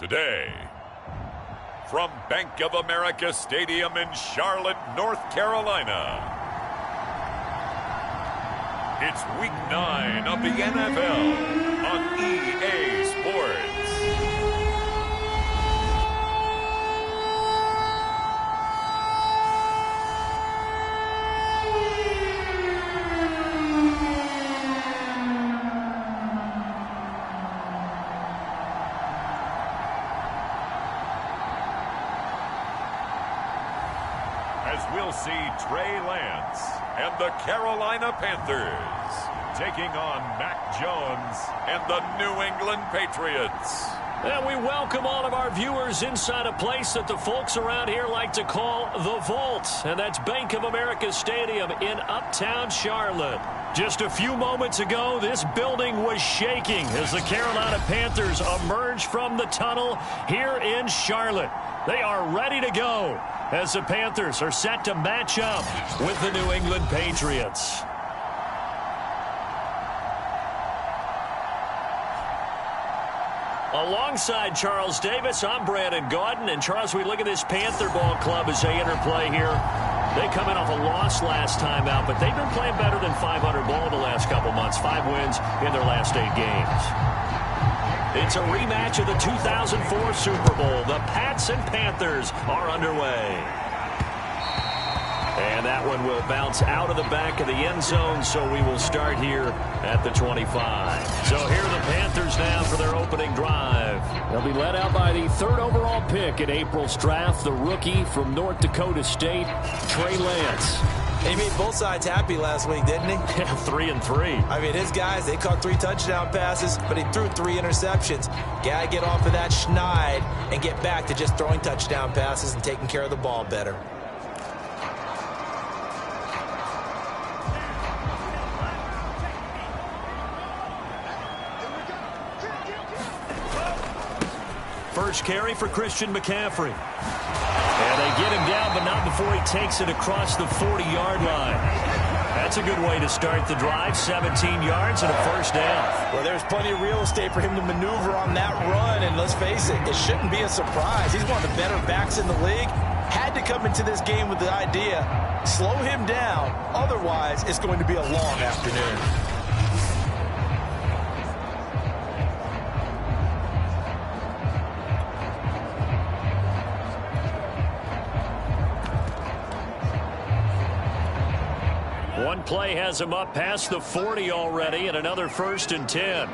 Today, from Bank of America Stadium in Charlotte, North Carolina, it's Week 9 of the NFL on EA Sports. We'll see Trey Lance and the Carolina Panthers taking on Mac Jones and the New England Patriots. And we welcome all of our viewers inside a place that the folks around here like to call the Vault. And that's Bank of America Stadium in Uptown Charlotte. Just a few moments ago, this building was shaking as the Carolina Panthers emerged from the tunnel here in Charlotte. They are ready to go as the Panthers are set to match up with the New England Patriots. Alongside Charles Davis, I'm Brandon Gaudin. And Charles, we look at this Panther ball club as they interplay here. They come in off a loss last time out, but they've been playing better than 500 ball the last couple months. 5 wins in their last 8 games. It's a rematch of the 2004 Super Bowl. The Pats and Panthers are underway. And that one will bounce out of the back of the end zone, so we will start here at the 25. So here are the Panthers now for their opening drive. They'll be led out by the 3rd overall pick in April's draft, the rookie from North Dakota State, Trey Lance. He made both sides happy last week, didn't he? Yeah, 3-3. I mean, his guys, they caught 3 touchdown passes, but he threw 3 interceptions. Gotta get off of that schneid and get back to just throwing touchdown passes and taking care of the ball better. First carry for Christian McCaffrey. And they get him down, but not before he takes it across the 40-yard line. That's a good way to start the drive. 17 yards and a first down. Well, there's plenty of real estate for him to maneuver on that run, and let's face it, it shouldn't be a surprise. He's one of the better backs in the league. Had to come into this game with the idea, slow him down, otherwise it's going to be a long afternoon. One play has him up past the 40 already, and another 1st and 10.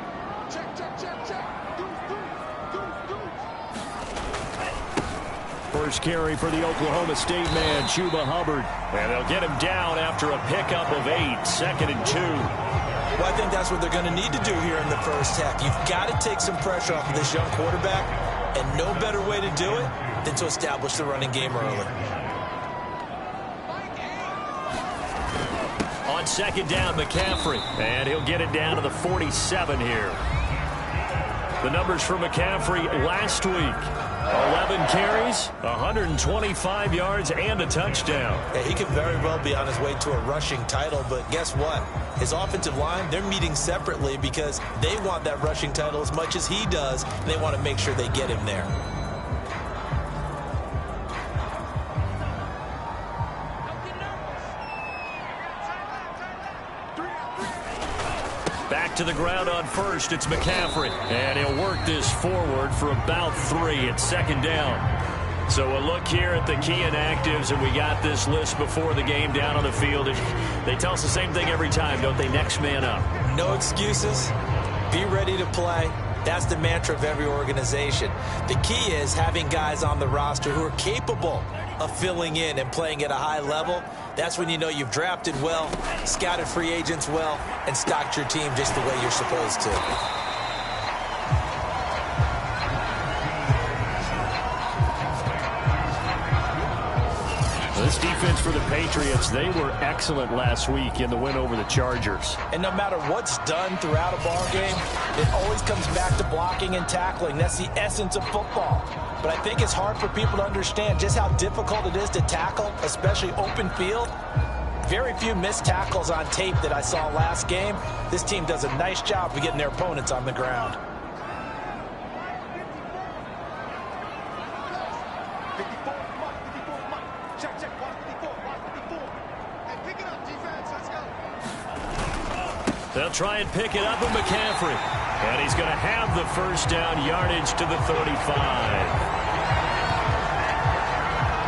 First carry for the Oklahoma State man, Chuba Hubbard. And they'll get him down after a pickup of 8, 2nd and 2. Well, I think that's what they're going to need to do here in the first half. You've got to take some pressure off of this young quarterback, and no better way to do it than to establish the running game early. On 2nd down, McCaffrey. And he'll get it down to the 47 here. The numbers for McCaffrey last week. 11 carries, 125 yards, and a touchdown. Yeah, he could very well be on his way to a rushing title, but guess what? His offensive line, they're meeting separately because they want that rushing title as much as he does, and they want to make sure they get him there. Back to the ground on first, it's McCaffrey. And he'll work this forward for about 3. It's 2nd down. So a look here at the key inactives, and we got this list before the game down on the field. They tell us the same thing every time, don't they? Next man up. No excuses. Be ready to play. That's the mantra of every organization. The key is having guys on the roster who are capable of filling in and playing at a high level. That's when you know you've drafted well, scouted free agents well, and stocked your team just the way you're supposed to. This defense for the Patriots, they were excellent last week in the win over the Chargers. And no matter what's done throughout a ball game, it always comes back to blocking and tackling. That's the essence of football. But I think it's hard for people to understand just how difficult it is to tackle, especially open field. Very few missed tackles on tape that I saw last game. This team does a nice job of getting their opponents on the ground. They'll try and pick it up with McCaffrey. And he's going to have the first down yardage to the 35.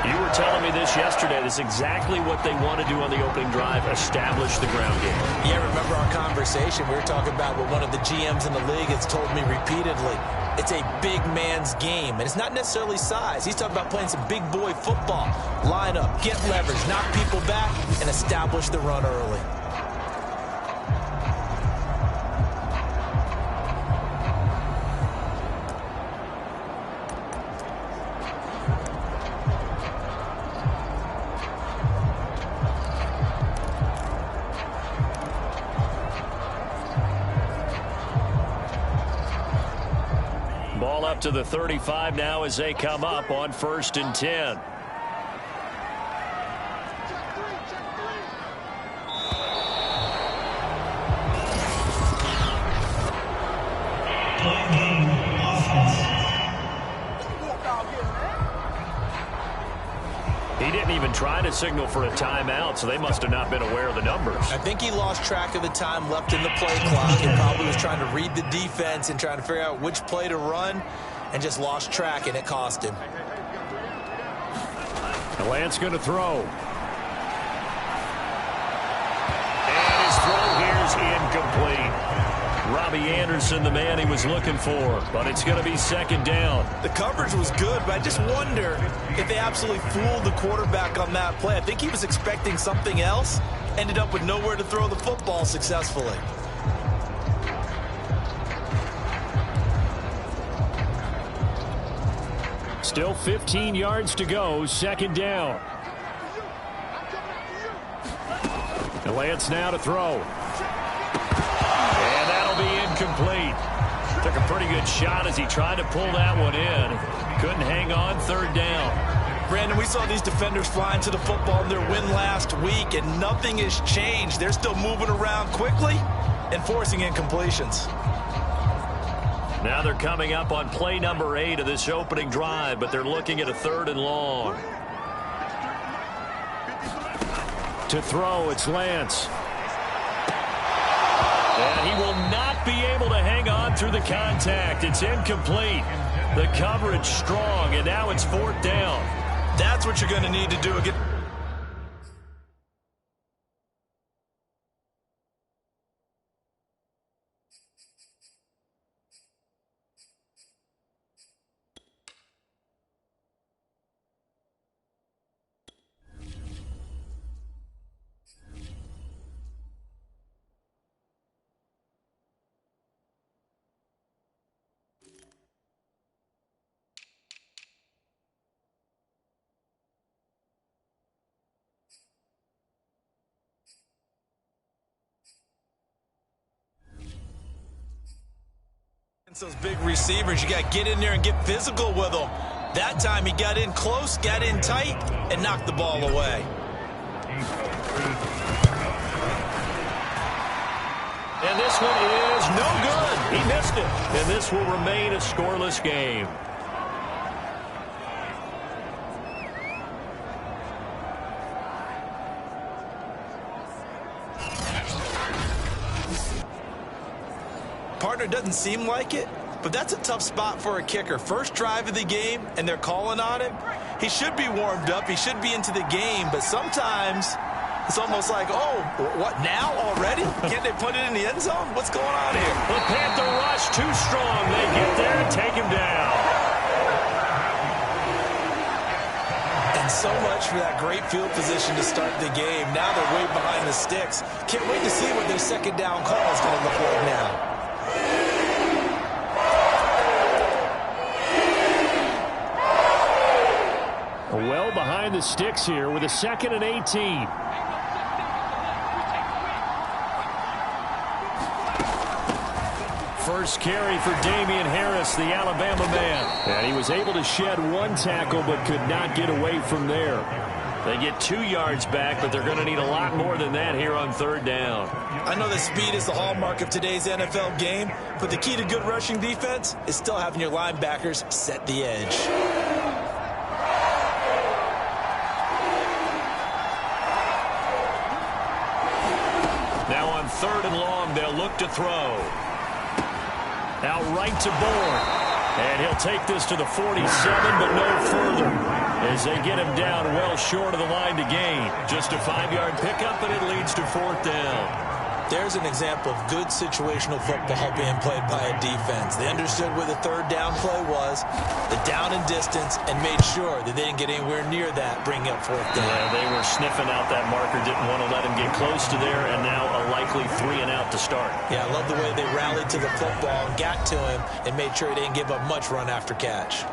You were telling me this yesterday. This is exactly what they want to do on the opening drive, establish the ground game. Yeah, remember our conversation. We were talking about what one of the GMs in the league has told me repeatedly. It's a big man's game, and it's not necessarily size. He's talking about playing some big boy football. Line up, get leverage, knock people back, and establish the run early. Ball up to the 35 now as they come up on 1st and 10. He didn't even try to signal for a timeout, so they must have not been aware of the numbers. I think he lost track of the time left in the play clock. He probably was trying to read the defense and trying to figure out which play to run and just lost track, and it cost him. The Lance going to throw. And his throw here is incomplete. Robbie Anderson, the man he was looking for, but it's going to be 2nd down. The coverage was good, but I just wonder if they absolutely fooled the quarterback on that play. I think he was expecting something else, ended up with nowhere to throw the football successfully. Still 15 yards to go, 2nd down. The Lance now to throw. And that'll be incomplete. Took a pretty good shot as he tried to pull that one in. Couldn't hang on, 3rd down. Brandon, we saw these defenders flying to the football in their win last week, and nothing has changed. They're still moving around quickly and forcing incompletions. Now they're coming up on play number 8 of this opening drive, but they're looking at a 3rd and long. To throw, it's Lance. And he will not be able to hang on through the contact. It's incomplete. The coverage strong, and now it's 4th down. That's what you're going to need to do again. Those big receivers, you got to get in there and get physical with them. That time he got in close, got in tight, and knocked the ball away. And this one is no good. He missed it. And this will remain a scoreless game. Partner, doesn't seem like it, but that's a tough spot for a kicker. First drive of the game, and they're calling on him. He should be warmed up. He should be into the game, but sometimes it's almost like, oh, what, now already? Can't they put it in the end zone? What's going on here? The Panther rush too strong. They get there and take him down. And so much for that great field position to start the game. Now they're way behind the sticks. Can't wait to see what their 2nd down call is going to look like now. Well behind the sticks here with a 2nd and 18. First carry for Damian Harris, the Alabama man. And he was able to shed 1 tackle but could not get away from there. They get 2 yards back, but they're going to need a lot more than that here on 3rd down. I know that speed is the hallmark of today's NFL game, but the key to good rushing defense is still having your linebackers set the edge. 3rd and long. They'll look to throw. Out right to Bourne. And he'll take this to the 47, but no further, as they get him down well short of the line to gain. Just a 5-yard pickup, and it leads to 4th down. There's an example of good situational football being played by a defense. They understood where the 3rd down play was, the down and distance, and made sure that they didn't get anywhere near that, bringing up 4th down. Yeah, they were sniffing out that marker, didn't want to let him get close to there, and now a likely 3 and out to start. Yeah, I love the way they rallied to the football and got to him and made sure he didn't give up much run after catch.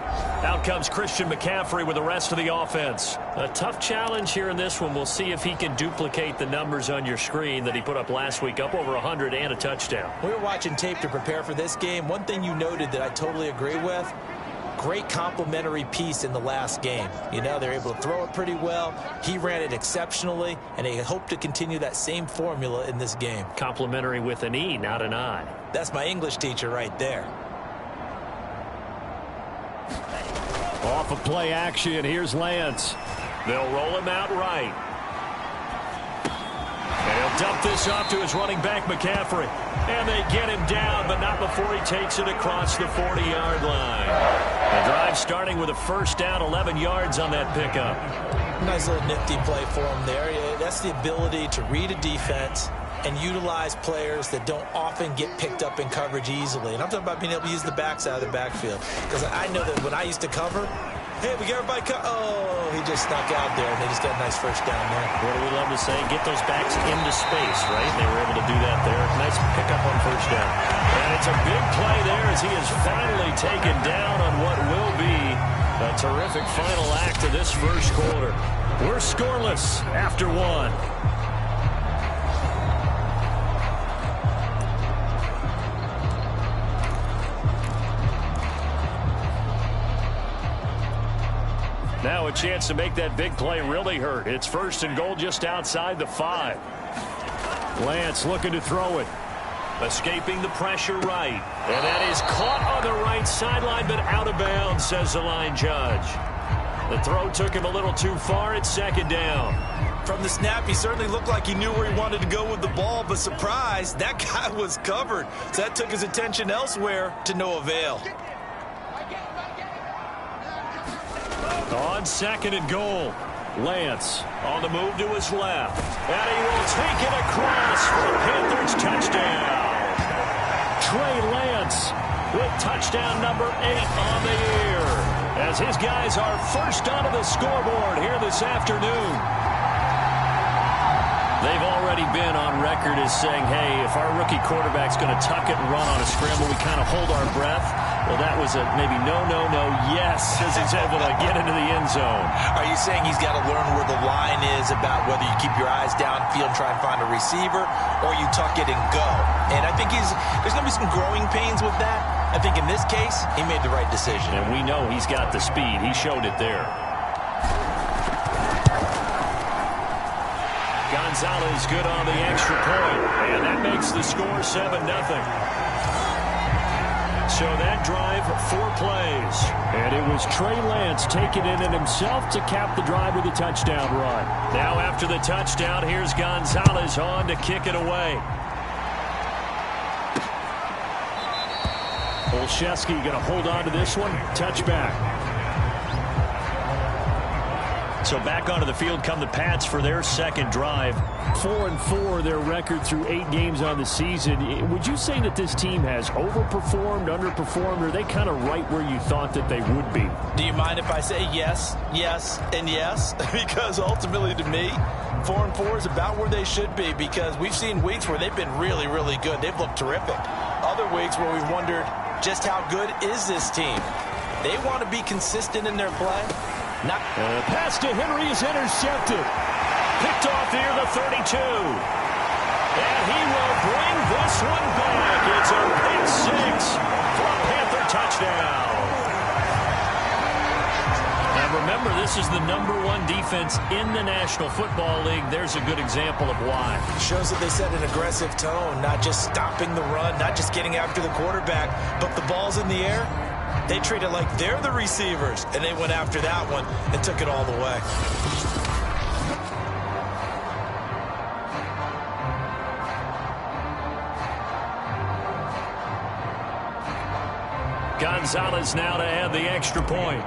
Out comes Christian McCaffrey with the rest of the offense. A tough challenge here in this one. We'll see if he can duplicate the numbers on your screen that he put up last week, up over 100 and a touchdown. We were watching tape to prepare for this game. One thing you noted that I totally agree with, great complementary piece in the last game. You know, they're able to throw it pretty well. He ran it exceptionally, and they hope to continue that same formula in this game. Complementary with an E, not an I. That's my English teacher right there. Off of play action, here's Lance. They'll roll him out right. And he'll dump this off to his running back, McCaffrey. And they get him down, but not before he takes it across the 40-yard line. The drive starting with a 1st down, 11 yards on that pickup. Nice little nifty play for him there. That's the ability to read a defense and utilize players that don't often get picked up in coverage easily. And I'm talking about being able to use the backside of the backfield. Because I know that when I used to cover, hey, we got everybody oh, he just snuck out there, and they just got a nice 1st down there. What do we love to say? Get those backs into space, right? They were able to do that there. Nice pickup on 1st down. And it's a big play there as he is finally taken down on what will be a terrific final act of this 1st quarter. We're scoreless after 1. Now a chance to make that big play really hurt. It's 1st and goal just outside the 5. Lance looking to throw it. Escaping the pressure right. And that is caught on the right sideline, but out of bounds, says the line judge. The throw took him a little too far. It's 2nd down. From the snap, he certainly looked like he knew where he wanted to go with the ball, but surprise, that guy was covered. So that took his attention elsewhere to no avail. On 2nd and goal, Lance on the move to his left. And he will take it across for the Panthers touchdown. Trey Lance with touchdown number 8 on the year, as his guys are first onto the scoreboard here this afternoon. They've already been on record as saying, hey, if our rookie quarterback's going to tuck it and run on a scramble, we kind of hold our breath. Well, that was a maybe no, yes, as he's able to get into the end zone. Are you saying he's got to learn where the line is about whether you keep your eyes downfield and try and find a receiver, or you tuck it and go? And I think there's going to be some growing pains with that. I think in this case, he made the right decision. And we know he's got the speed. He showed it there. Gonzalez good on the extra point, and that makes the score 7-0. So that drive, 4 plays. And it was Trey Lance taking it in himself to cap the drive with a touchdown run. Now after the touchdown, here's Gonzalez on to kick it away. Olszewski going to hold on to this one. Touchback. So back onto the field come the Pats for their 2nd drive. 4-4 their record through 8 games on the season. Would you say that this team has overperformed, underperformed, or are they kind of right where you thought that they would be? Do you mind if I say yes, and yes? Because ultimately to me, 4-4 is about where they should be, because we've seen weeks where they've been really, really good. They've looked terrific. Other weeks where we've wondered just how good is this team. They want to be consistent in their play. Pass to Henry is intercepted. Picked off near the 32. And he will bring this one back. It's a pick 6 for a Panther touchdown. Now remember, this is the #1 defense in the National Football League. There's a good example of why. Shows that they set an aggressive tone, not just stopping the run, not just getting after the quarterback, but the ball's in the air. They treat it like they're the receivers, and they went after that one and took it all the way. Gonzalez now to add the extra point.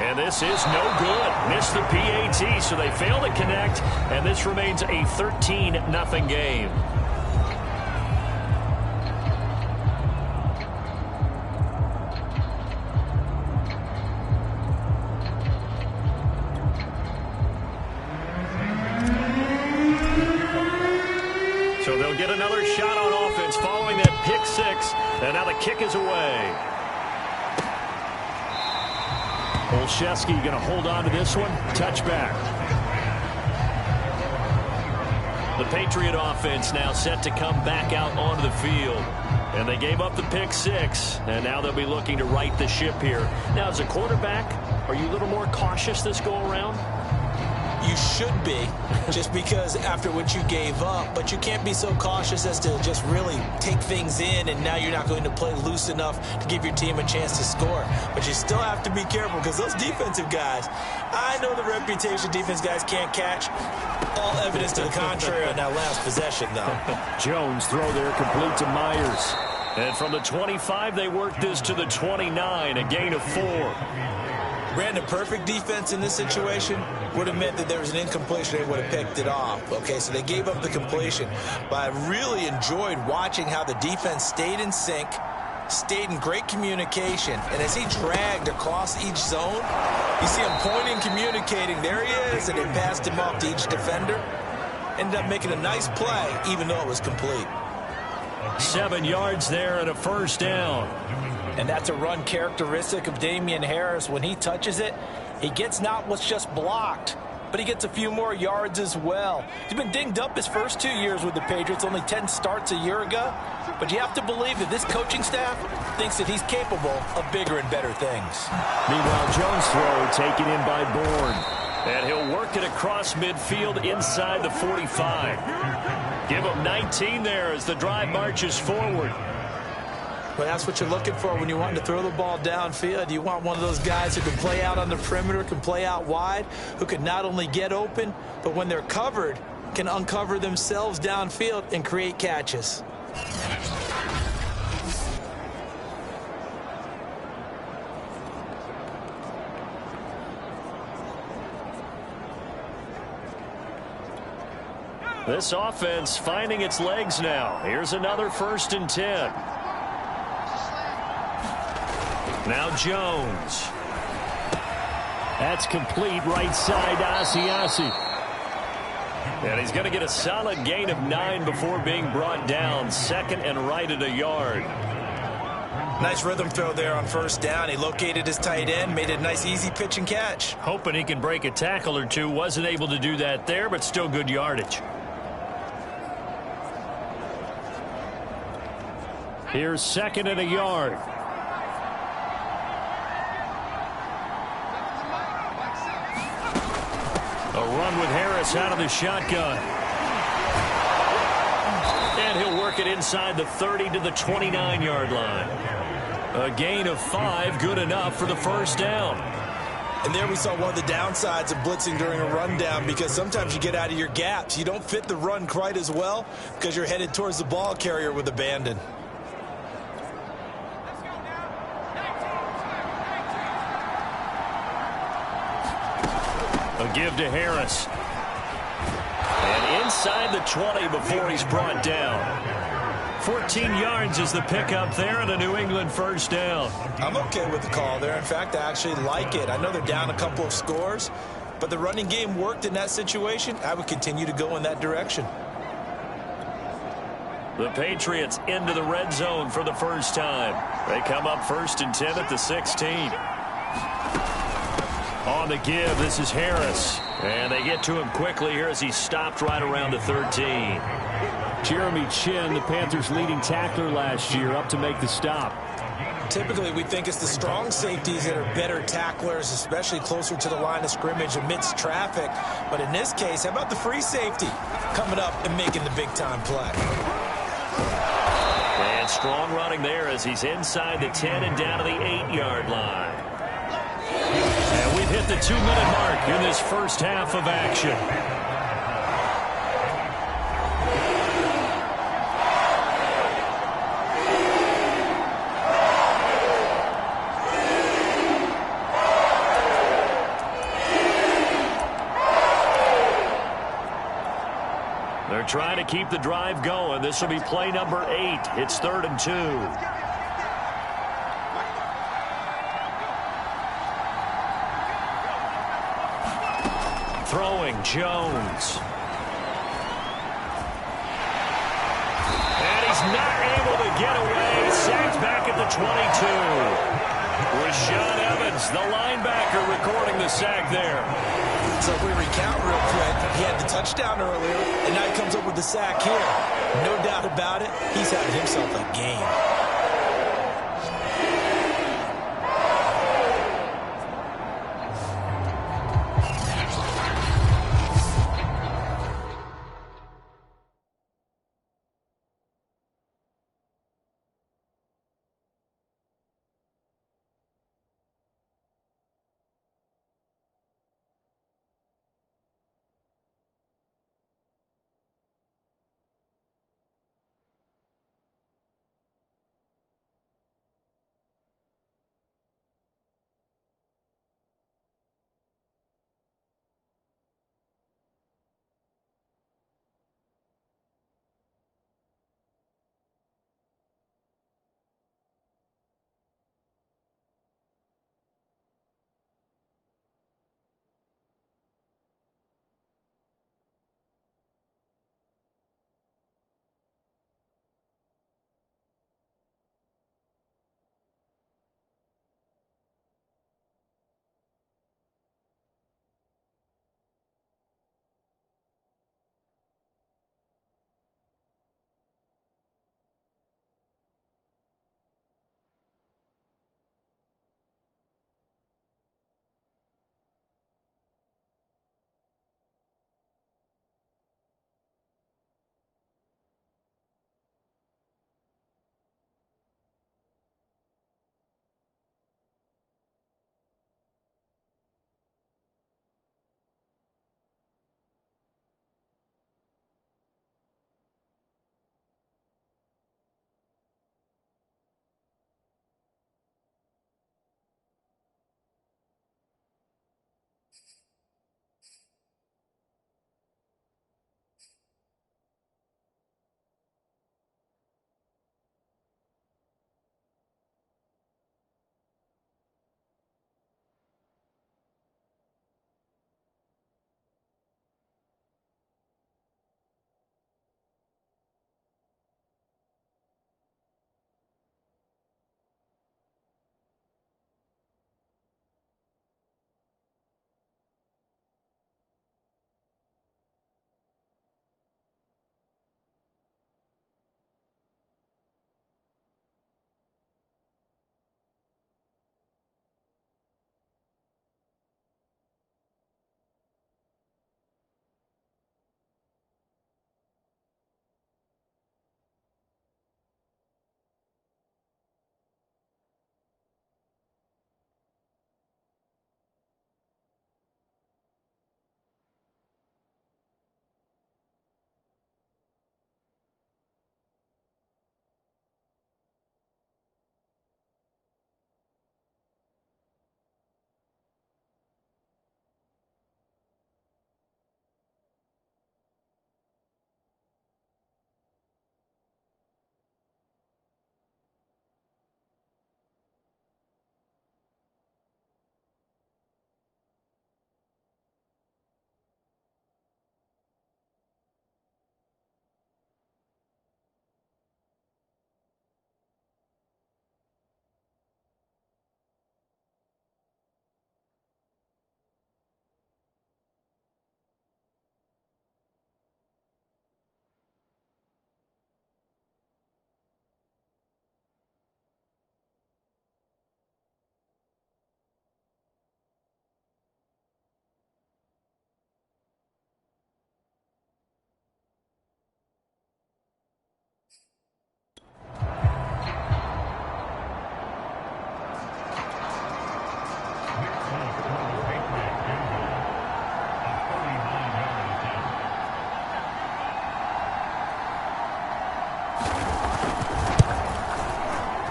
And this is no good. Missed the PAT, so they fail to connect, and this remains a 13-0 game. So they'll get another shot on offense following that pick six. And now the kick is away. Olszewski going to hold on to this one. Touchback. The Patriot offense now set to come back out onto the field. And they gave up the pick six. And now they'll be looking to right the ship here. Now, as a quarterback, are you a little more cautious this go around? You should be, just because after what you gave up, but you can't be so cautious as to just really take things in, and now you're not going to play loose enough to give your team a chance to score. But you still have to be careful, because those defensive guys, I know the reputation defense guys can't catch. All evidence to the contrary on that last possession, though. Jones throw there, complete to Myers. And from the 25, they work this to the 29, a gain of 4. Brandon, perfect defense in this situation would have meant that there was an incompletion. They would have picked it off. Okay, so they gave up the completion. But I really enjoyed watching how the defense stayed in sync, stayed in great communication. And as he dragged across each zone, you see him pointing, communicating. There he is, and they passed him off to each defender. Ended up making a nice play, even though it was complete. 7 yards there and a first down. And that's a run characteristic of Damian Harris. When he touches it, he gets not what's just blocked, but he gets a few more yards as well. He's been dinged up his first 2 years with the Patriots, only 10 starts a year ago. But you have to believe that this coaching staff thinks that he's capable of bigger and better things. Meanwhile, Jones' throw taken in by Bourne. And he'll work it across midfield inside the 45. Give him 19 there as the drive marches forward. Well, that's what you're looking for when you want to throw the ball downfield. You want one of those guys who can play out on the perimeter, can play out wide, who can not only get open, but when they're covered, can uncover themselves downfield and create catches. This offense finding its legs now. Here's another 1st and 10. Now Jones. That's complete right side to Asiasi. And he's going to get a solid gain of 9 before being brought down. 2nd and right at a yard. Nice rhythm throw there on 1st down. He located his tight end, made a nice easy pitch and catch. Hoping he can break a tackle or two. Wasn't able to do that there, but still good yardage. Here's 2nd and a yard. A run with Harris out of the shotgun. And he'll work it inside the 30 to the 29-yard line. A gain of 5, good enough for the 1st down. And there we saw one of the downsides of blitzing during a rundown, because sometimes you get out of your gaps. You don't fit the run quite as well because you're headed towards the ball carrier with abandon. A give to Harris. And inside the 20 before he's brought down. 14 yards is the pickup there and a New England 1st down. I'm okay with the call there. In fact, I actually like it. I know they're down a couple of scores, but the running game worked in that situation. I would continue to go in that direction. The Patriots into the red zone for the first time. They come up 1st and 10 at the 16. On the give, this is Harris. And they get to him quickly here as he stopped right around the 13. Jeremy Chin, the Panthers' leading tackler last year, up to make the stop. Typically, we think it's the strong safeties that are better tacklers, especially closer to the line of scrimmage amidst traffic. But in this case, how about the free safety coming up and making the big-time play? And strong running there as he's inside the 10 and down to the 8-yard line. And we've hit the 2-minute mark in this first half of action. They're trying to keep the drive going. This will be play number 8. It's 3rd and 2. Throwing Jones. And he's not able to get away. Sacked back at the 22. Rashaan Evans, the linebacker, recording the sack there. So if we recount real quick, he had the touchdown earlier, and now he comes up with the sack here. No doubt about it, he's had himself a game.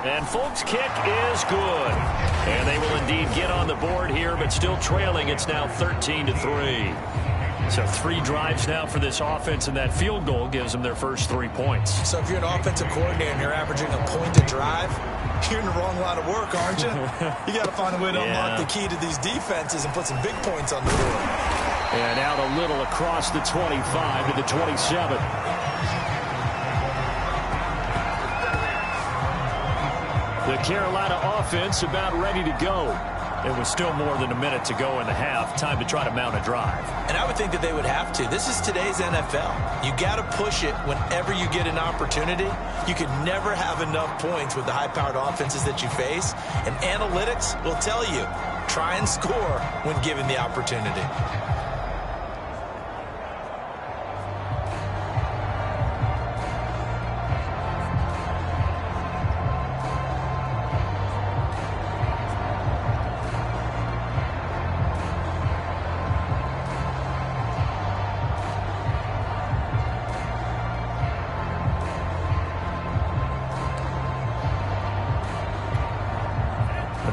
And Folk's kick is good. And they will indeed get on the board here, but still trailing. It's now 13-3. So 3 drives now for this offense, and that field goal gives them their first 3 points. So if you're an offensive coordinator and you're averaging a point to drive, you're in the wrong line of work, aren't you? You got to find a way to unlock the key to these defenses and put some big points on the board. And out a little across the 25 to the 27. The Carolina offense about ready to go. It was still more than a minute to go in the half. Time to try to mount a drive. And I would think that they would have to. This is today's NFL. You got to push it whenever you get an opportunity. You can never have enough points with the high-powered offenses that you face. And analytics will tell you, try and score when given the opportunity.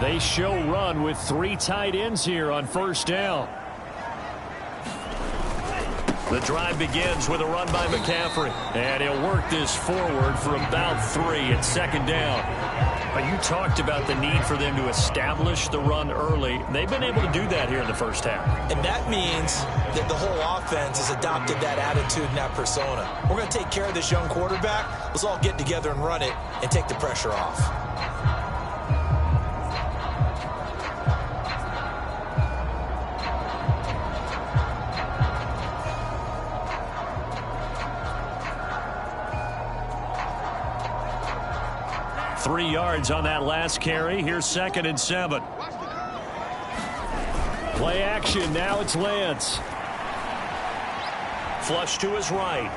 They show run with 3 tight ends here on first down. The drive begins with a run by McCaffrey. And he'll work this forward for about 3 at second down. But you talked about the need for them to establish the run early. They've been able to do that here in the first half. And that means that the whole offense has adopted that attitude and that persona. We're going to take care of this young quarterback. Let's all get together and run it and take the pressure off. Three yards on that last carry. Here's 2nd and 7. Play action. Now it's Lance. Flush to his right.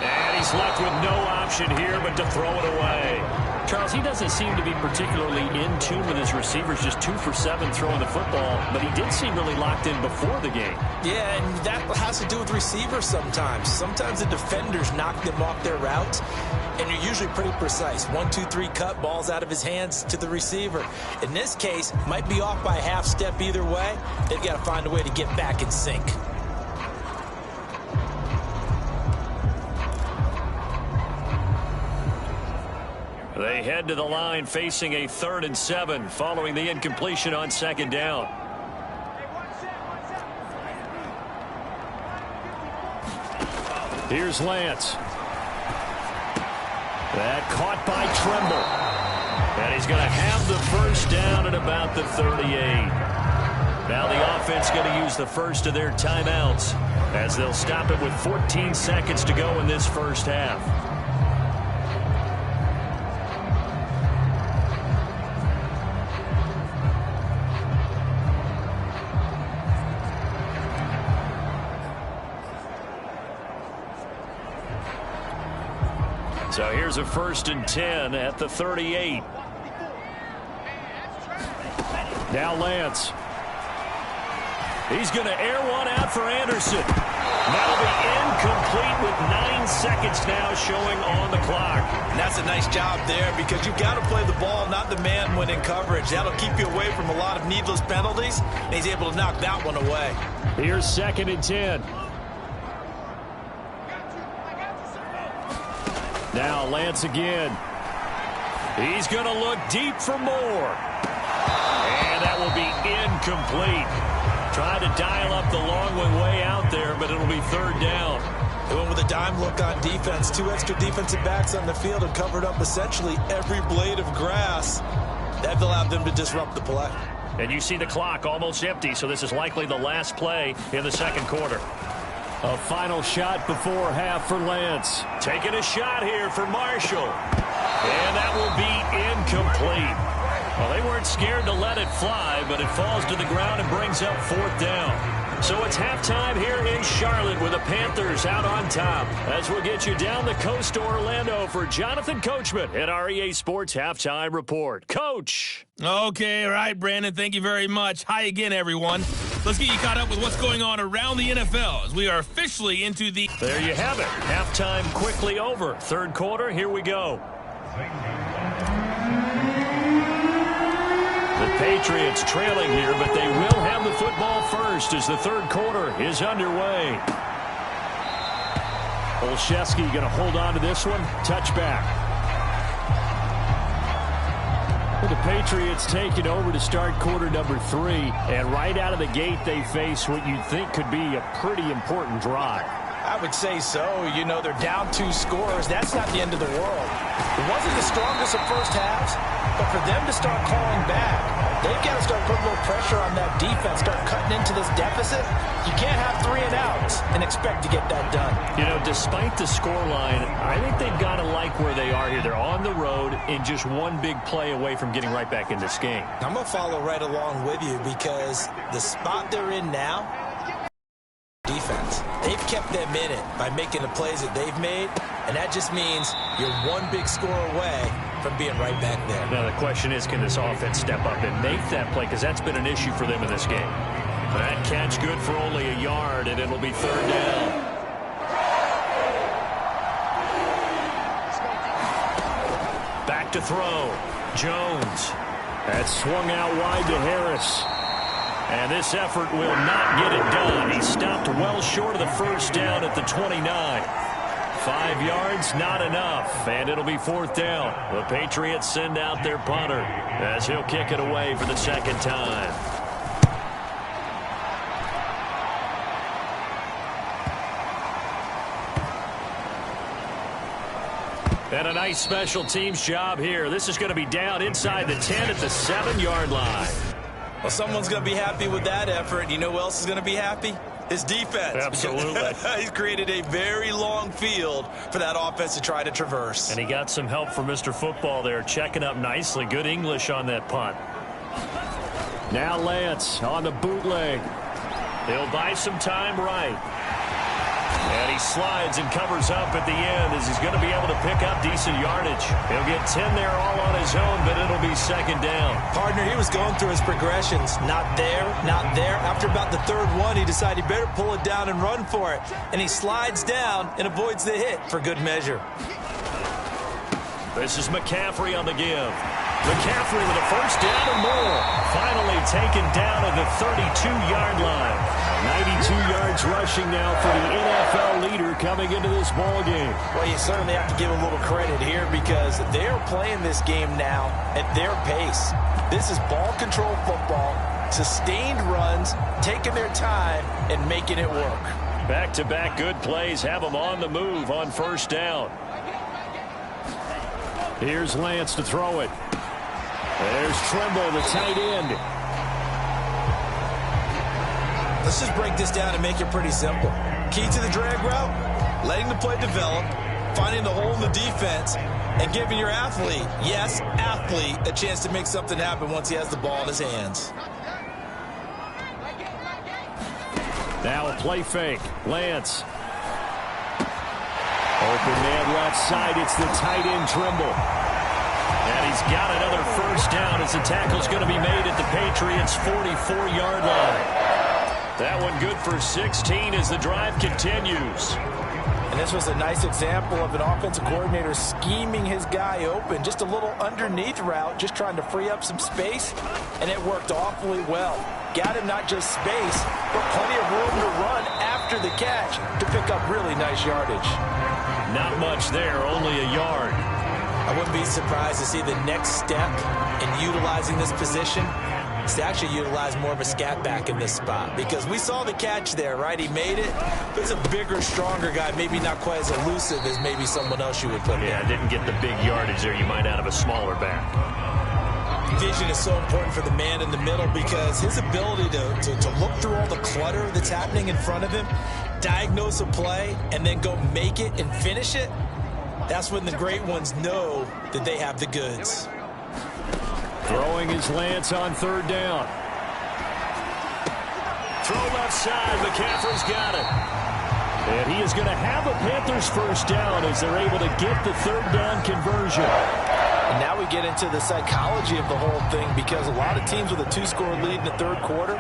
And he's left with no option here but to throw it away. Charles, he doesn't seem to be particularly in tune with his receivers, just 2 for 7 throwing the football, but he did seem really locked in before the game. Yeah, and that has to do with receivers sometimes. Sometimes the defenders knock them off their routes, and you're usually pretty precise. 1, 2, 3 cut, balls out of his hands to the receiver. In this case, might be off by a half step either way. They've got to find a way to get back in sync. They head to the line facing a 3rd and 7 following the incompletion on 2nd down. Here's Lance. That caught by Tremble. And he's going to have the first down at about the 38. Now the offense going to use the first of their timeouts as they'll stop it with 14 seconds to go in this first half. So here's a 1st and 10 at the 38. Now Lance. He's going to air one out for Anderson. That'll be incomplete with 9 seconds now showing on the clock. And that's a nice job there because you've got to play the ball, not the man when in coverage. That'll keep you away from a lot of needless penalties. And he's able to knock that one away. Here's 2nd and 10. Now Lance again. He's going to look deep for more. And that will be incomplete. Tried to dial up the long one way out there, but it'll be 3rd down. They went with a dime look on defense. 2 extra defensive backs on the field and covered up essentially every blade of grass. That allowed them to disrupt the play. And you see the clock almost empty, so this is likely the last play in the 2nd quarter. A final shot before half for Lance. Taking a shot here for Marshall. And that will be incomplete. Well, they weren't scared to let it fly, but it falls to the ground and brings up 4th down. So it's halftime here in Charlotte with the Panthers out on top. As we'll get you down the coast to Orlando for Jonathan Coachman at our EA Sports Halftime Report. Coach. Okay, all right, Brandon, thank you very much. Hi again, everyone. Let's get you caught up with what's going on around the NFL as we are officially into the... There you have it. Halftime quickly over. 3rd quarter, here we go. The Patriots trailing here, but they will have the football first as the third quarter is underway. Olszewski going to hold on to this one. Touchback. The Patriots taking over to start quarter number 3. And right out of the gate, they face what you'd think could be a pretty important drive. I would say so. You know, they're down 2 scores. That's not the end of the world. It wasn't the strongest of first halves, but for them to start calling back, they've got to start putting a little pressure on that defense, start cutting into this deficit. You can't have 3 and outs and expect to get that done. You know, despite the scoreline, I think they've got to like where they are here. They're on the road and just one big play away from getting right back in this game. I'm going to follow right along with you because the spot they're in now, defense. They've kept them in it by making the plays that they've made, and that just means you're one big score away from being right back there. Now the question is, can this offense step up and make that play? Because that's been an issue for them in this game. That catch good for only a yard, and it'll be third down. Back to throw. Jones. That swung out wide to Harris. And this effort will not get it done. He stopped well short of the first down at the 29. 5 yards, not enough. And it'll be fourth down. The Patriots send out their punter as he'll kick it away for the second time. And a nice special teams job here. This is going to be down inside the 10 at the 7-yard line. Well, someone's going to be happy with that effort. You know who else is going to be happy? His defense. Absolutely. He's created a very long field for that offense to try to traverse. And he got some help from Mr. Football there, checking up nicely. Good English on that punt. Now Lance on the bootleg. He'll buy some time right. And he slides and covers up at the end as he's going to be able to pick up decent yardage. He'll get 10 there all on his own, but it'll be second down. Partner, he was going through his progressions. Not there, not there. After about the third one, he decided he better pull it down and run for it. And he slides down and avoids the hit for good measure. This is McCaffrey on the give. McCaffrey with a first down and more. Finally taken down at the 32-yard line. 92 yards rushing now for the NFL leader coming into this ball game. Well, you certainly have to give a little credit here because they're playing this game now at their pace. This is ball control football, sustained runs, taking their time and making it work. Back-to-back good plays have them on the move on first down. Here's Lance to throw it. There's Trimble, the tight end. Let's just break this down and make it pretty simple. Key to the drag route, letting the play develop, finding the hole in the defense, and giving your athlete, yes, athlete, a chance to make something happen once he has the ball in his hands. Now a play fake. Lance. Open man left side. It's the tight end Trimble. And he's got another first down as the tackle's going to be made at the Patriots' 44-yard line. That one good for 16 as the drive continues. And this was a nice example of an offensive coordinator scheming his guy open. Just a little underneath route, just trying to free up some space, and it worked awfully well. Got him not just space, but plenty of room to run after the catch to pick up really nice yardage. Not much there, only a yard. I wouldn't be surprised to see the next step in utilizing this position is to actually utilize more of a scat back in this spot, because we saw the catch there, right? He made it, but it's a bigger, stronger guy, maybe not quite as elusive as maybe someone else you would put Yeah, didn't get the big yardage there you might out of a smaller back. Vision is so important for the man in the middle because his ability to look through all the clutter that's happening in front of him, diagnose a play, and then go make it and finish it, that's when the great ones know that they have the goods. Throwing his Lance on third down. Throw left side. McCaffrey's got it. And he is going to have a Panthers first down as they're able to get the third down conversion. And now we get into the psychology of the whole thing because a lot of teams with a 2-score lead in the third quarter,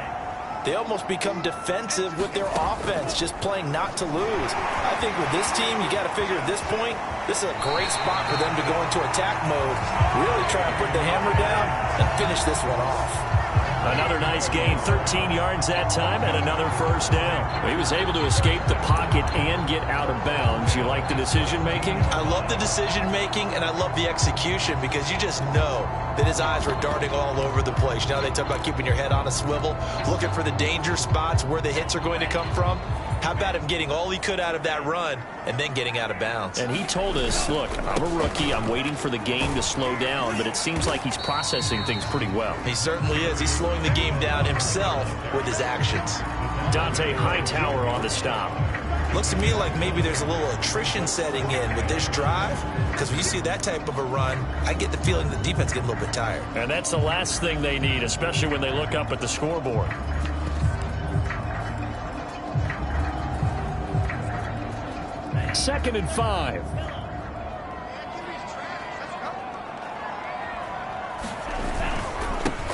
they almost become defensive with their offense, just playing not to lose. I think with this team, you got to figure at this point, this is a great spot for them to go into attack mode, really try and put the hammer down and finish this one off. Another nice gain, 13 yards that time, and another first down. He was able to escape the pocket and get out of bounds. You like the decision-making? I love the decision-making, and I love the execution because you just know that his eyes were darting all over the place. You know, they talk about keeping your head on a swivel, looking for the danger spots, where the hits are going to come from. How about him getting all he could out of that run and then getting out of bounds? And he told us, look, I'm a rookie. I'm waiting for the game to slow down, but it seems like he's processing things pretty well. He certainly is. He's slowing the game down himself with his actions. Dante Hightower on the stop. Looks to me like maybe there's a little attrition setting in with this drive, because when you see that type of a run, I get the feeling the defense getting a little bit tired. And that's the last thing they need, especially when they look up at the scoreboard. Second and 5.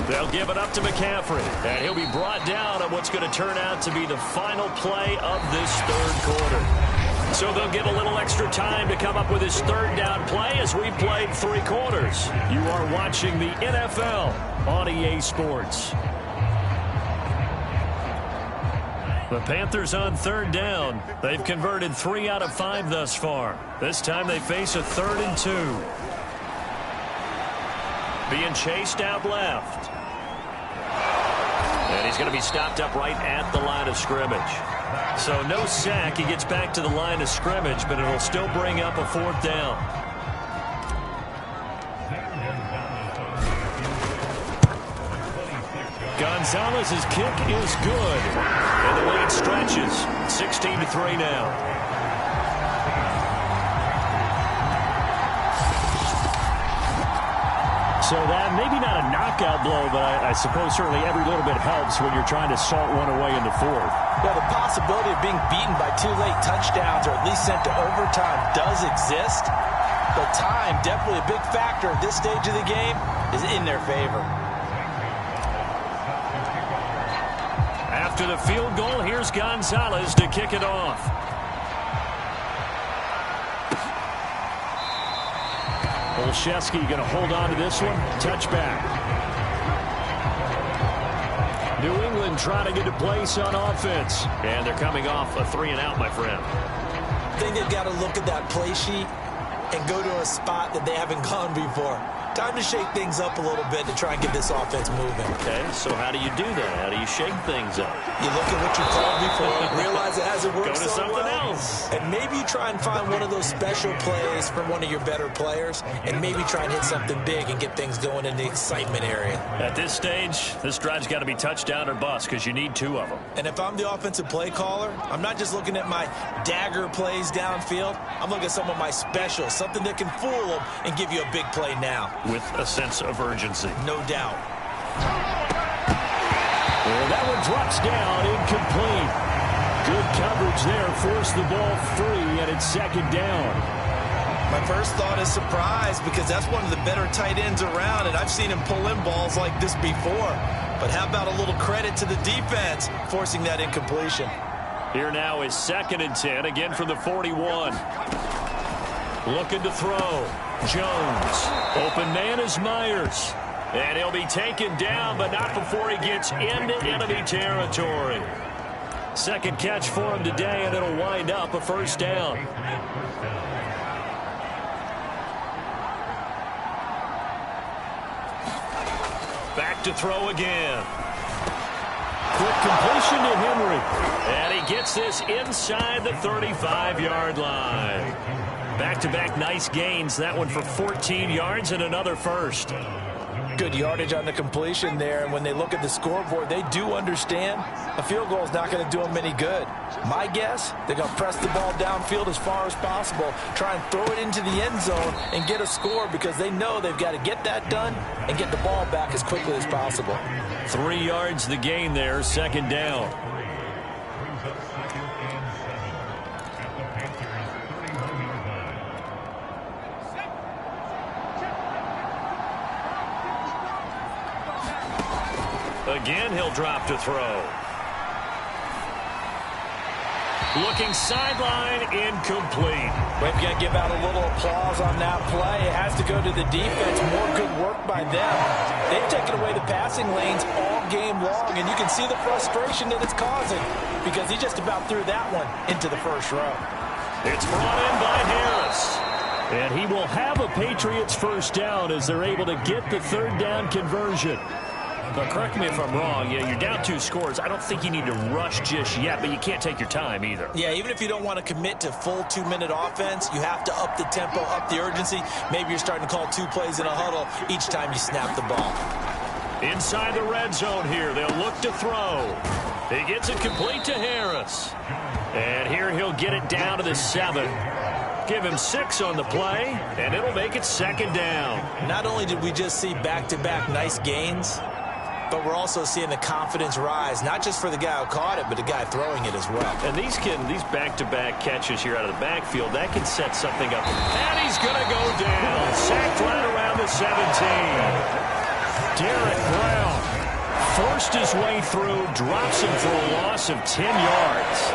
They'll give it up to McCaffrey, and he'll be brought down on what's going to turn out to be the final play of this third quarter. So they'll get a little extra time to come up with his third down play as we played 3 quarters. You are watching the NFL on EA Sports. The Panthers on third down. They've converted 3 out of 5 thus far. This time they face a 3rd and 2. Being chased out left. And he's going to be stopped up right at the line of scrimmage. So no sack. He gets back to the line of scrimmage, but it'll still bring up a 4th down. Gonzalez's kick is good. And the lead stretches. 16-3 now. So that maybe not a knockout blow, but I suppose certainly every little bit helps when you're trying to salt one away in the 4th. Well, the possibility of being beaten by 2 late touchdowns or at least sent to overtime does exist. But time, definitely a big factor at this stage of the game, is in their favor. After the field goal, here's Gonzalez to kick it off. Olszewski going to hold on to this one. Touchback. New England trying to get a place on offense. And they're coming off a 3-and-out, my friend. I think they've got to look at that play sheet and go to a spot that they haven't gone before. Time to shake things up a little bit to try and get this offense moving. Okay, so how do you do that? How do you shake things up? You look at what you called before, realize it hasn't worked Go to so something well, else. and maybe you try and find one of those special plays from one of your better players, and maybe try and hit something big and get things going in the excitement area. At this stage, this drive's got to be touchdown or bust because you need 2 of them. And if I'm the offensive play caller, I'm not just looking at my dagger plays downfield. I'm looking at some of my specials, something that can fool them and give you a big play now. With a sense of urgency. No doubt. Well, that one drops down, incomplete. Good coverage there, forced the ball free, and it's 2nd down. My first thought is surprise because that's one of the better tight ends around, and I've seen him pull in balls like this before. But how about a little credit to the defense forcing that incompletion? Here now is 2nd and 10, again from the 41. Looking to throw. Jones. Open man is Myers. And he'll be taken down, but not before he gets into enemy territory. 2nd catch for him today, and it'll wind up a 1st down. Back to throw again. Quick completion to Henry. And he gets this inside the 35-yard line. Back-to-back nice gains. That one for 14 yards and another 1st. Good yardage on the completion there, and when they look at the scoreboard, they do understand a field goal is not going to do them any good. My guess, they're going to press the ball downfield as far as possible, try and throw it into the end zone and get a score because they know they've got to get that done and get the ball back as quickly as possible. 3 yards the gain there, 2nd down. Again, he'll drop to throw. Looking sideline, incomplete. We're going to give out a little applause on that play. It has to go to the defense. More good work by them. They've taken away the passing lanes all game long, and you can see the frustration that it's causing because he just about threw that one into the first row. It's brought in by Harris. And he will have a Patriots first down as they're able to get the third down conversion. But correct me if I'm wrong, yeah, you're down 2 scores. I don't think you need to rush just yet, but you can't take your time either. Yeah, even if you don't want to commit to full 2-minute offense, you have to up the tempo, up the urgency. Maybe you're starting to call 2 plays in a huddle each time you snap the ball. Inside the red zone here, they'll look to throw. He gets it complete to Harris. And here he'll get it down to the 7. Give him 6 on the play, and it'll make it second down. Not only did we just see back-to-back nice gains, but we're also seeing the confidence rise, not just for the guy who caught it, but the guy throwing it as well. And these back-to-back catches here out of the backfield, that can set something up. And he's going to go down. Sacked right around the 17. Derek Brown forced his way through, drops him for a loss of 10 yards.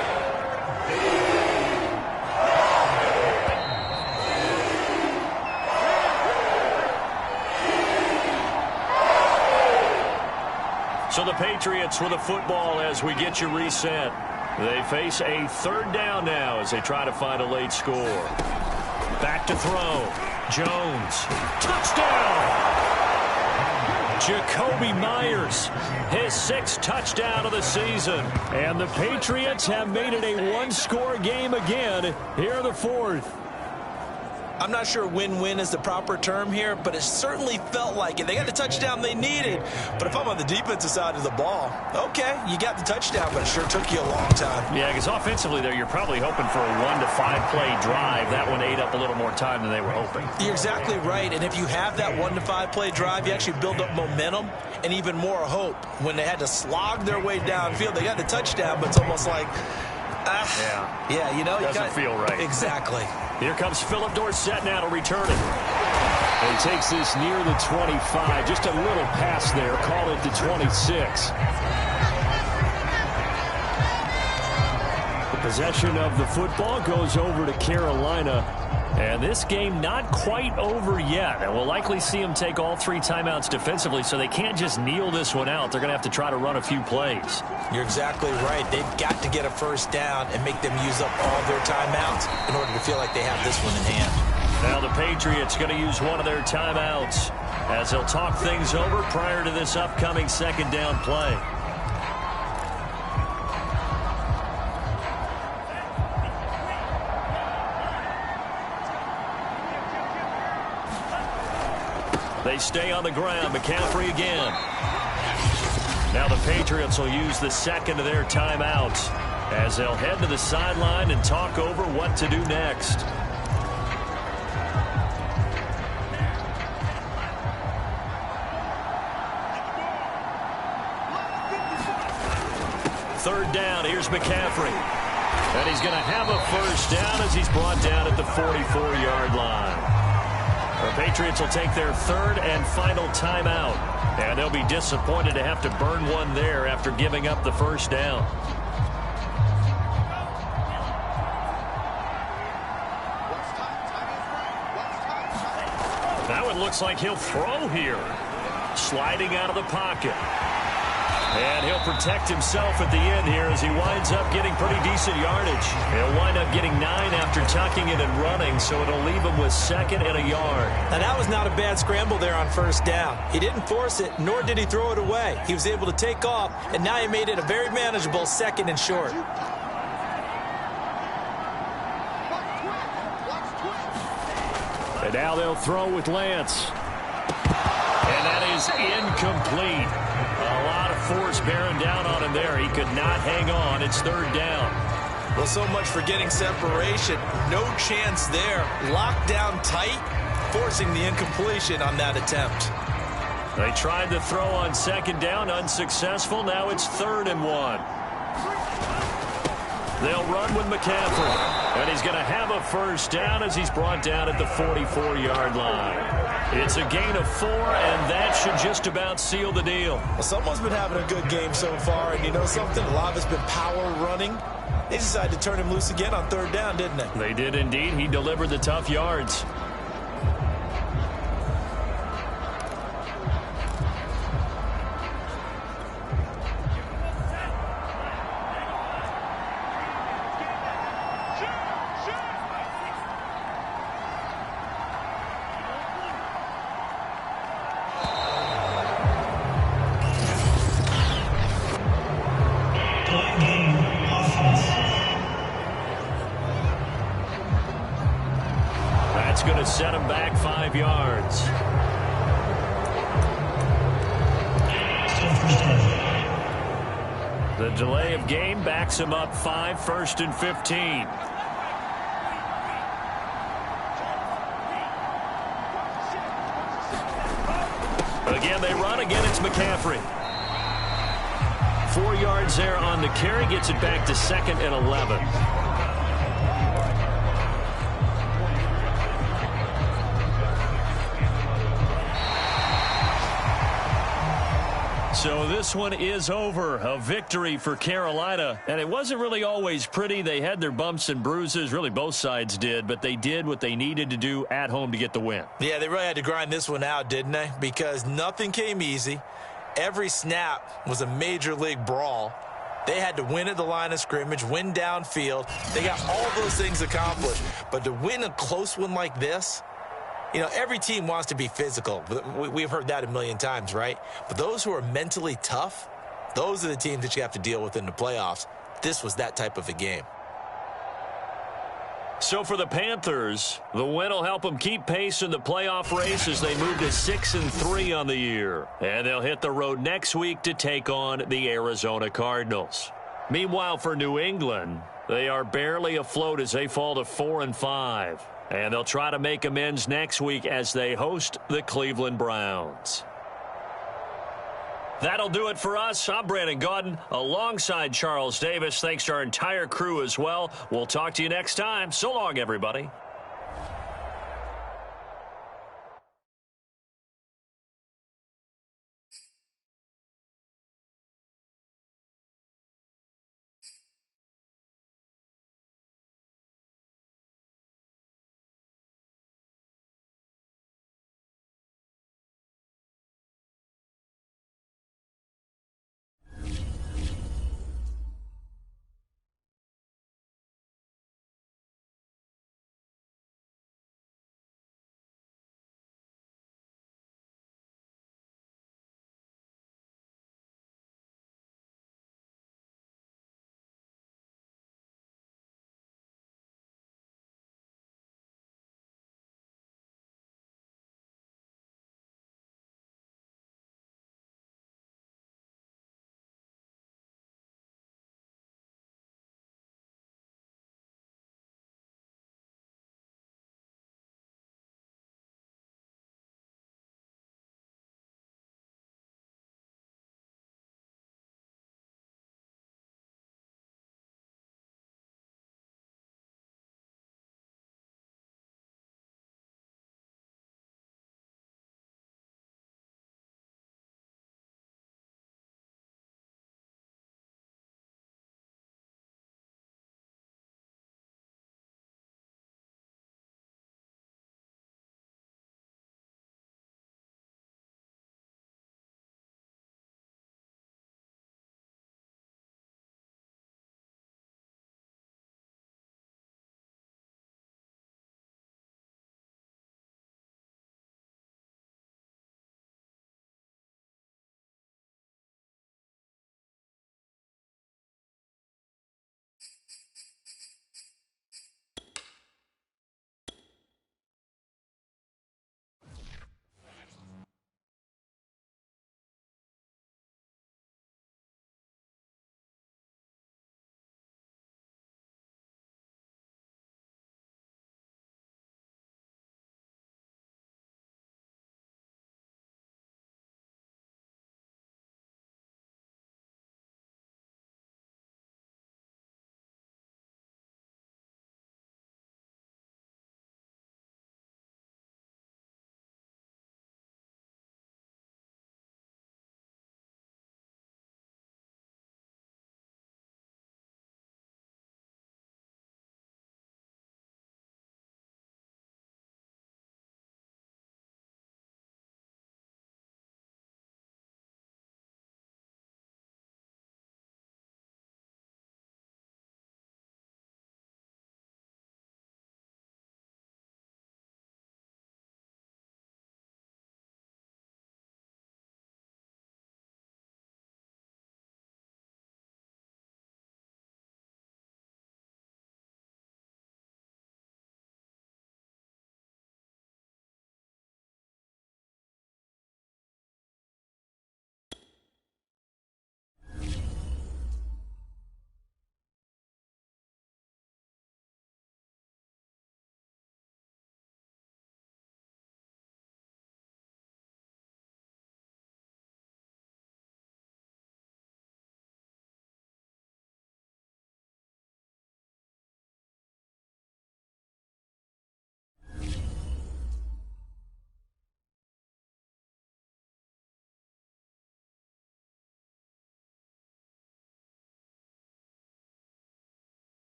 So the Patriots with the football as we get you reset. They face a third down now as they try to find a late score. Back to throw. Jones. Touchdown! Jacoby Myers, his 6th touchdown of the season. And the Patriots have made it a 1-score game again here in the 4th. I'm not sure win-win is the proper term here, but it certainly felt like it. They got the touchdown they needed, but if I'm on the defensive side of the ball, okay, you got the touchdown, but it sure took you a long time. Yeah, because offensively there, you're probably hoping for a 1 to 5 play drive. That one ate up a little more time than they were hoping. You're exactly right, and if you have that 1 to 5 play drive, you actually build up momentum and even more hope. When they had to slog their way downfield, they got the touchdown, but it's almost like, yeah, you know, doesn't feel right. Exactly. Here comes Philip Dorsett now to return it. And he takes this near the 25. Just a little pass there. Call it the 26. The possession of the football goes over to Carolina. And this game not quite over yet. And we'll likely see them take all 3 timeouts defensively, so they can't just kneel this one out. They're going to have to try to run a few plays. You're exactly right. They've got to get a first down and make them use up all their timeouts in order to feel like they have this one in hand. Now the Patriots going to use one of their timeouts as they'll talk things over prior to this upcoming second down play. They stay on the ground. McCaffrey again. Now the Patriots will use the second of their timeouts as they'll head to the sideline and talk over what to do next. Third down. Here's McCaffrey. And he's going to have a first down as he's brought down at the 44-yard line. The Patriots will take their third and final timeout. And they'll be disappointed to have to burn one there after giving up the first down. That one looks like he'll throw here. Sliding out of the pocket. And he'll protect himself at the end here as he winds up getting pretty decent yardage. He'll wind up getting 9 after tucking it and running, so it'll leave him with 2nd and a yard. Now, that was not a bad scramble there on first down. He didn't force it, nor did he throw it away. He was able to take off, and now he made it a very manageable 2nd and short. And now they'll throw with Lance. And that is incomplete. A lot of force bearing down on him there. He could not hang on. It's third down. Well, so much for getting separation. No chance there. Locked down tight, forcing the incompletion on that attempt. They tried to throw on second down, unsuccessful. Now it's 3rd and 1. They'll run with McCaffrey. And he's going to have a first down as he's brought down at the 44-yard line. It's a gain of 4, and that should just about seal the deal. Well, someone's been having a good game so far, and you know something? A lot of it's been power running. They decided to turn him loose again on third down, didn't they? They did indeed. He delivered the tough yards. That's going to set him back 5 yards. The delay of game backs him up 5, 1st and 15. Again, they run. Again, it's McCaffrey. 4 yards there on the carry. Gets it back to 2nd and 11. So this one is over. A victory for Carolina. And it wasn't really always pretty. They had their bumps and bruises. Really, both sides did. But they did what they needed to do at home to get the win. Yeah, they really had to grind this one out, didn't they? Because nothing came easy. Every snap was a major league brawl. They had to win at the line of scrimmage, win downfield. They got all those things accomplished. But to win a close one like this, you know, every team wants to be physical. We've heard that a million times, right? But those who are mentally tough, those are the teams that you have to deal with in the playoffs. This was that type of a game. So for the Panthers, the win will help them keep pace in the playoff race as they move to 6-3 on the year. And they'll hit the road next week to take on the Arizona Cardinals. Meanwhile, for New England, they are barely afloat as they fall to 4-5. And they'll try to make amends next week as they host the Cleveland Browns. That'll do it for us. I'm Brandon Gaudin alongside Charles Davis. Thanks to our entire crew as well. We'll talk to you next time. So long, everybody.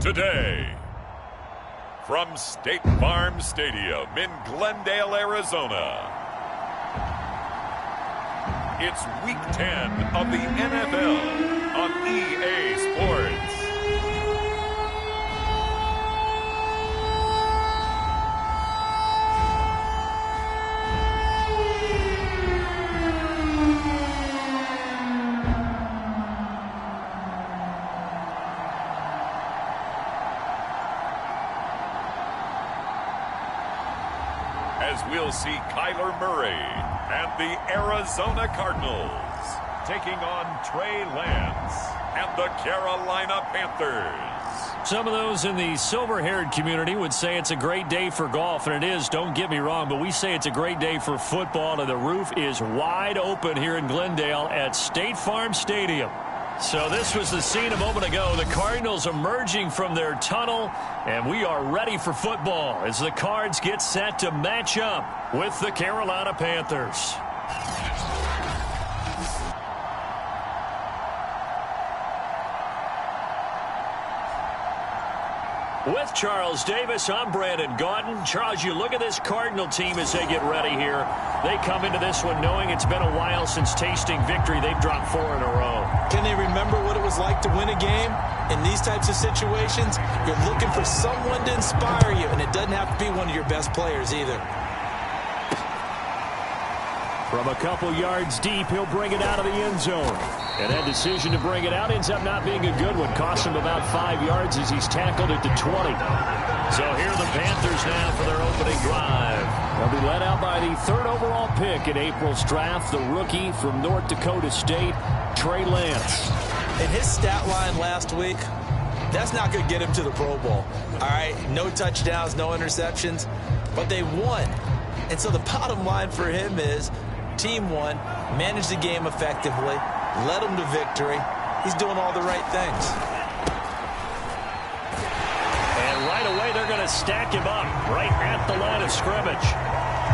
Today, from State Farm Stadium in Glendale, Arizona, it's Week 10 of the NFL on EA Sports. As we'll see Kyler Murray and the Arizona Cardinals taking on Trey Lance and the Carolina Panthers. Some of those in the silver-haired community would say it's a great day for golf, and it is, don't get me wrong, but we say it's a great day for football, and the roof is wide open here in Glendale at State Farm Stadium. So this was the scene a moment ago. The Cardinals emerging from their tunnel, and we are ready for football as the Cards get set to match up with the Carolina Panthers. With Charles Davis, I'm Brandon Gaudin. Charles, you look at this Cardinal team as they get ready here. They come into this one knowing it's been a while since tasting victory. They've dropped 4 in a row. Can they remember what it was like to win a game? In these types of situations, you're looking for someone to inspire you, and it doesn't have to be one of your best players either. From a couple yards deep, he'll bring it out of the end zone. And that decision to bring it out ends up not being a good one. Costs him about 5 yards as he's tackled at the 20. So here are the Panthers now for their opening drive. They'll be led out by the 3rd overall pick in April's draft, the rookie from North Dakota State, Trey Lance. In his stat line last week, that's not going to get him to the Pro Bowl. All right, no touchdowns, no interceptions, but they won. And so the bottom line for him is team won, managed the game effectively, led them to victory. He's doing all the right things. And right away, they're going to stack him up right at the line of scrimmage.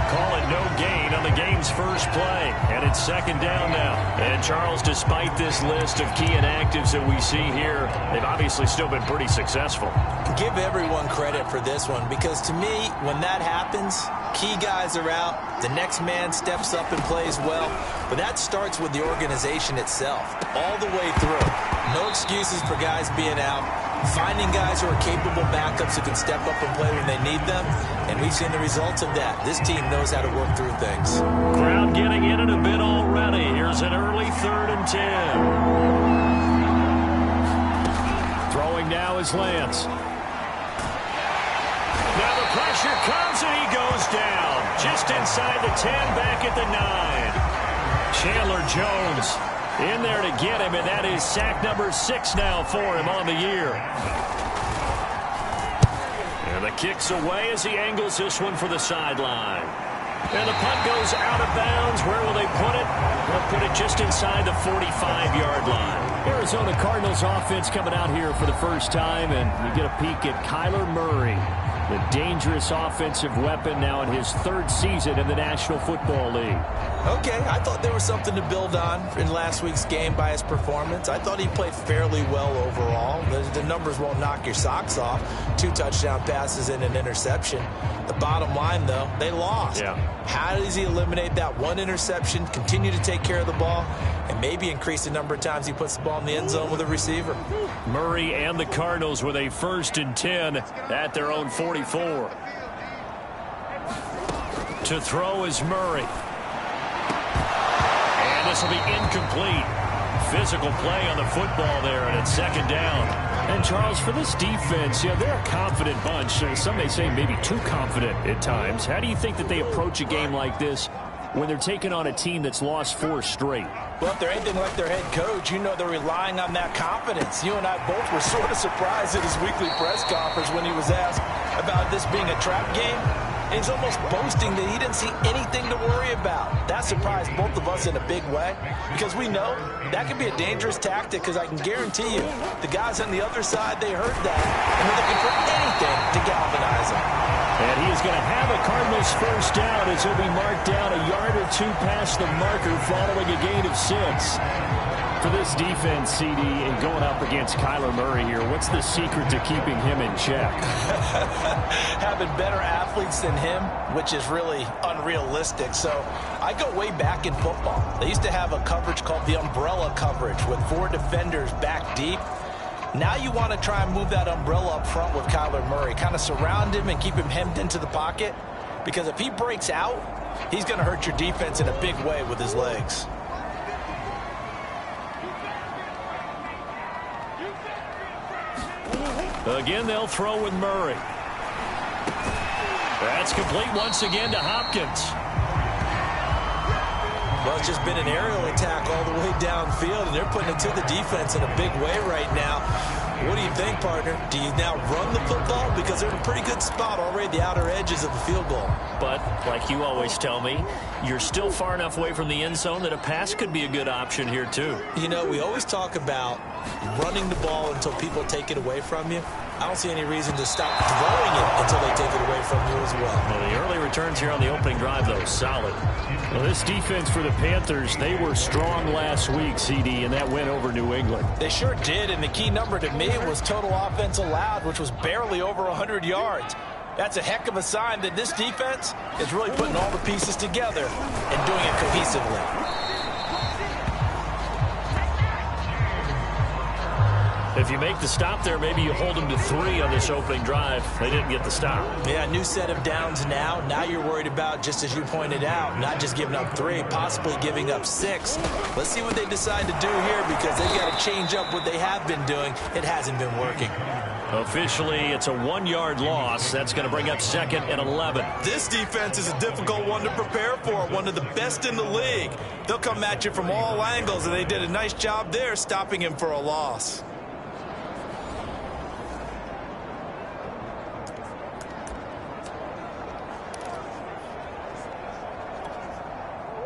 Call it no gain on the game's first play. And it's 2nd down now. And Charles, despite this list of key inactives that we see here, they've obviously still been pretty successful. Give everyone credit for this one, because to me, when that happens, key guys are out, the next man steps up and plays well, but that starts with the organization itself, all the way through. No excuses for guys being out, finding guys who are capable backups who can step up and play when they need them, and we've seen the results of that. This team knows how to work through things. Crowd getting in it a bit already. Here's an early 3rd and 10. Throwing now is Lance. Now the pressure comes and he goes down. Just inside the 10, back at the 9. Chandler Jones in there to get him, and that is sack number 6 now for him on the year. And the kick's away as he angles this one for the sideline. And the punt goes out of bounds. Where will they put it? They'll put it just inside the 45-yard line. Arizona Cardinals offense coming out here for the first time, and you get a peek at Kyler Murray, the dangerous offensive weapon now in his 3rd season in the National Football League. Okay, I thought there was something to build on in last week's game by his performance. I thought he played fairly well overall. The numbers won't knock your socks off. 2 touchdown passes and an interception. The bottom line, though, they lost. Yeah. How does he eliminate that 1 interception, continue to take care of the ball, and maybe increase the number of times he puts the ball in the end zone with a receiver? Murray and the Cardinals with a 1st and 10 at their own 44. To throw is Murray. And this will be incomplete. Physical play on the football there, and it's 2nd down. And Charles, for this defense, they're a confident bunch. Some may say maybe too confident at times. How do you think that they approach a game like this when they're taking on a team that's lost 4 straight? Well, if they're anything like their head coach, you know they're relying on that confidence. You and I both were sort of surprised at his weekly press conference when he was asked about this being a trap game. And he's almost boasting that he didn't see anything to worry about. That surprised both of us in a big way, because we know that could be a dangerous tactic, because I can guarantee you the guys on the other side, they heard that, and they're looking for anything to galvanize them. And he is going to have a Cardinals 1st down as he'll be marked down a yard or 2 past the marker following a gain of 6. For this defense, CD, and going up against Kyler Murray here, what's the secret to keeping him in check? Having better athletes than him, which is really unrealistic. So I go way back in football. They used to have a coverage called the umbrella coverage with 4 defenders back deep. Now you want to try and move that umbrella up front with Kyler Murray. Kind of surround him and keep him hemmed into the pocket. Because if he breaks out, he's going to hurt your defense in a big way with his legs. Again, they'll throw with Murray. That's complete once again to Hopkins. Well, it's just been an aerial attack all the way downfield, and they're putting it to the defense in a big way right now. What do you think, partner? Do you now run the football? Because they're in a pretty good spot already at the outer edges of the field goal. But, like you always tell me, you're still far enough away from the end zone that a pass could be a good option here, too. You know, we always talk about running the ball until people take it away from you. I don't see any reason to stop throwing it until they take it away from you as well. Well, the early returns here on the opening drive, though, solid. Well, this defense for the Panthers, they were strong last week, CD, and that went over New England. They sure did, and the key number to me was total offense allowed, which was barely over 100 yards. That's a heck of a sign that this defense is really putting all the pieces together and doing it cohesively. If you make the stop there, maybe you hold them to 3 on this opening drive. They didn't get the stop. Yeah, new set of downs now. Now you're worried about, just as you pointed out, not just giving up 3, possibly giving up 6. Let's see what they decide to do here, because they've got to change up what they have been doing. It hasn't been working. Officially, it's a 1-yard loss. That's going to bring up 2nd and 11. This defense is a difficult one to prepare for, one of the best in the league. They'll come at you from all angles, and they did a nice job there stopping him for a loss.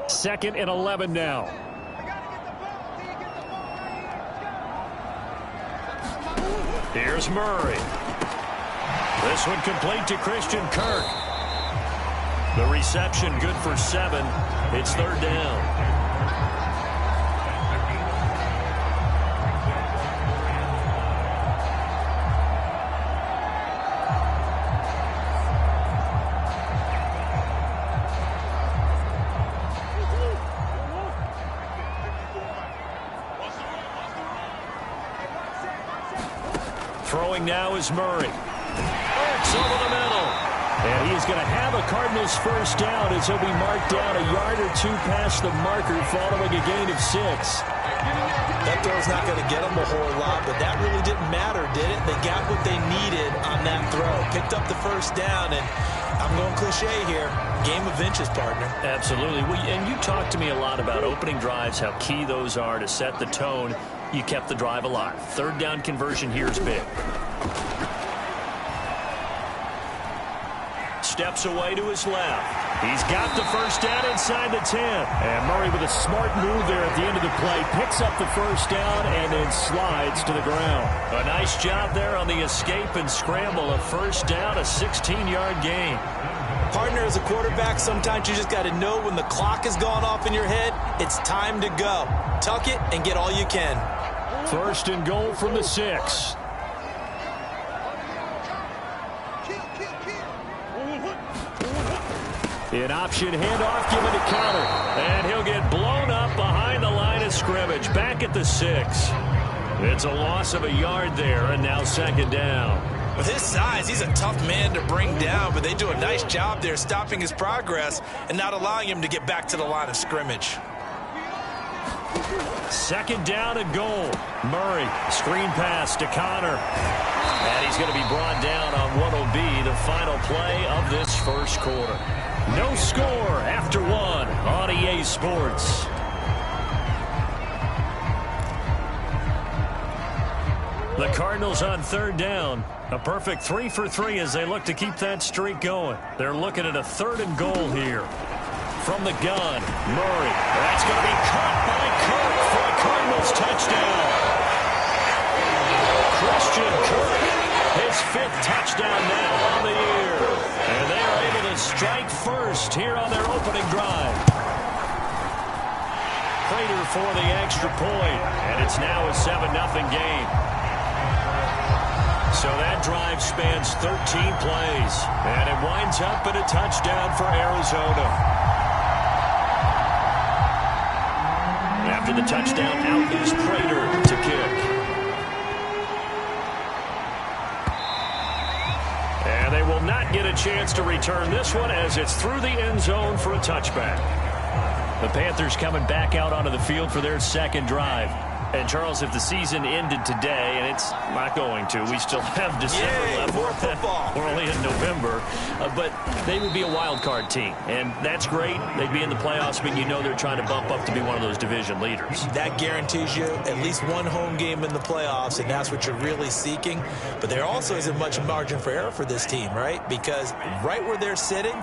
Second and 11 now. Here's Murray. This one complete to Christian Kirk. The reception good for 7. It's 3rd down. Throwing now is Murray. Works over the middle. And he's going to have a Cardinals first down as he'll be marked down a yard or 2 past the marker following a gain of 6. That throw's not going to get them a whole lot, but that really didn't matter, did it? They got what they needed on that throw. Picked up the first down, and I'm going cliche here. Game of inches, partner. Absolutely. And you talk to me a lot about opening drives, how key those are to set the tone. You kept the drive alive. 3rd down conversion here is big. Steps away to his left. He's got the first down inside the 10. And Murray with a smart move there at the end of the play. Picks up the first down and then slides to the ground. A nice job there on the escape and scramble. A first down, a 16-yard gain. Partner, as a quarterback, sometimes you just got to know when the clock has gone off in your head, it's time to go. Tuck it and get all you can. 1st and goal from the 6. An option handoff given to Counter. And he'll get blown up behind the line of scrimmage. Back at the 6. It's a loss of a yard there, and now 2nd down. With his size, he's a tough man to bring down, but they do a nice job there stopping his progress and not allowing him to get back to the line of scrimmage. 2nd down and goal. Murray, screen pass to Connor. And he's going to be brought down on what will be the final play of this first quarter. No score after 1 on EA Sports. The Cardinals on 3rd down. A perfect 3 for 3 as they look to keep that streak going. They're looking at a 3rd and goal here. From the gun, Murray. That's going to be caught by Kirk for a Cardinals touchdown. Christian Kirk, his 5th touchdown now on the year. And they are able to strike first here on their opening drive. Prater for the extra point, and it's now a 7-0 game. So that drive spans 13 plays, and it winds up in a touchdown for Arizona. After the touchdown, out is Prater to kick. And they will not get a chance to return this one as it's through the end zone for a touchback. The Panthers coming back out onto the field for their second drive. And, Charles, if the season ended today, and it's not going to, we still have December left. More football. We're only in November. But they would be a wild card team. And that's great. They'd be in the playoffs, but you know they're trying to bump up to be one of those division leaders. That guarantees you at least one home game in the playoffs, and that's what you're really seeking. But there also isn't much margin for error for this team, right? Because right where they're sitting,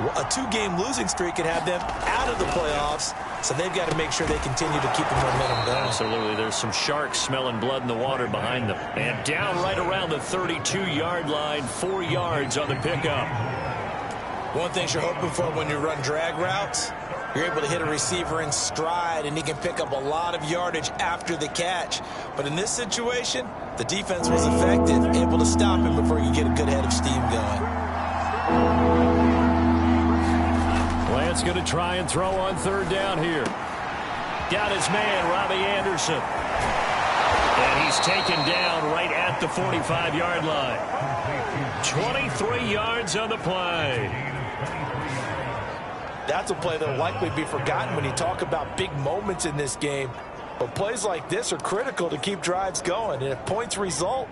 a 2-game losing streak could have them out of the playoffs, so they've got to make sure they continue to keep the momentum going. Absolutely. There's some sharks smelling blood in the water behind them. And down right around the 32-yard line, 4 yards on the pickup. One thing you're hoping for when you run drag routes, you're able to hit a receiver in stride, and he can pick up a lot of yardage after the catch. But in this situation, the defense was effective, able to stop him before you get a good head of steam going. Lance going to try and throw on third down here. Got his man, Robbie Anderson. And he's taken down right at the 45-yard line. 23 yards on the play. That's a play that will likely be forgotten when you talk about big moments in this game. But plays like this are critical to keep drives going. And if points result,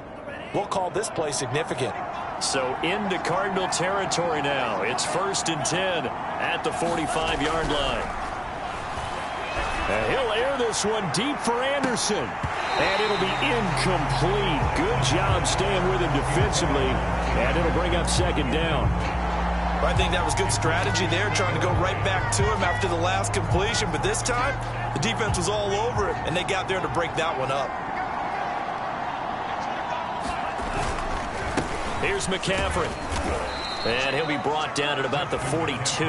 we'll call this play significant. So into Cardinal territory now. It's 1st and 10 at the 45-yard line. And he'll air this one deep for Anderson. And it'll be incomplete. Good job staying with him defensively. And it'll bring up 2nd down. I think that was good strategy there, trying to go right back to him after the last completion. But this time, the defense was all over him, and they got there to break that one up. Here's McCaffrey. And he'll be brought down at about the 42.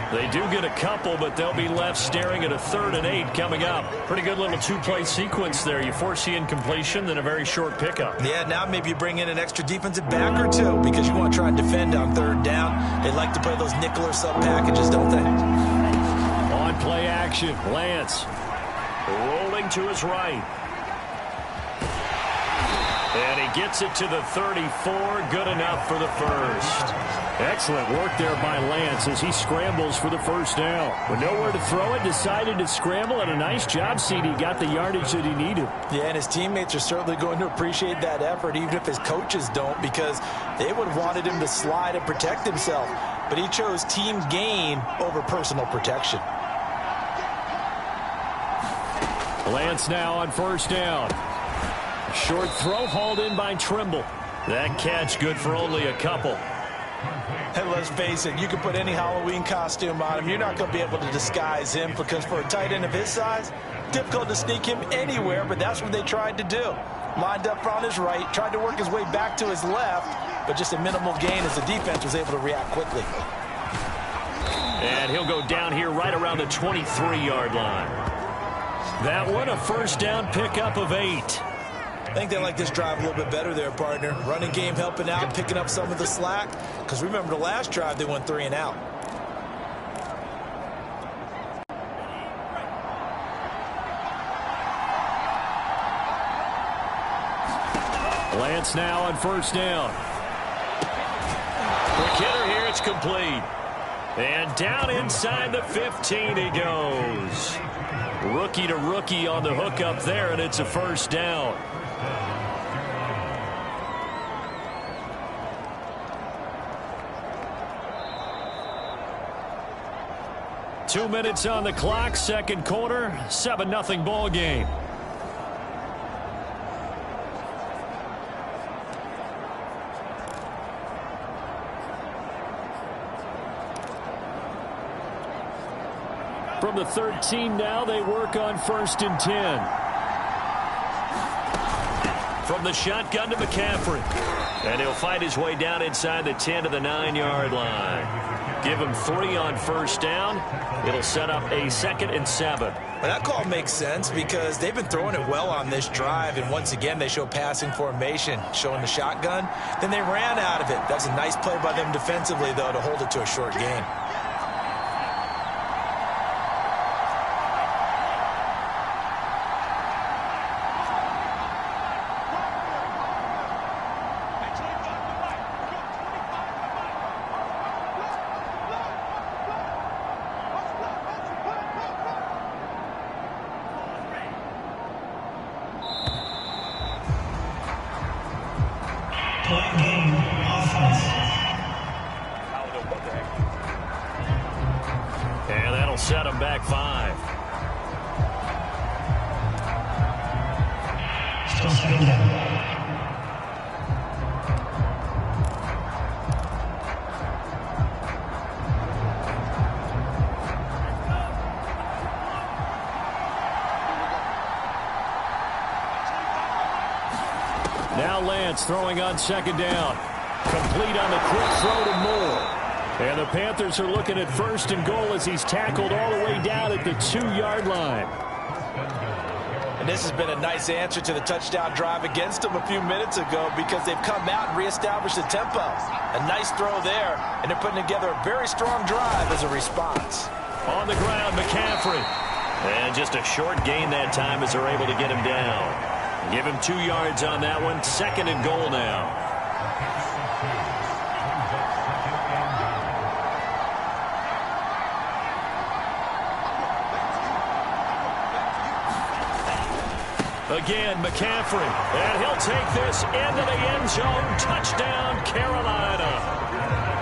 They do get a couple, but they'll be left staring at a 3rd and 8 coming up. Pretty good little 2-play sequence there. You force the incompletion, then a very short pickup. Yeah, now maybe you bring in an extra defensive back or two because you want to try and defend on 3rd down. They like to play those nickel or sub packages, don't they? On play action, Lance rolling to his right. And he gets it to the 34. Good enough for the first. Excellent work there by Lance as he scrambles for the first down. With nowhere to throw it, decided to scramble, and a nice job, CD. Got the yardage that he needed. Yeah, and his teammates are certainly going to appreciate that effort, even if his coaches don't, because they would have wanted him to slide and protect himself. But he chose team gain over personal protection. Lance now on 1st down. Short throw hauled in by Trimble. That catch good for only a couple. And let's face it, you can put any Halloween costume on him. You're not going to be able to disguise him because for a tight end of his size, difficult to sneak him anywhere, but that's what they tried to do. Lined up on his right, tried to work his way back to his left, but just a minimal gain as the defense was able to react quickly. And he'll go down here right around the 23-yard line. That one, a 1st down pickup of 8. I think they like this drive a little bit better there, partner. Running game helping out, picking up some of the slack. Because remember the last drive, they went 3 and out. Lance now on 1st down. Quick hitter here, it's complete. And down inside the 15 he goes. Rookie to rookie on the hook up there, and it's a 1st down. Two minutes on the clock, 2nd quarter, 7-0 ball game. From the 13 now, they work on 1st and 10. From the shotgun to McCaffrey. And he'll fight his way down inside the 10 to the 9-yard line. Give him 3 on first down. It'll set up a 2nd and 7. Well, that call makes sense because they've been throwing it well on this drive, and once again they show passing formation, showing the shotgun. Then they ran out of it. That's a nice play by them defensively, though, to hold it to a short gain. And that'll set them back 5. Still second down. Now Lance throwing on 2nd down. Complete on the quick throw to Moore. And the Panthers are looking at 1st and goal as he's tackled all the way down at the 2-yard line. And this has been a nice answer to the touchdown drive against them a few minutes ago because they've come out and reestablished the tempo. A nice throw there, and they're putting together a very strong drive as a response. On the ground, McCaffrey. And just a short gain that time as they're able to get him down. Give him 2 yards on that one. 2nd and goal now. Again, McCaffrey. And he'll take this into the end zone. Touchdown, Carolina.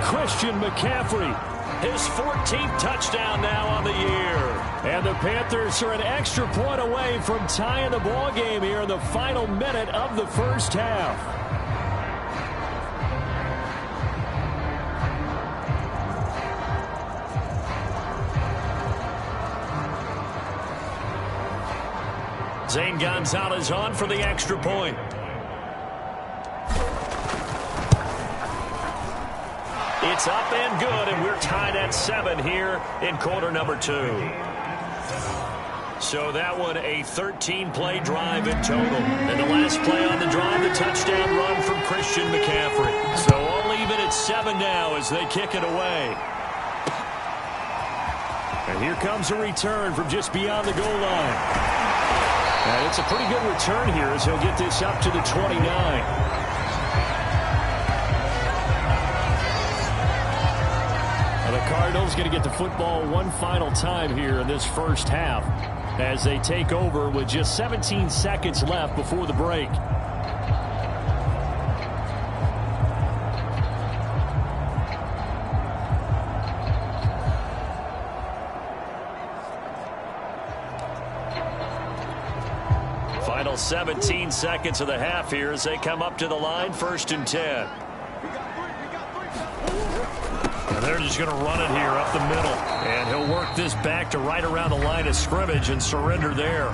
Christian McCaffrey. His 14th touchdown now on the year. And the Panthers are an extra point away from tying the ball game here in the final minute of the first half. Zane Gonzalez on for the extra point. It's up and good, and we're tied at 7 here in quarter number 2. So that one, a 13-play drive in total. And the last play on the drive, the touchdown run from Christian McCaffrey. So all even at 7 now as they kick it away. And here comes a return from just beyond the goal line. And it's a pretty good return here as he'll get this up to the 29. The Cardinals going to get the football one final time here in this first half as they take over with just 17 seconds left before the break. Final 17 seconds of the half here as they come up to the line, 1st and 10. They're just going to run it here up the middle. And he'll work this back to right around the line of scrimmage and surrender there.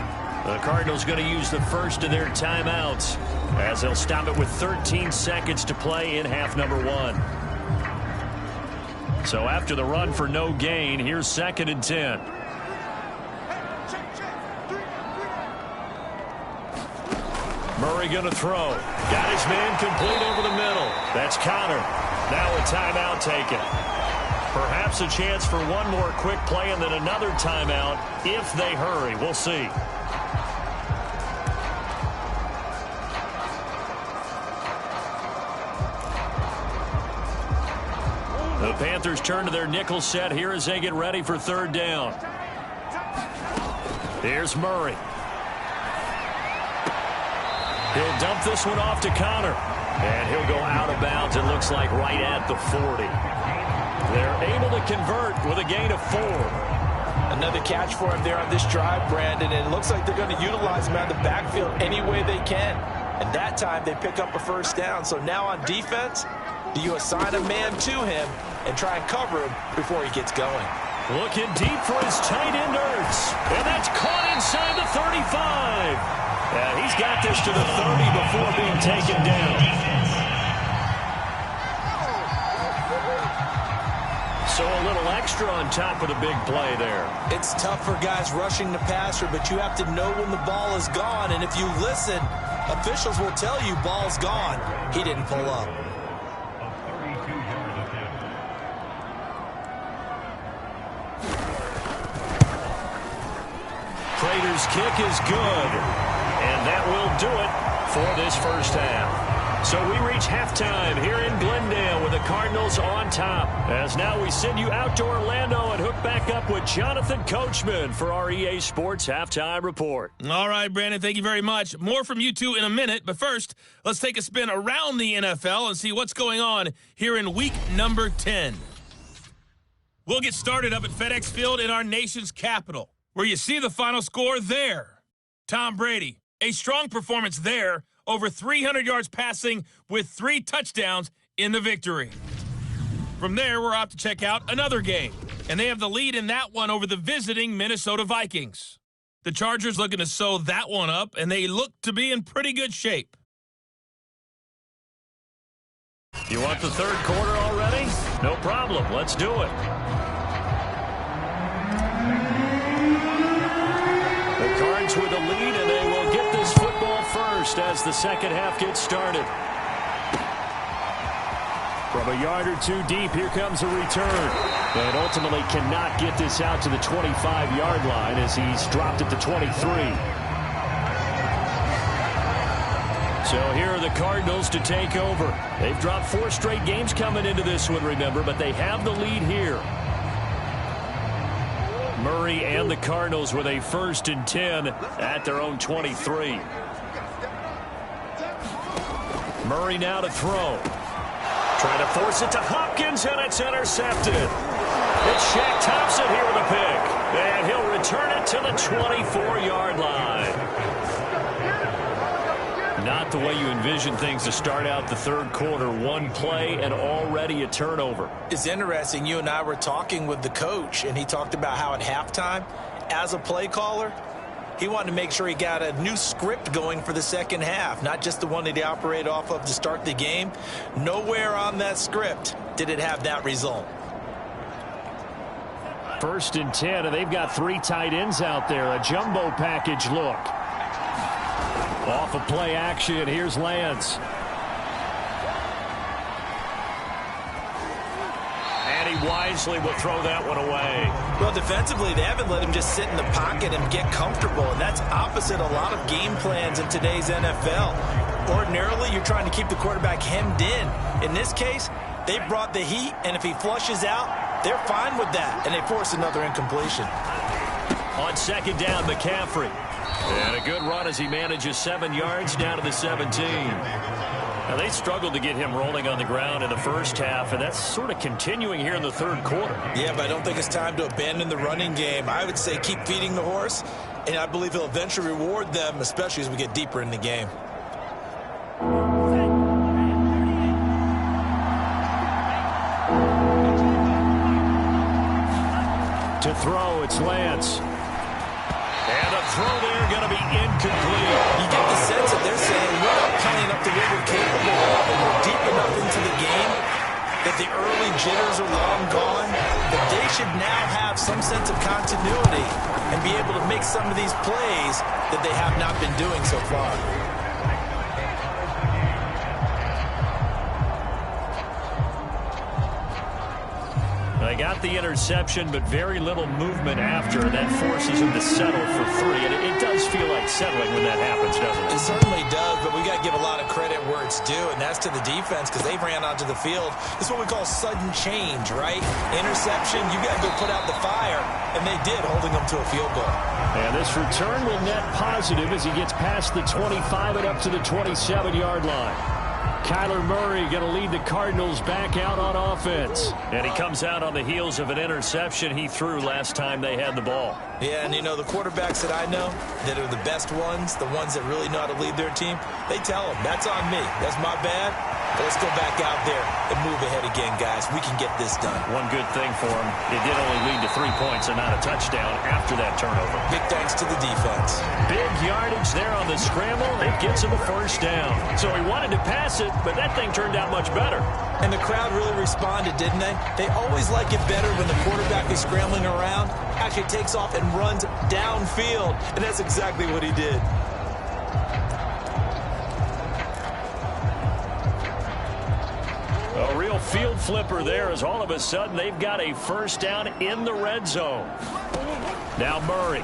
The Cardinals going to use the first of their timeouts as they'll stop it with 13 seconds to play in half number 1. So after the run for no gain, here's 2nd and 10. Murray going to throw. Got his man complete over the middle. That's Connor. Now a timeout taken. Perhaps a chance for one more quick play and then another timeout if they hurry. We'll see. The Panthers turn to their nickel set here as they get ready for 3rd down. Here's Murray. He'll dump this one off to Connor. And he'll go out of bounds, it looks like, right at the 40. They're able to convert with a gain of 4. Another catch for him there on this drive, Brandon, and it looks like they're going to utilize him out of the backfield any way they can. And that time they pick up a 1st down. So now on defense, do you assign a man to him and try and cover him before he gets going? Looking deep for his tight end, Ertz. And that's caught inside the 35. Yeah, he's got this to the 30 before being taken down. So So a little extra on top of the big play there. It's tough for guys rushing the passer, but you have to know when the ball is gone. And if you listen, officials will tell you ball's gone. He didn't pull up. Prater's kick is good. And that will do it for this first half. So we reach halftime here in Glendale with the Cardinals on top. As now we send you out to Orlando and hook back up with Jonathan Coachman for our EA Sports Halftime Report. All right, Brandon, thank you very much. More from you two in a minute, but first, let's take a spin around the NFL and see what's going on here in week number 10. We'll get started up at FedEx Field in our nation's capital, where you see the final score there. Tom Brady, a strong performance there, over 300 yards passing with 3 touchdowns in the victory. From there, we're off to check out another game, and they have the lead in that one over the visiting Minnesota Vikings. The Chargers looking to sew that one up, and they look to be in pretty good shape. You want the third quarter already? No problem. Let's do it. The Cards with the lead, and they will get this football first as the second half gets started. From a yard or two deep, here comes a return. And ultimately cannot get this out to the 25-yard line as he's dropped it to 23. So here are the Cardinals to take over. They've dropped 4 straight games coming into this one, remember, but they have the lead here. Murray and the Cardinals with a 1st and 10 at their own 23. Murray now to throw. Trying to force it to Hopkins, and it's intercepted. It's Shaq Thompson here with a pick. And he'll return it to the 24-yard line. Not the way you envision things to start out the third quarter. One play and already a turnover. It's interesting. You and I were talking with the coach, and he talked about how at halftime, as a play caller, he wanted to make sure he got a new script going for the second half, not just the one that he operated off of to start the game. Nowhere on that script did it have that result. 1st and 10, and they've got 3 tight ends out there. A jumbo package look. Off of play action, here's Lance. And he wisely will throw that one away. Well, defensively, they haven't let him just sit in the pocket and get comfortable, and that's opposite a lot of game plans in today's NFL. Ordinarily, you're trying to keep the quarterback hemmed in. In this case, they brought the heat, and if he flushes out, they're fine with that, and they force another incompletion. On 2nd down, McCaffrey. And a good run as he manages 7 yards down to the 17. Now, they struggled to get him rolling on the ground in the first half, and that's sort of continuing here in the third quarter. Yeah, but I don't think it's time to abandon the running game. I would say keep feeding the horse, and I believe he'll eventually reward them, especially as we get deeper in the game. To throw, it's Lance. And a throw there going to be incomplete. You get the sense that they're saying we're not playing up to what we're capable of, and we're deep enough into the game that the early jitters are long gone, that they should now have some sense of continuity and be able to make some of these plays that they have not been doing so far. They got the interception, but very little movement after, and that forces him to settle for 3. And it does feel like settling when that happens, doesn't it? It certainly does, but we got to give a lot of credit where it's due, and that's to the defense because they ran onto the field. It's what we call sudden change, right? Interception, you got to go put out the fire, and they did, holding them to a field goal. And this return will net positive as he gets past the 25 and up to the 27-yard line. Kyler Murray going to lead the Cardinals back out on offense. And he comes out on the heels of an interception he threw last time they had the ball. Yeah, and you know, the quarterbacks that I know that are the best ones, the ones that really know how to lead their team, they tell them, that's on me. That's my bad. But let's go back out there and move ahead again, guys. We can get this done. One good thing for him, it did only lead to 3 points and not a touchdown after that turnover. Big thanks to the defense. Big yardage there on the scramble. It gets him a first down. So he wanted to pass it, but that thing turned out much better. And the crowd really responded, didn't they? They always like it better when the quarterback is scrambling around, actually takes off and runs downfield. And that's exactly what he did. A real field flipper there as all of a sudden they've got a first down in the red zone. Now Murray.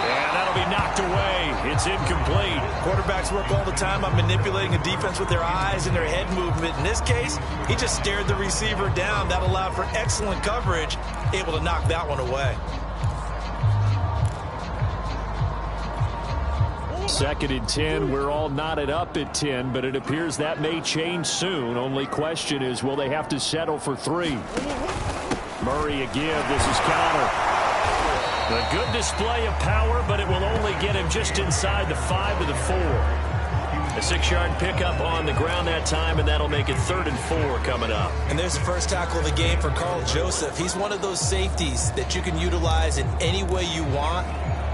And that'll be knocked away. It's incomplete. Quarterbacks work all the time on manipulating a defense with their eyes and their head movement. In this case, he just stared the receiver down. That allowed for excellent coverage, able to knock that one away. 2nd and 10. We're all knotted up at 10, but it appears that may change soon. Only question is, will they have to settle for 3? Murray a give. This is counter. A good display of power, but it will only get him just inside the 5 to the 4. A 6-yard pickup on the ground that time, and that'll make it 3rd and 4 coming up. And there's the first tackle of the game for Carl Joseph. He's one of those safeties that you can utilize in any way you want,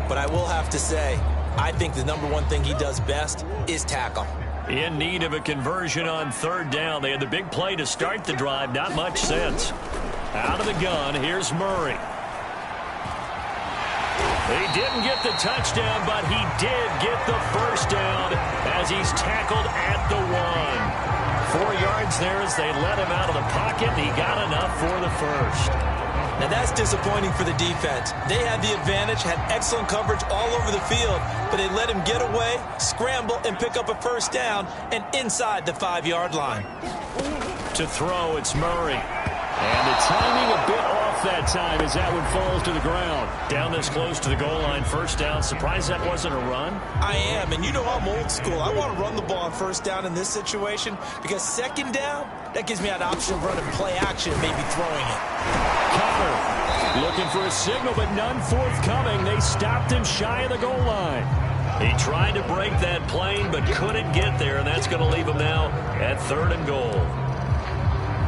but I will have to say, I think the number one thing he does best is tackle. In need of a conversion on 3rd down. They had the big play to start the drive. Not much sense. Out of the gun, here's Murray. He didn't get the touchdown, but he did get the first down as he's tackled at the 1. 4 yards there as they let him out of the pocket. He got enough for the first. Now that's disappointing for the defense. They had the advantage, had excellent coverage all over the field, but they let him get away, scramble, and pick up a first down, and inside the 5-yard line. To throw, it's Murray. And the timing a bit off that time as that one falls to the ground. Down this close to the goal line, first down. Surprised that wasn't a run? I am, and you know I'm old school. I want to run the ball on first down in this situation because 2nd down, that gives me an option of running play action and maybe throwing it. Connor looking for a signal, but none forthcoming. They stopped him shy of the goal line. He tried to break that plane, but couldn't get there, and that's going to leave him now at 3rd and goal.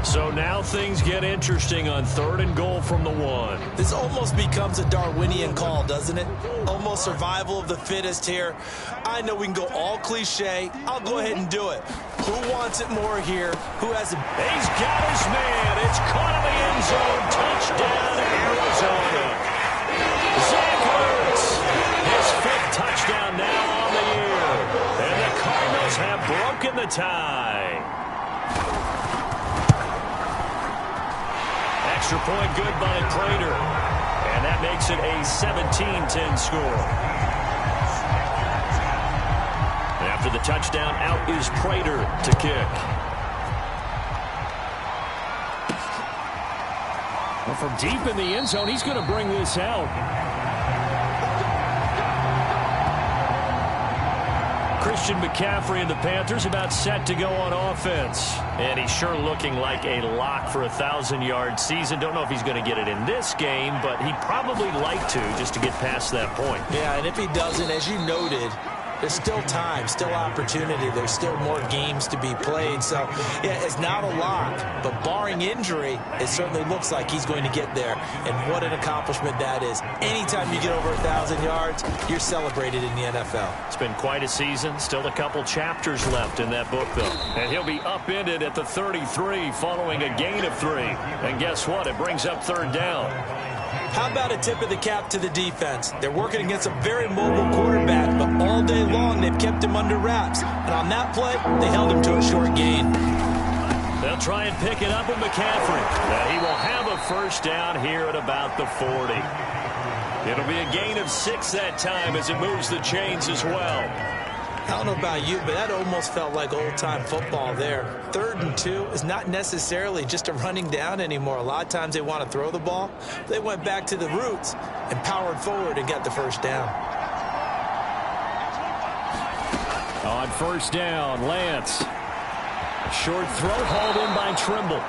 So now things get interesting on 3rd and goal from the 1. This almost becomes a Darwinian call, doesn't it? Almost survival of the fittest here. I know we can go all cliche. I'll go ahead and do it. Who wants it more here? Who has it? He's got his man. It's caught in the end zone. Touchdown, Arizona. Zach Ertz, his 5th touchdown now on the year. And the Cardinals have broken the tie. Extra point good by Prater. And that makes it a 17-10 score. After the touchdown, out is Prater to kick. Well, from deep in the end zone, he's going to bring this out. Christian McCaffrey and the Panthers about set to go on offense. And he's sure looking like a lock for a 1,000-yard season. Don't know if he's going to get it in this game, but he'd probably like to just to get past that point. Yeah, and if he doesn't, as you noted, there's still time, still opportunity. There's still more games to be played. So, yeah, it's not a lock, but barring injury, it certainly looks like he's going to get there. And what an accomplishment that is. Anytime you get over 1,000 yards, you're celebrated in the NFL. It's been quite a season. Still a couple chapters left in that book, though. And he'll be upended at the 33 following a gain of 3. And guess what? It brings up 3rd down. How about a tip of the cap to the defense? They're working against a very mobile quarterback, but all day long they've kept him under wraps. And on that play, they held him to a short gain. They'll try and pick it up with McCaffrey. He will have a first down here at about the 40. It'll be a gain of 6 that time as it moves the chains as well. I don't know about you, but that almost felt like old-time football there. 3rd and 2 is not necessarily just a running down anymore. A lot of times they want to throw the ball. They went back to the roots and powered forward and got the first down. On first down, Lance. Short throw hauled in by Trimble.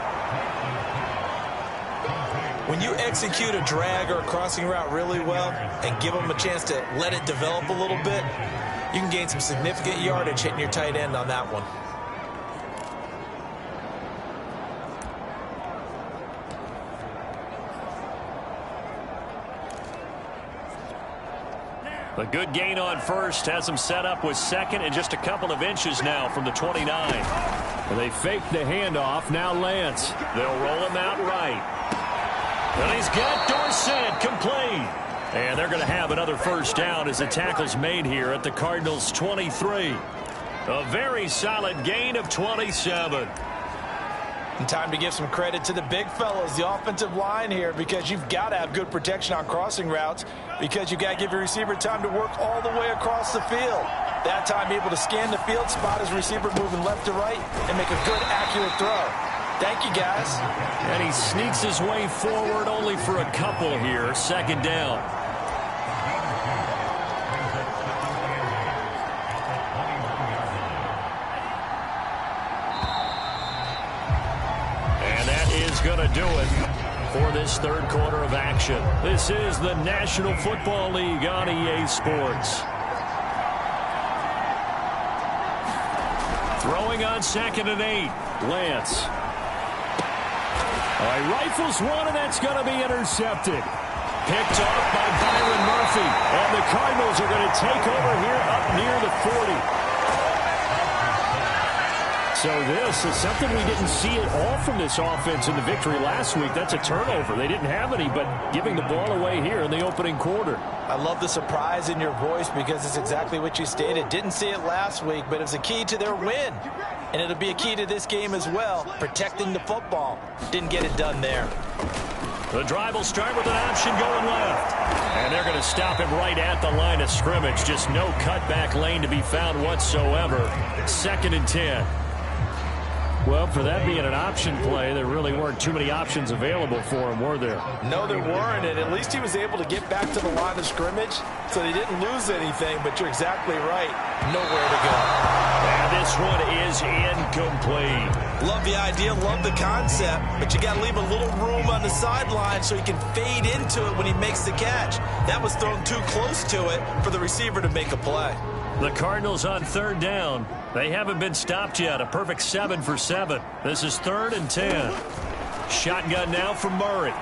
When you execute a drag or a crossing route really well and give them a chance to let it develop a little bit, you can gain some significant yardage hitting your tight end on that one. A good gain on first has them set up with second and just a couple of inches now from the 29. And they fake the handoff. Now Lance. They'll roll him out right. And he's got Dorsett complete. And they're going to have another first down as the tackle's made here at the Cardinals' 23. A very solid gain of 27. And time to give some credit to the big fellas, the offensive line here, because you've got to have good protection on crossing routes, because you've got to give your receiver time to work all the way across the field. That time able to scan the field, spot his receiver moving left to right, and make a good, accurate throw. Thank you, guys. And he sneaks his way forward only for a couple here. Second down. Going to do it for this third quarter of action. This is the National Football League on EA Sports. Throwing on 2nd and 8. Lance. All right, rifles one, and that's going to be intercepted. Picked off by Byron Murphy. And the Cardinals are going to take over here up near the 40. So this is something we didn't see at all from this offense in the victory last week. That's a turnover. They didn't have any, but giving the ball away here in the opening quarter. I love the surprise in your voice because it's exactly what you stated. Didn't see it last week, but it was a key to their win. And it'll be a key to this game as well, protecting the football. Didn't get it done there. The drive will start with an option going left. And they're going to stop him right at the line of scrimmage. Just no cutback lane to be found whatsoever. 2nd and 10. Well, for that being an option play, there really weren't too many options available for him, were there? No, there weren't, and at least he was able to get back to the line of scrimmage, so they didn't lose anything, but you're exactly right. Nowhere to go. And this one is incomplete. Love the idea, love the concept, but you got to leave a little room on the sideline so he can fade into it when he makes the catch. That was thrown too close to it for the receiver to make a play. The Cardinals on 3rd down. They haven't been stopped yet. A perfect 7 for 7. This is 3rd and 10. Shotgun now from Murray.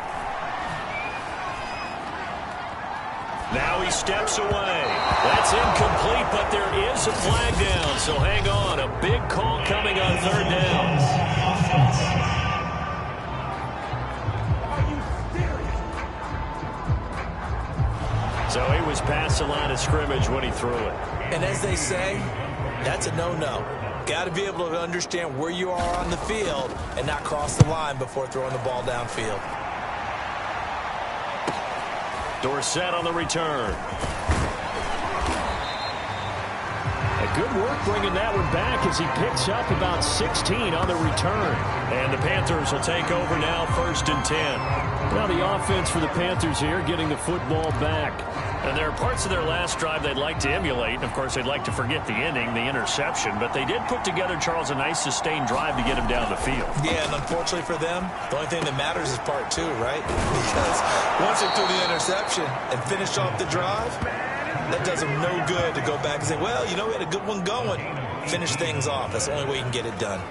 Now he steps away. That's incomplete, but there is a flag down. So hang on. A big call coming on 3rd down. So he was past the line of scrimmage when he threw it. And as they say, that's a no-no. Got to be able to understand where you are on the field and not cross the line before throwing the ball downfield. Dorsett on the return. Good work bringing that one back as he picks up about 16 on the return. And the Panthers will take over now, 1st and 10. Now the offense for the Panthers here getting the football back. And there are parts of their last drive they'd like to emulate. And, of course, they'd like to forget the ending, the interception. But they did put together, Charles, a nice sustained drive to get him down the field. Yeah, and unfortunately for them, the only thing that matters is part 2, right? Because once they threw the interception and finished off the drive, that does them no good to go back and say, well, you know, we had a good one going. Finish things off. That's the only way you can get it done.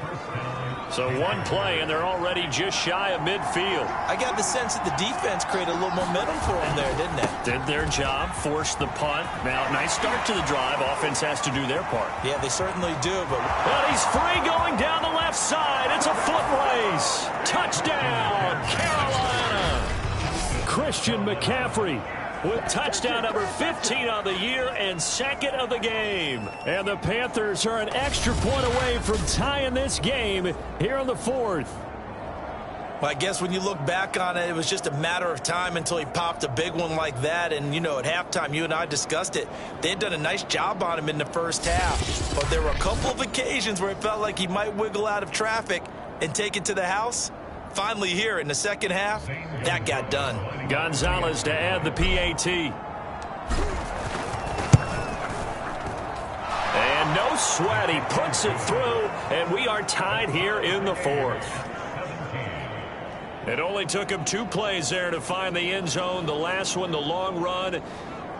So one play, and they're already just shy of midfield. I got the sense that the defense created a little momentum for them there, didn't it? Did their job, forced the punt. Now, nice start to the drive. Offense has to do their part. Yeah, they certainly do. But he's free going down the left side. It's a foot race. Touchdown, Carolina. Christian McCaffrey with touchdown number 15 on the year and 2nd of the game. And the Panthers are an extra point away from tying this game here on the 4th. Well, I guess when you look back on it, it was just a matter of time until he popped a big one like that. And, you know, at halftime, you and I discussed it. They had done a nice job on him in the first half. But there were a couple of occasions where it felt like he might wiggle out of traffic and take it to the house. Finally here in the second half, that got done. Gonzalez to add the PAT. And no sweat. He puts it through, and we are tied here in the 4th. It only took him 2 plays there to find the end zone. The last one, the long run,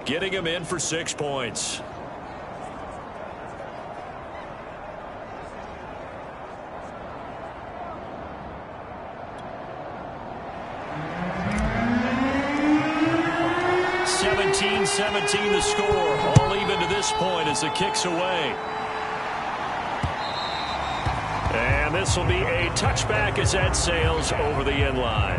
getting him in for 6 points. 17 the score. All even to this point as the kick's away. And this will be a touchback as that sails over the end line.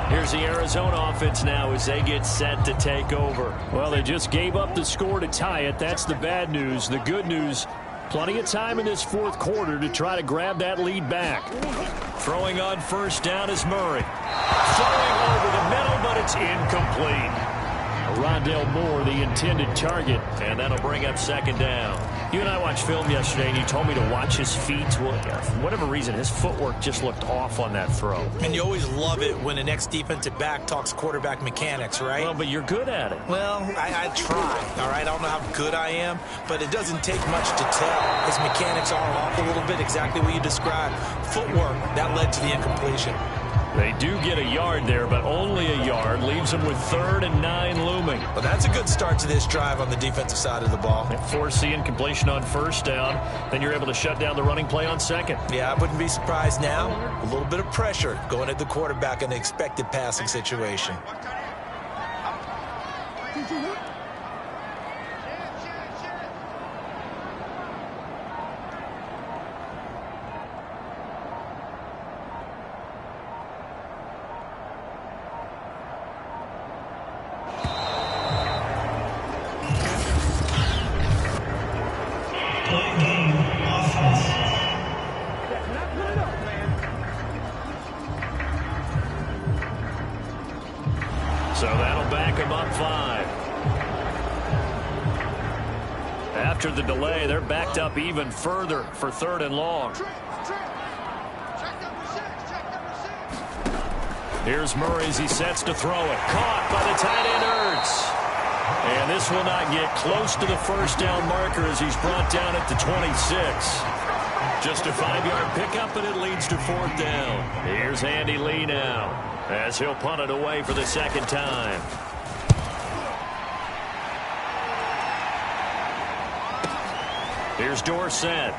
Here's the Arizona offense now as they get set to take over. Well, they just gave up the score to tie it. That's the bad news. The good news, plenty of time in this fourth quarter to try to grab that lead back. Throwing on first down is Murray. Throwing over the middle, but it's incomplete. Rondale Moore, the intended target, and that'll bring up second down. You and I watched film yesterday, and you told me to watch his feet. Well, for whatever reason, his footwork just looked off on that throw. And you always love it when an ex-defensive back talks quarterback mechanics, right? Well, but you're good at it. Well, I try, all right? I don't know how good I am, but it doesn't take much to tell. His mechanics are off a little bit, exactly what you described. Footwork, that led to the incompletion. They do get a yard there, but only a yard. Leaves them with 3rd and 9 looming. Well, that's a good start to this drive on the defensive side of the ball. Force the incompletion on first down. Then you're able to shut down the running play on second. Yeah, I wouldn't be surprised now. A little bit of pressure going at the quarterback in an expected passing situation. So that'll back him up 5. After the delay, they're backed up even further for 3rd and long. Here's Murray as he sets to throw it. Caught by the tight end Ertz. And this will not get close to the first down marker as he's brought down at the 26. Just a 5-yard pickup, and it leads to 4th down. Here's Andy Lee now as he'll punt it away for the second time. Here's Dorsett.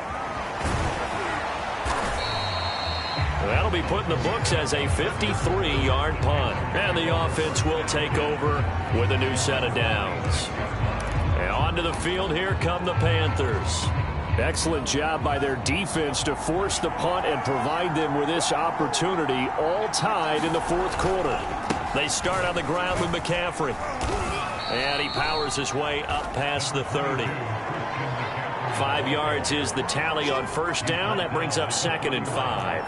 That'll be put in the books as a 53-yard punt. And the offense will take over with a new set of downs. And onto the field, here come the Panthers. Excellent job by their defense to force the punt and provide them with this opportunity, all tied in the fourth quarter. They start on the ground with McCaffrey. And he powers his way up past the 30. 5 yards is the tally on first down. That brings up 2nd and 5.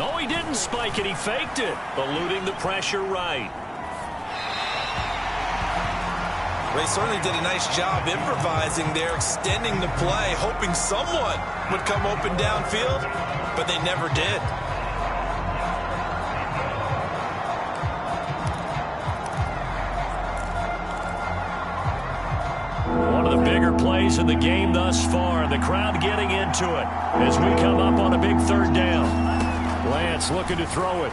Oh, he didn't spike it. He faked it, eluding the pressure right. They certainly did a nice job improvising there, extending the play, hoping someone would come open downfield, but they never did. One of the bigger plays in the game thus far. The crowd getting into it as we come up on a big 3rd down. Lance looking to throw it.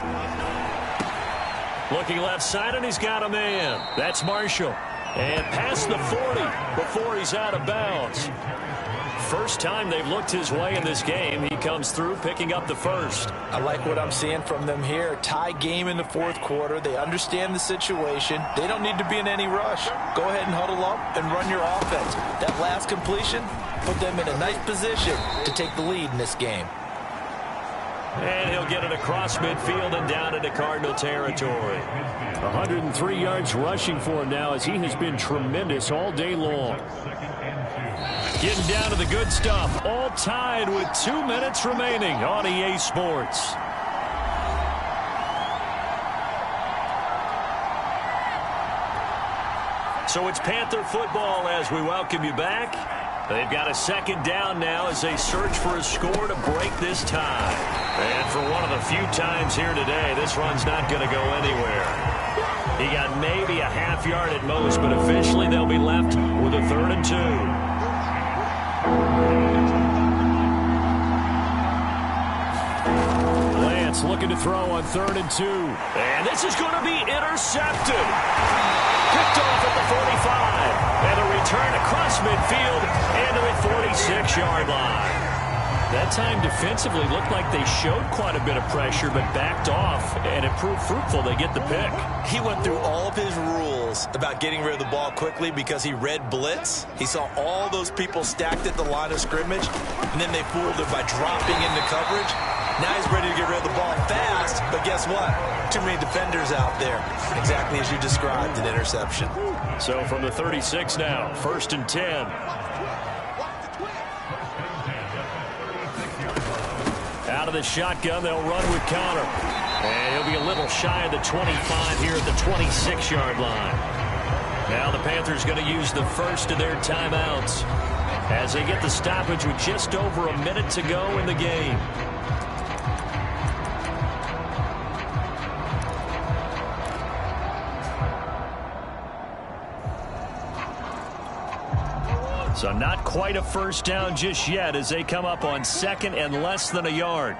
Looking left side, and he's got a man. That's Marshall. And past the 40 before he's out of bounds. First time they've looked his way in this game. He comes through picking up the first. I like what I'm seeing from them here. Tie game in the fourth quarter. They understand the situation. They don't need to be in any rush. Go ahead and huddle up and run your offense. That last completion put them in a nice position to take the lead in this game. And he'll get it across midfield and down into Cardinal territory. 103 yards rushing for him now as he has been tremendous all day long. Getting down to the good stuff. All tied with 2 minutes remaining on EA Sports. So it's Panther football as we welcome you back. They've got a second down now as they search for a score to break this tie. And for one of the few times here today, this run's not going to go anywhere. He got maybe a half yard at most, but officially they'll be left with a 3rd and 2. Lance looking to throw on 3rd and 2. And this is going to be intercepted. Picked off at the 45. And a return across midfield and to the 46-yard line. That time defensively looked like they showed quite a bit of pressure but backed off, and it proved fruitful. They get the pick. He went through all of his rules about getting rid of the ball quickly because he read blitz. He saw all those people stacked at the line of scrimmage, and then they fooled him by dropping into coverage. Now he's ready to get rid of the ball fast, but guess what? Too many defenders out there. Exactly as you described, an interception. So from the 36 now, 1st and 10. Out of the shotgun, they'll run with Connor. And he'll be a little shy of the 25 here at the 26-yard line. Now the Panthers going to use the first of their timeouts as they get the stoppage with just over a minute to go in the game. So not quite a first down just yet as they come up on 2nd and less than a yard.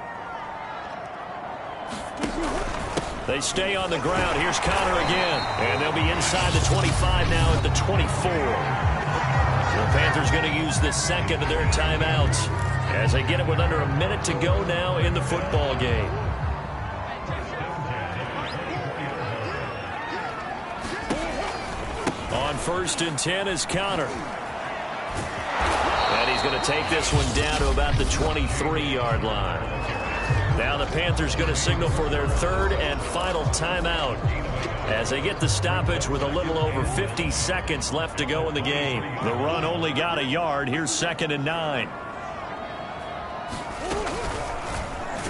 They stay on the ground. Here's Connor again. And they'll be inside the 25 now at the 24. The Panthers going to use the second of their timeouts as they get it with under a minute to go now in the football game. On 1st and 10 is Connor. And he's going to take this one down to about the 23-yard line. Now the Panthers going to signal for their 3rd and final timeout as they get the stoppage with a little over 50 seconds left to go in the game. The run only got a yard. Here's 2nd and 9.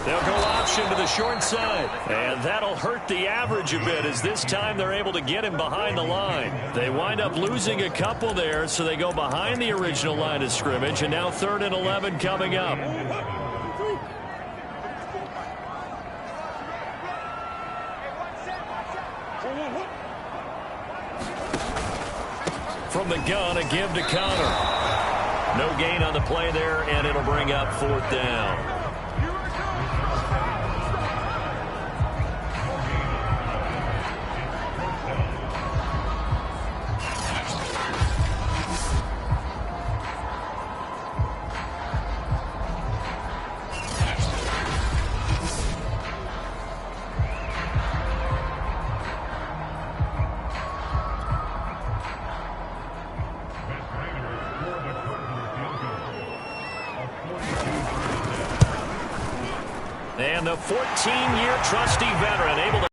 They'll go option to the short side. And that'll hurt the average a bit as this time they're able to get him behind the line. They wind up losing a couple there, so they go behind the original line of scrimmage. And now 3rd and 11 coming up. From the gun, a give to Connor. No gain on the play there, and it'll bring up 4th down. And the 14-year trusty veteran able to...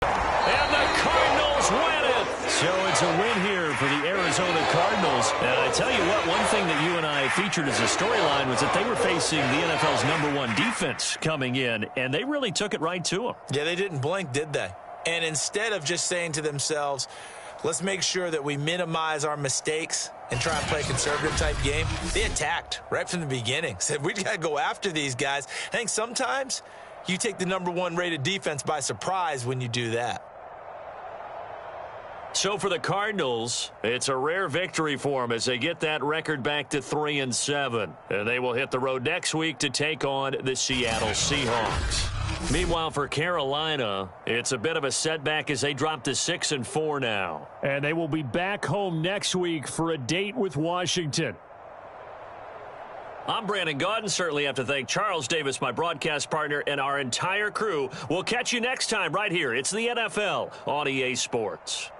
And the Cardinals win it! So it's a win here for the Arizona Cardinals. And I tell you what, one thing that you and I featured as a storyline was that they were facing the NFL's #1 defense coming in, and they really took it right to them. Yeah, they didn't blink, did they? And instead of just saying to themselves, let's make sure that we minimize our mistakes and try and play a conservative-type game, they attacked right from the beginning. Said, we got to go after these guys. I think sometimes you take the #1 rated defense by surprise when you do that. So for the Cardinals, it's a rare victory for them as they get that record back to 3-7. And they will hit the road next week to take on the Seattle Seahawks. Meanwhile, for Carolina, it's a bit of a setback as they drop to 6-4 now. And they will be back home next week for a date with Washington. I'm Brandon Gaudin. Certainly have to thank Charles Davis, my broadcast partner, and our entire crew. We'll catch you next time right here. It's the NFL on EA Sports.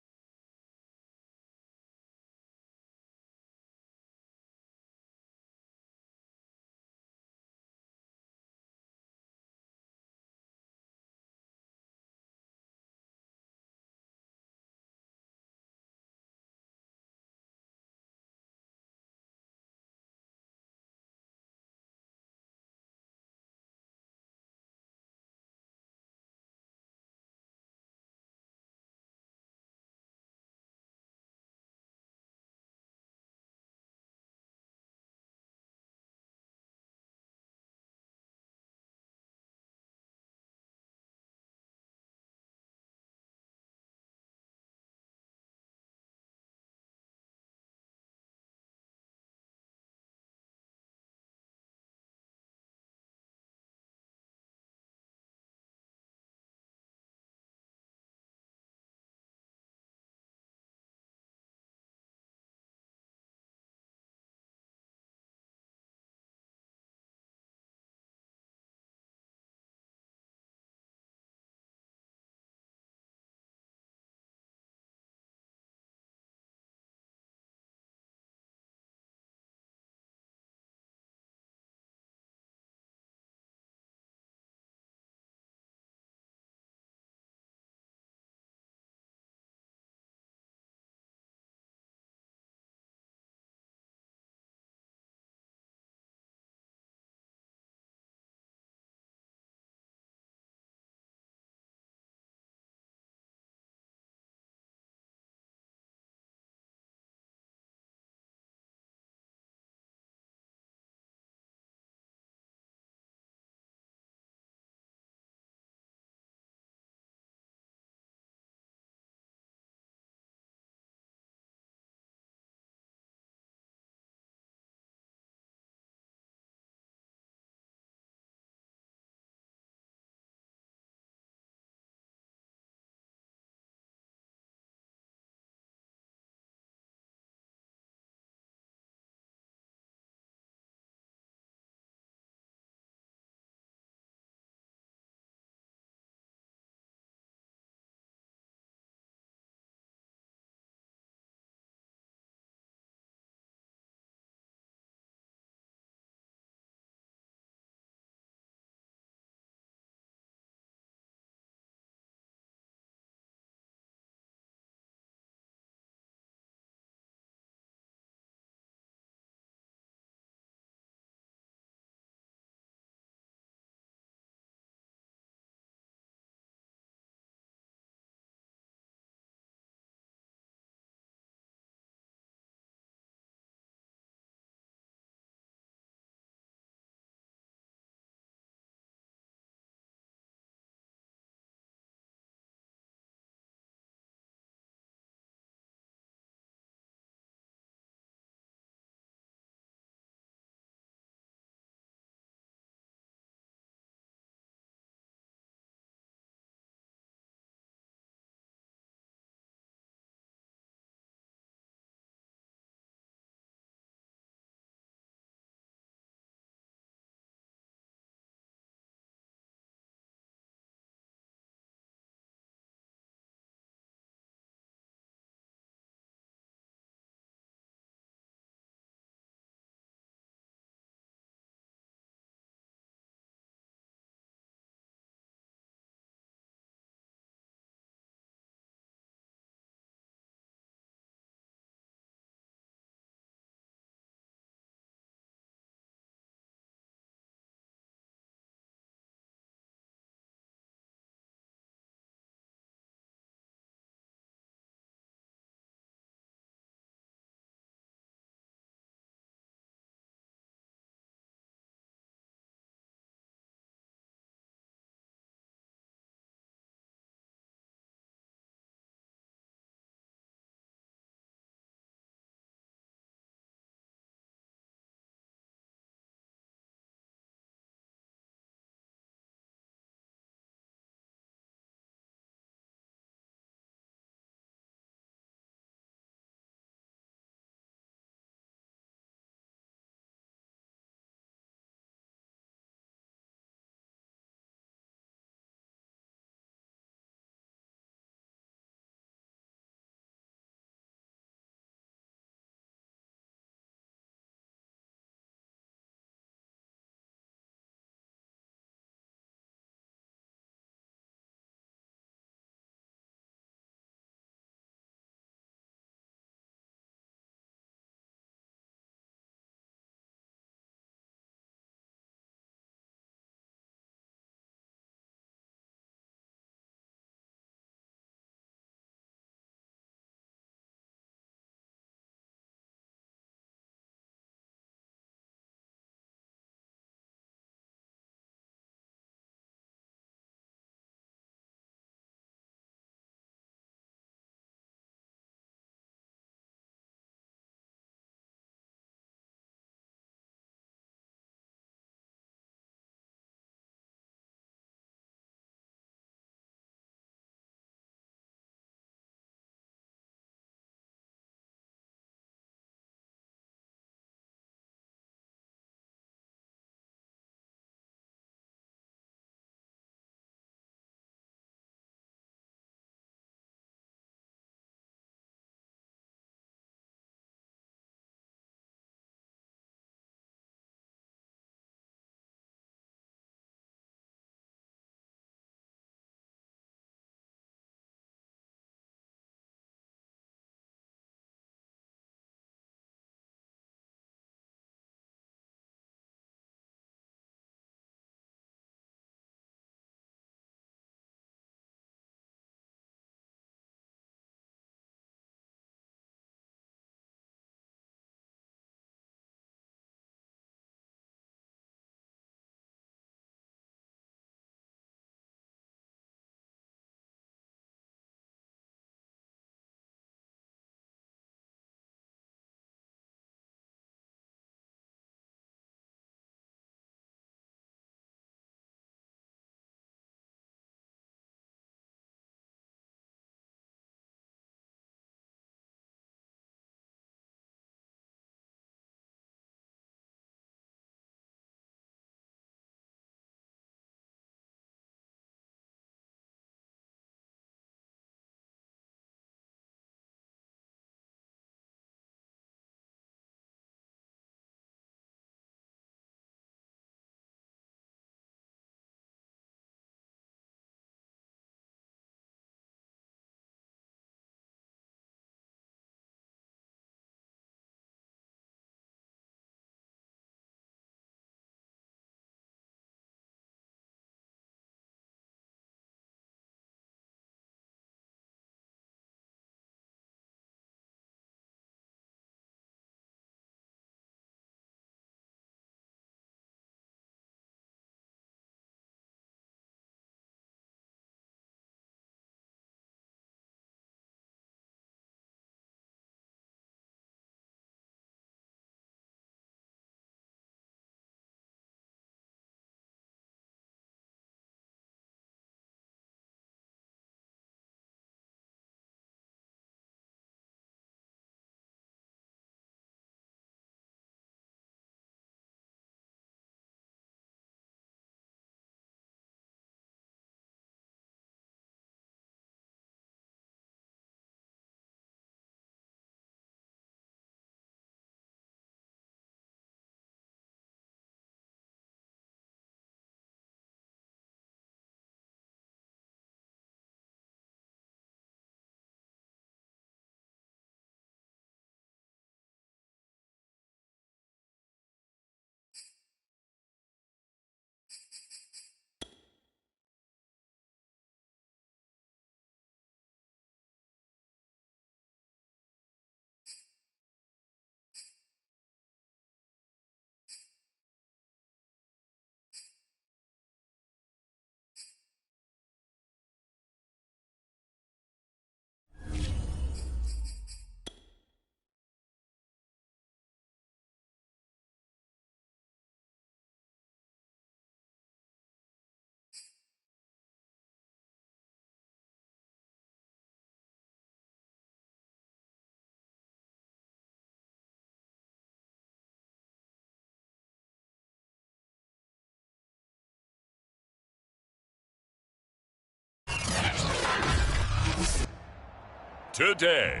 today.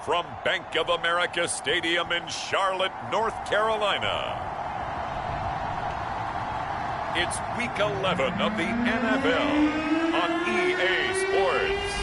From Bank of America Stadium in Charlotte, North Carolina, it's Week 11 of the NFL on EA Sports.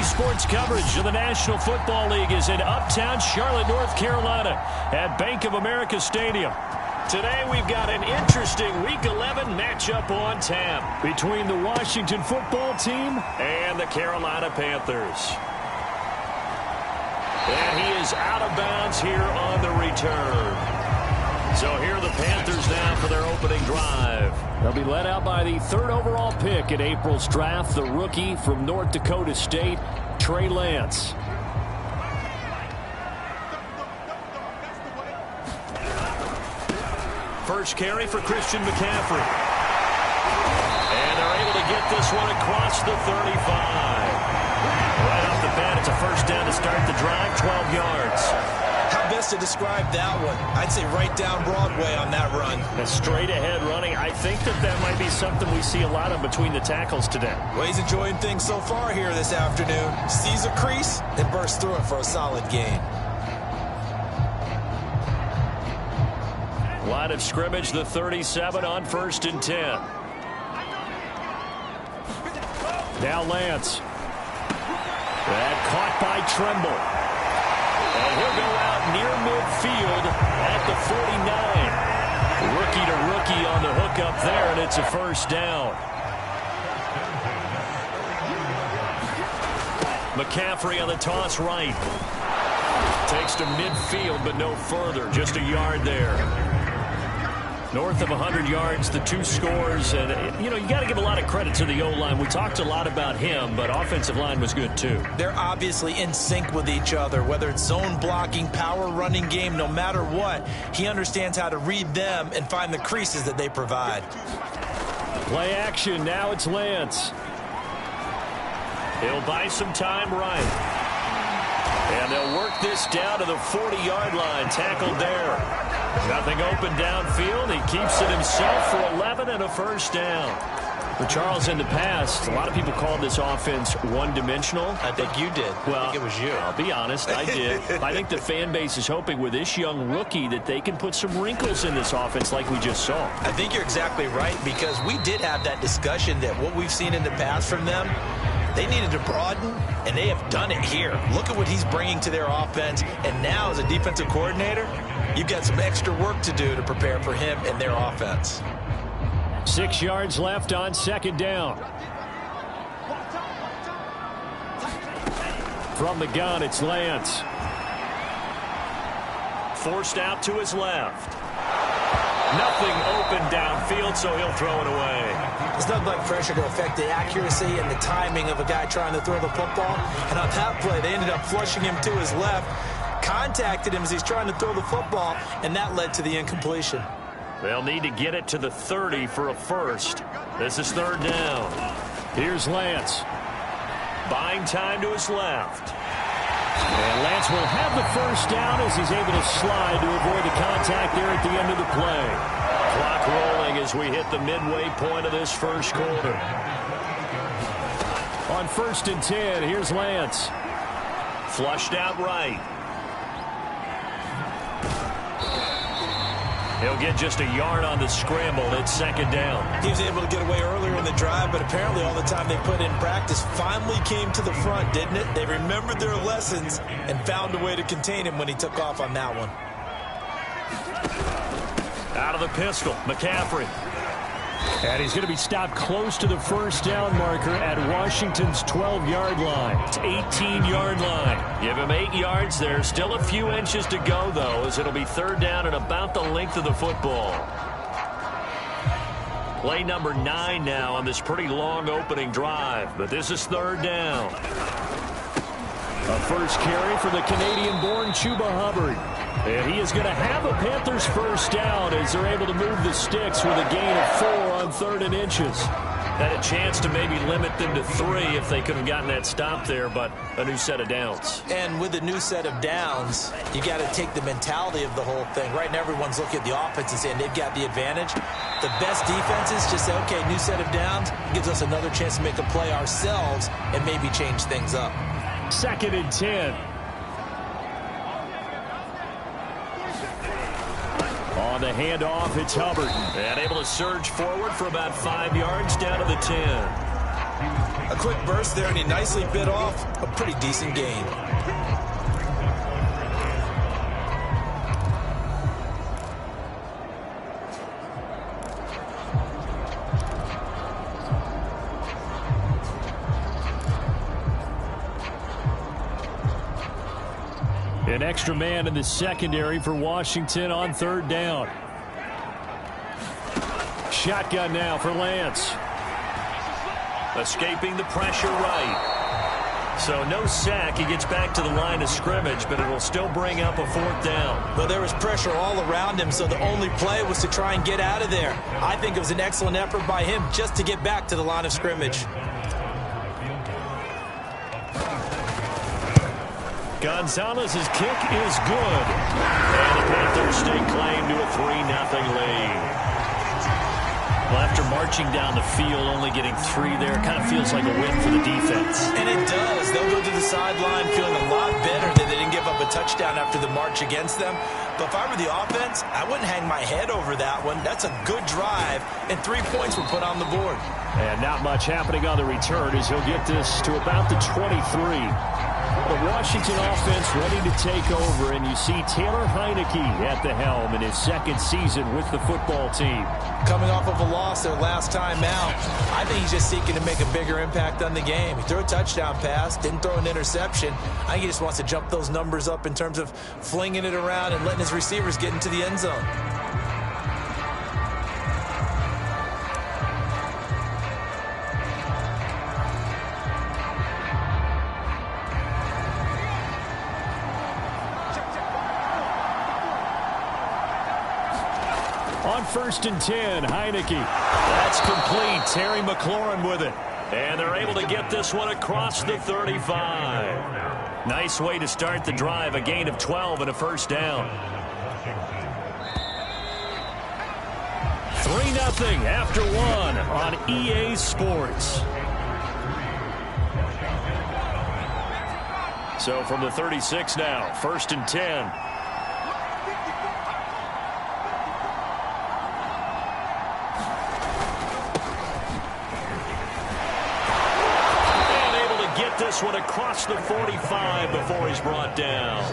Sports coverage of the National Football League is in uptown Charlotte, North Carolina at Bank of America Stadium. Today we've got an interesting Week 11 matchup on tap between the Washington football team and the Carolina Panthers. And he is out of bounds here on the return. So here are the Panthers now for their opening drive. They'll be led out by the 3rd overall pick in April's draft, the rookie from North Dakota State, Trey Lance. First carry for Christian McCaffrey. And they're able to get this one across the 35. Right off the bat, it's a first down to start the drive, 12 yards. How best to describe that one? I'd say right down Broadway on that run. A straight ahead running. I think that might be something we see a lot of between the tackles today. Well, he's enjoying things so far here this afternoon. Sees a crease and bursts through it for a solid gain. Line of scrimmage, the 37 on 1st and 10. Now Lance. That caught by Tremble. And he'll go out near midfield at the 49. Rookie to rookie on the hook up there, and it's a first down. McCaffrey on the toss right. Takes to midfield, but no further. Just a yard there. North of 100 yards, the 2 scores. And, you got to give a lot of credit to the O-line. We talked a lot about him, but offensive line was good, too. They're obviously in sync with each other, whether it's zone blocking, power running game, no matter what. He understands how to read them and find the creases that they provide. Play action. Now it's Lance. He'll buy some time right. And they'll work this down to the 40-yard line. Tackled there. Nothing open downfield. He keeps it himself for 11 and a first down. But Charles, in the past, a lot of people called this offense one-dimensional. I think you did. Well, I think it was you. I'll be honest, I did. I think the fan base is hoping with this young rookie that they can put some wrinkles in this offense like we just saw. I think you're exactly right, because we did have that discussion that what we've seen in the past from them, they needed to broaden, and they have done it here. Look at what he's bringing to their offense, and now as a defensive coordinator, you've got some extra work to do to prepare for him and their offense. 6 yards left on 2nd down. From the gun, it's Lance. Forced out to his left. Nothing open downfield, so he'll throw it away. There's nothing like pressure to affect the accuracy and the timing of a guy trying to throw the football. And on that play, they ended up flushing him to his left, contacted him as he's trying to throw the football, and that led to the incompletion. They'll need to get it to the 30 for a first. This is 3rd down. Here's Lance. Buying time to his left. And Lance will have the first down as he's able to slide to avoid the contact there at the end of the play. Clock rolling as we hit the midway point of this first quarter. On 1st and 10, here's Lance. Flushed out right. He'll get just a yard on the scramble. It's 2nd down. He was able to get away earlier in the drive, but apparently all the time they put in practice finally came to the front, didn't it? They remembered their lessons and found a way to contain him when he took off on that one. Out of the pistol, McCaffrey. And he's going to be stopped close to the first down marker at Washington's 12-yard line. It's 18-yard line. Give him 8 yards there. Still a few inches to go, though, as it'll be 3rd down and about the length of the football. Play number 9 now on this pretty long opening drive, but this is 3rd down. A first carry for the Canadian-born Chuba Hubbard. And he is going to have a Panthers first down as they're able to move the sticks with a gain of 4 on 3rd and inches. Had a chance to maybe limit them to 3 if they could have gotten that stop there, but a new set of downs. And with a new set of downs, you got to take the mentality of the whole thing. Right now, everyone's looking at the offense and saying they've got the advantage. The best defenses just say, okay, new set of downs, gives us another chance to make a play ourselves and maybe change things up. 2nd and 10. On the handoff, it's Hubbard. And able to surge forward for about 5 yards down to the 10. A quick burst there, and he nicely bit off a pretty decent gain. An extra man in the secondary for Washington on 3rd down. Shotgun now for Lance. Escaping the pressure right. So no sack. He gets back to the line of scrimmage, but it will still bring up a 4th down. Well, there was pressure all around him, so the only play was to try and get out of there. I think it was an excellent effort by him just to get back to the line of scrimmage. Gonzalez's kick is good. And the Panthers stake claim to a 3-0 lead. Well, after marching down the field, only getting 3 there, kind of feels like a win for the defense. And it does. They'll go to the sideline feeling a lot better that they didn't give up a touchdown after the march against them. But if I were the offense, I wouldn't hang my head over that one. That's a good drive, and 3 points were put on the board. And not much happening on the return as he'll get this to about the 23. The Washington offense ready to take over, and you see Taylor Heineke at the helm in his 2nd season with the football team. Coming off of a loss their last time out, I think he's just seeking to make a bigger impact on the game. He threw a touchdown pass, didn't throw an interception. I think he just wants to jump those numbers up in terms of flinging it around and letting his receivers get into the end zone. On 1st and 10, Heineke. That's complete. Terry McLaurin with it. And they're able to get this one across the 35. Nice way to start the drive. A gain of 12 and a 1st down. 3-0 after 1 on EA Sports. So from the 36 now, 1st and 10. This one across the 45 before he's brought down.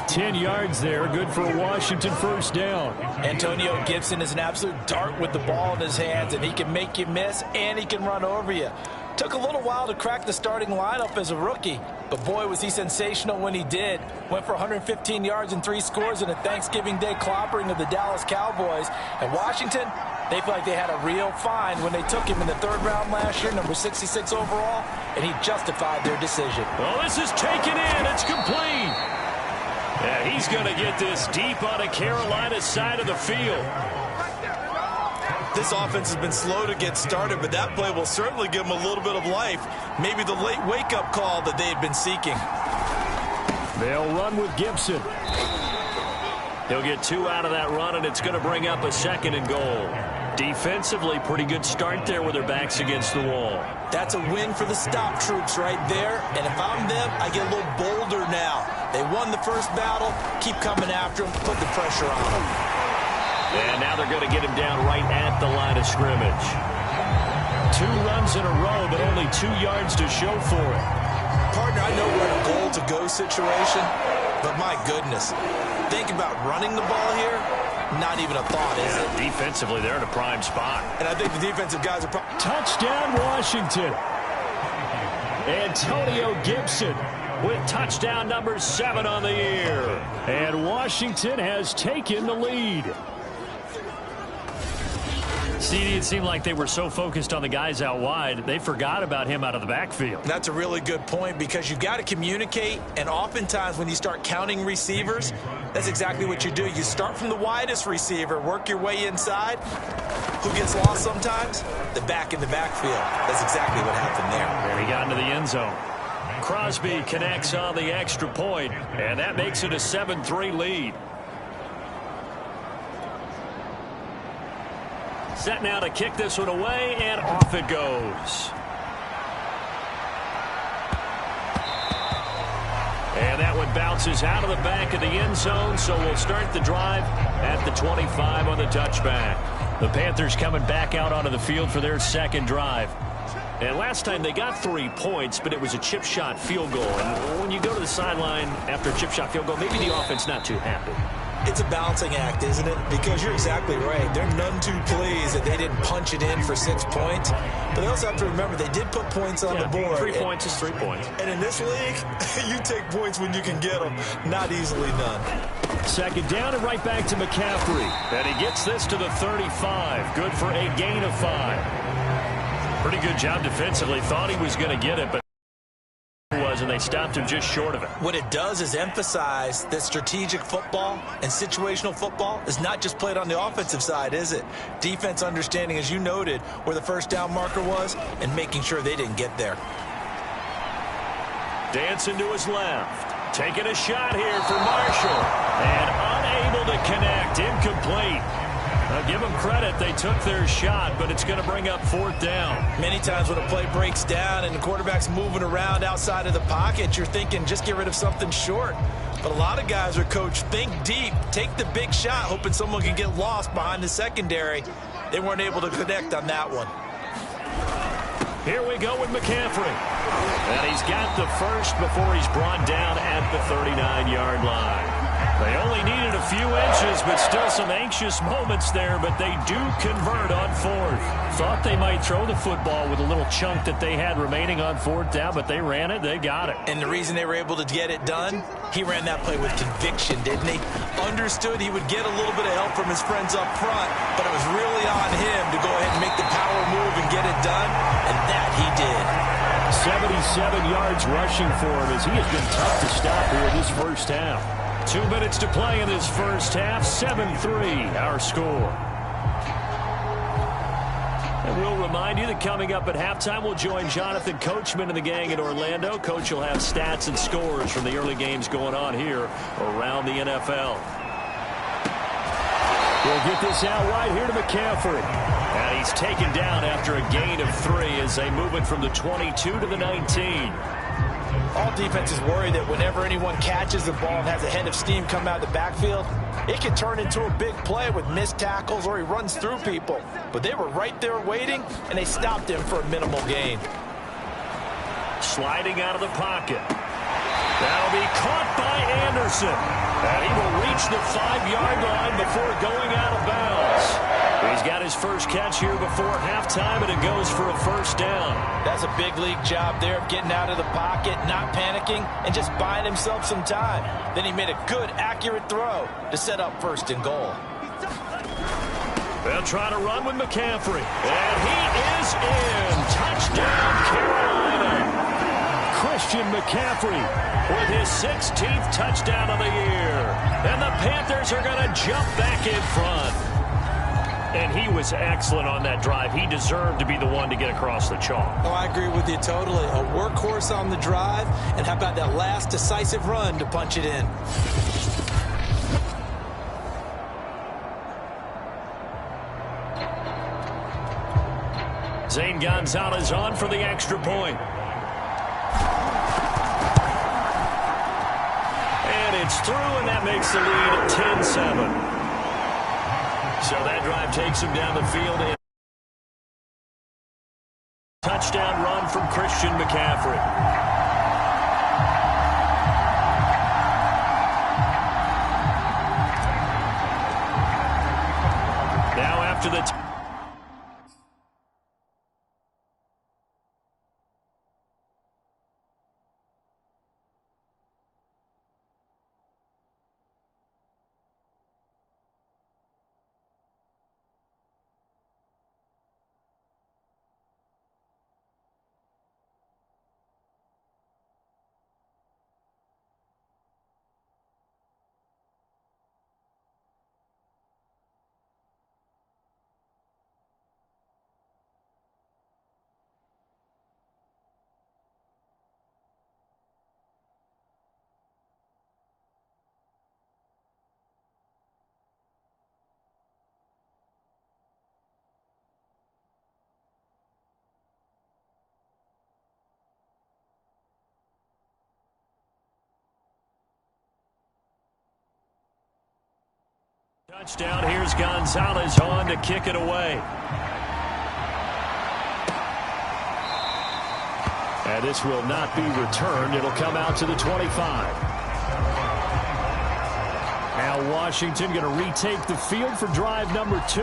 10 yards there, good for a Washington 1st down. Antonio Gibson is an absolute dart with the ball in his hands, and he can make you miss, and he can run over you. Took a little while to crack the starting lineup as a rookie, but boy, was he sensational when he did. Went for 115 yards and 3 scores in a Thanksgiving Day clobbering of the Dallas Cowboys. And Washington, they feel like they had a real find when they took him in the 3rd round last year, number 66 overall, and he justified their decision. Well, this is taken in. It's complete. Yeah, he's going to get this deep on a Carolina side of the field. This offense has been slow to get started, but that play will certainly give them a little bit of life. Maybe the late wake-up call that they had been seeking. They'll run with Gibson. He'll get 2 out of that run, and it's going to bring up a 2nd and goal. Defensively, pretty good start there with their backs against the wall. That's a win for the stop troops right there, and if I'm them, I get a little bolder now. They won the first battle, keep coming after them, put the pressure on them. And now they're going to get him down right at the line of scrimmage. 2 runs in a row, but only 2 yards to show for it. Partner, I know we're in a goal-to-go situation, but my goodness, think about running the ball here. Not even a thought, is it? Defensively, they're in a prime spot. And I think the defensive guys are... Touchdown, Washington. Antonio Gibson with touchdown number 7 on the year. And Washington has taken the lead. CD, it seemed like they were so focused on the guys out wide, they forgot about him out of the backfield. That's a really good point because you've got to communicate, and oftentimes when you start counting receivers, that's exactly what you do. You start from the widest receiver, work your way inside. Who gets lost sometimes? The back in the backfield. That's exactly what happened there. And he got into the end zone. Crosby connects on the extra point, and that makes it a 7-3 lead. Set now to kick this one away, and off it goes. And that one bounces out of the back of the end zone, so we'll start the drive at the 25 on the touchback. The Panthers coming back out onto the field for their second drive. And last time they got 3 points, but it was a chip shot field goal. And when you go to the sideline after a chip shot field goal, maybe the offense not too happy. It's a balancing act, isn't it? Because you're exactly right. They're none too pleased that they didn't punch it in for 6 points. But they also have to remember they did put points on the board. 3 points is 3 points. And in this league, you take points when you can get them. Not easily done. Second down and right back to McCaffrey. And he gets this to the 35. Good for a gain of 5. Pretty good job defensively. Thought he was going to get it, but and they stopped him just short of it. What it does is emphasize that strategic football and situational football is not just played on the offensive side, is it? Defense understanding, as you noted, where the first down marker was and making sure they didn't get there. Dancing to his left. Taking a shot here for Marshall. And unable to connect. Incomplete. I'll give them credit. They took their shot, but it's going to bring up 4th down. Many times when a play breaks down and the quarterback's moving around outside of the pocket, you're thinking just get rid of something short. But a lot of guys are coached, think deep, take the big shot, hoping someone can get lost behind the secondary. They weren't able to connect on that one. Here we go with McCaffrey. And he's got the first before he's brought down at the 39-yard line. They only needed a few inches, but still some anxious moments there, but they do convert on 4th. Thought they might throw the football with a little chunk that they had remaining on 4th down, but they ran it, they got it. And the reason they were able to get it done, he ran that play with conviction, didn't he? Understood he would get a little bit of help from his friends up front, but it was really on him to go ahead and make the power move and get it done, and that he did. 77 yards rushing for him as he has been tough to stop here this first half. 2 minutes to play in this first half. 7-3 our score. And we'll remind you that coming up at halftime, we'll join Jonathan Coachman and the gang in Orlando. Coach will have stats and scores from the early games going on here around the NFL. We'll get this out right here to McCaffrey. And he's taken down after a gain of 3 as they move it from the 22 to the 19. All defenses worry that whenever anyone catches the ball and has a head of steam come out of the backfield, it can turn into a big play with missed tackles or he runs through people. But they were right there waiting, and they stopped him for a minimal gain. Sliding out of the pocket. That'll be caught by Anderson. And he will reach the 5-yard line before going out of bounds. He's got his first catch here before halftime, and it goes for a first down. That's a big league job there of getting out of the pocket, not panicking, and just buying himself some time. Then he made a good, accurate throw to set up 1st and goal. They'll try to run with McCaffrey. And he is in. Touchdown, Carolina. Christian McCaffrey with his 16th touchdown of the year. And the Panthers are going to jump back in front. And he was excellent on that drive. He deserved to be the one to get across the chalk. Oh, I agree with you totally. A workhorse on the drive. And how about that last decisive run to punch it in? Zane Gonzalez on for the extra point. And it's through, and that makes the lead 10-7. So that drive takes him down the field. Touchdown run from Christian McCaffrey. Now after the Touchdown. Here's Gonzalez on to kick it away. And this will not be returned. It'll come out to the 25. Now Washington going to retake the field for drive number 2.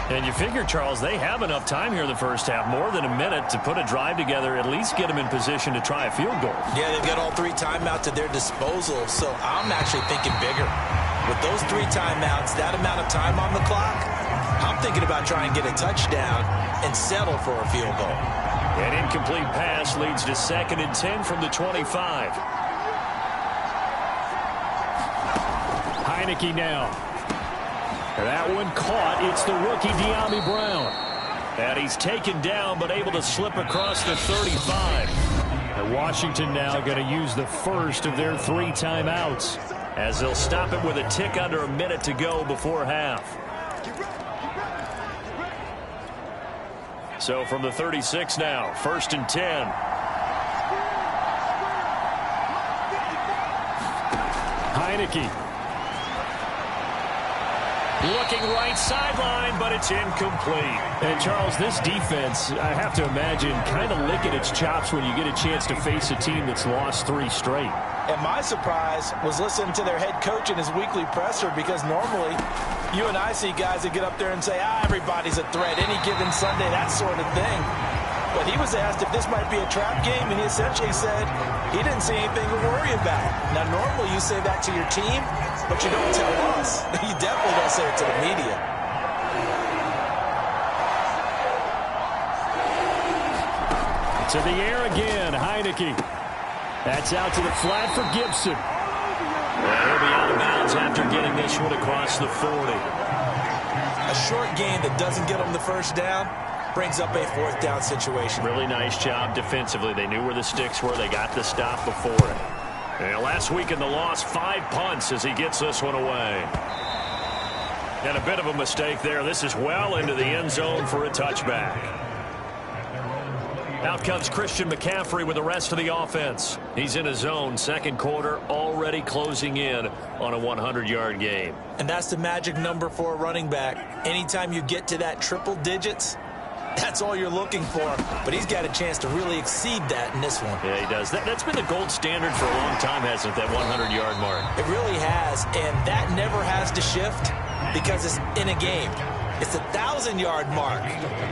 And you figure, Charles, they have enough time here in the first half, more than a minute, to put a drive together, at least get them in position to try a field goal. Yeah, they've got all 3 timeouts at their disposal, so I'm actually thinking bigger. With those 3 timeouts, that amount of time on the clock, I'm thinking about trying to get a touchdown and settle for a field goal. An incomplete pass leads to 2nd and 10 from the 25. Heineke now. That one caught. It's the rookie De'Ami Brown. And he's taken down but able to slip across the 35. And Washington now going to use the first of their 3 timeouts as they'll stop it with a tick under a minute to go before half. So from the 36 now, 1st and 10. Heineke. Looking right sideline, but it's incomplete. And, Charles, this defense, I have to imagine, kind of licking its chops when you get a chance to face a team that's lost 3 straight. And my surprise was listening to their head coach in his weekly presser, because normally you and I see guys that get up there and say, everybody's a threat, any given Sunday, that sort of thing. But he was asked if this might be a trap game, and he essentially said he didn't see anything to worry about. Now, normally you say that to your team, but you don't tell us. You definitely don't say it to the media. To the air again, Heineke. That's out to the flat for Gibson. Well, he'll be out of bounds after getting this one across the 40. A short game that doesn't get them the first down brings up a 4th down situation. Really nice job defensively. They knew where the sticks were. They got the stop before it. And last week in the loss, 5 punts as he gets this one away. And a bit of a mistake there. This is well into the end zone for a touchback. Out comes Christian McCaffrey with the rest of the offense. He's in his zone, 2nd quarter, already closing in on a 100-yard game. And that's the magic number for a running back. Anytime you get to that triple digits, that's all you're looking for. But he's got a chance to really exceed that in this one. Yeah, he does. That's been the gold standard for a long time, hasn't it, that 100-yard mark? It really has, and that never has to shift because it's in a game. It's the 1,000-yard mark.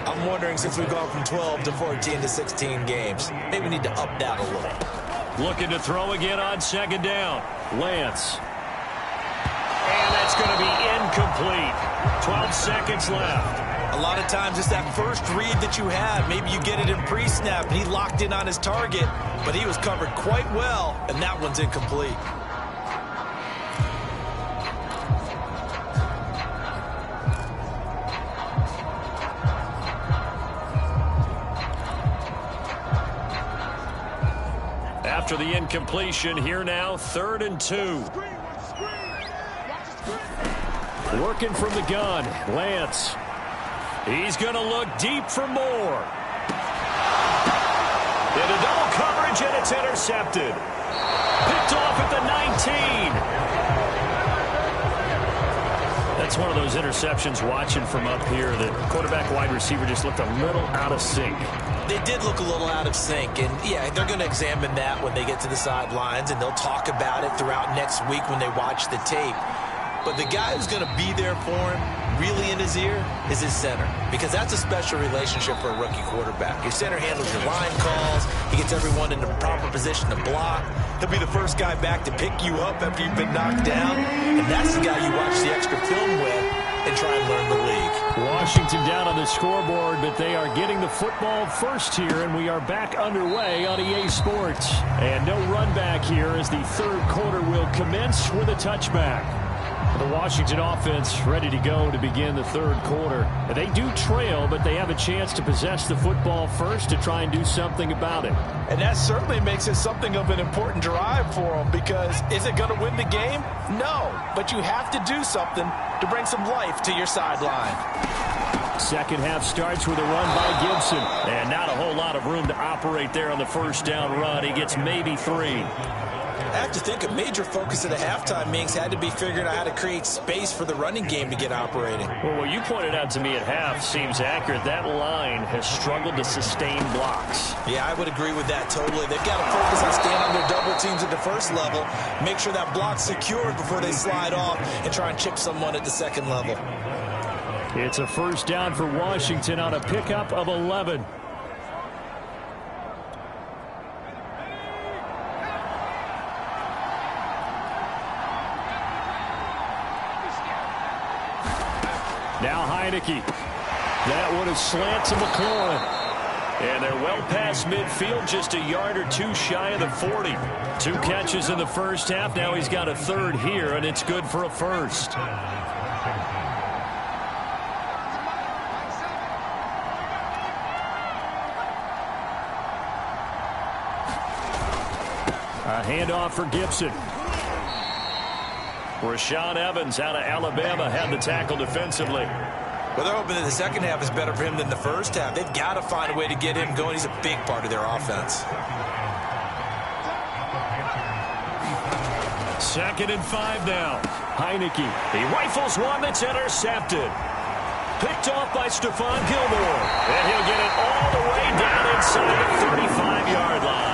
I'm wondering, since we've gone from 12 to 14 to 16 games, maybe we need to up that a little. Looking to throw again on 2nd down. Lance. And that's going to be incomplete. 12 seconds left. A lot of times it's that first read that you have. Maybe you get it in pre-snap, and he locked in on his target, but he was covered quite well, and that one's incomplete. After the incompletion, here now, 3rd and 2. Working from the gun, Lance. He's going to look deep for more. Into double coverage, and it's intercepted. Picked off at the 19. That's one of those interceptions watching from up here. The quarterback wide receiver just looked a little out of sync. They did look a little out of sync, and yeah, they're going to examine that when they get to the sidelines, and they'll talk about it throughout next week when they watch the tape. But the guy who's going to be there for him, really in his ear, is his center, because that's a special relationship for a rookie quarterback. Your center handles your line calls. He gets everyone in the proper position to block. He'll be the first guy back to pick you up after you've been knocked down, and that's the guy you watch the extra film with and try and learn the league. Washington down on the scoreboard, but they are getting the football first here, and we are back underway on EA Sports. And no run back here as the 3rd quarter will commence with a touchback. The Washington offense ready to go to begin the 3rd quarter. They do trail, but they have a chance to possess the football first to try and do something about it. And that certainly makes it something of an important drive for them, because is it going to win the game? No, but you have to do something to bring some life to your sideline. 2nd half starts with a run by Gibson. And not a whole lot of room to operate there on the 1st down run. He gets maybe 3. I have to think a major focus of the halftime meetings had to be figuring out how to create space for the running game to get operating. Well, what you pointed out to me at half seems accurate. That line has struggled to sustain blocks. Yeah, I would agree with that totally. They've got to focus on staying on their double teams at the first level, make sure that block's secured before they slide off, and try and chip someone at the second level. It's a first down for Washington on a pickup of 11. Now Heineke. That one is slant to McLaurin. And they're well past midfield, just a yard or two shy of the 40. 2 catches in the first half. Now he's got a third here, and it's good for a first. A handoff for Gibson. Rashaan Evans out of Alabama had the tackle defensively. Well, they're hoping that the second half is better for him than the first half. They've got to find a way to get him going. He's a big part of their offense. 2nd and 5 now. Heineke. He rifles one that's intercepted. Picked off by Stephon Gilmore. And he'll get it all the way down inside the 35-yard line.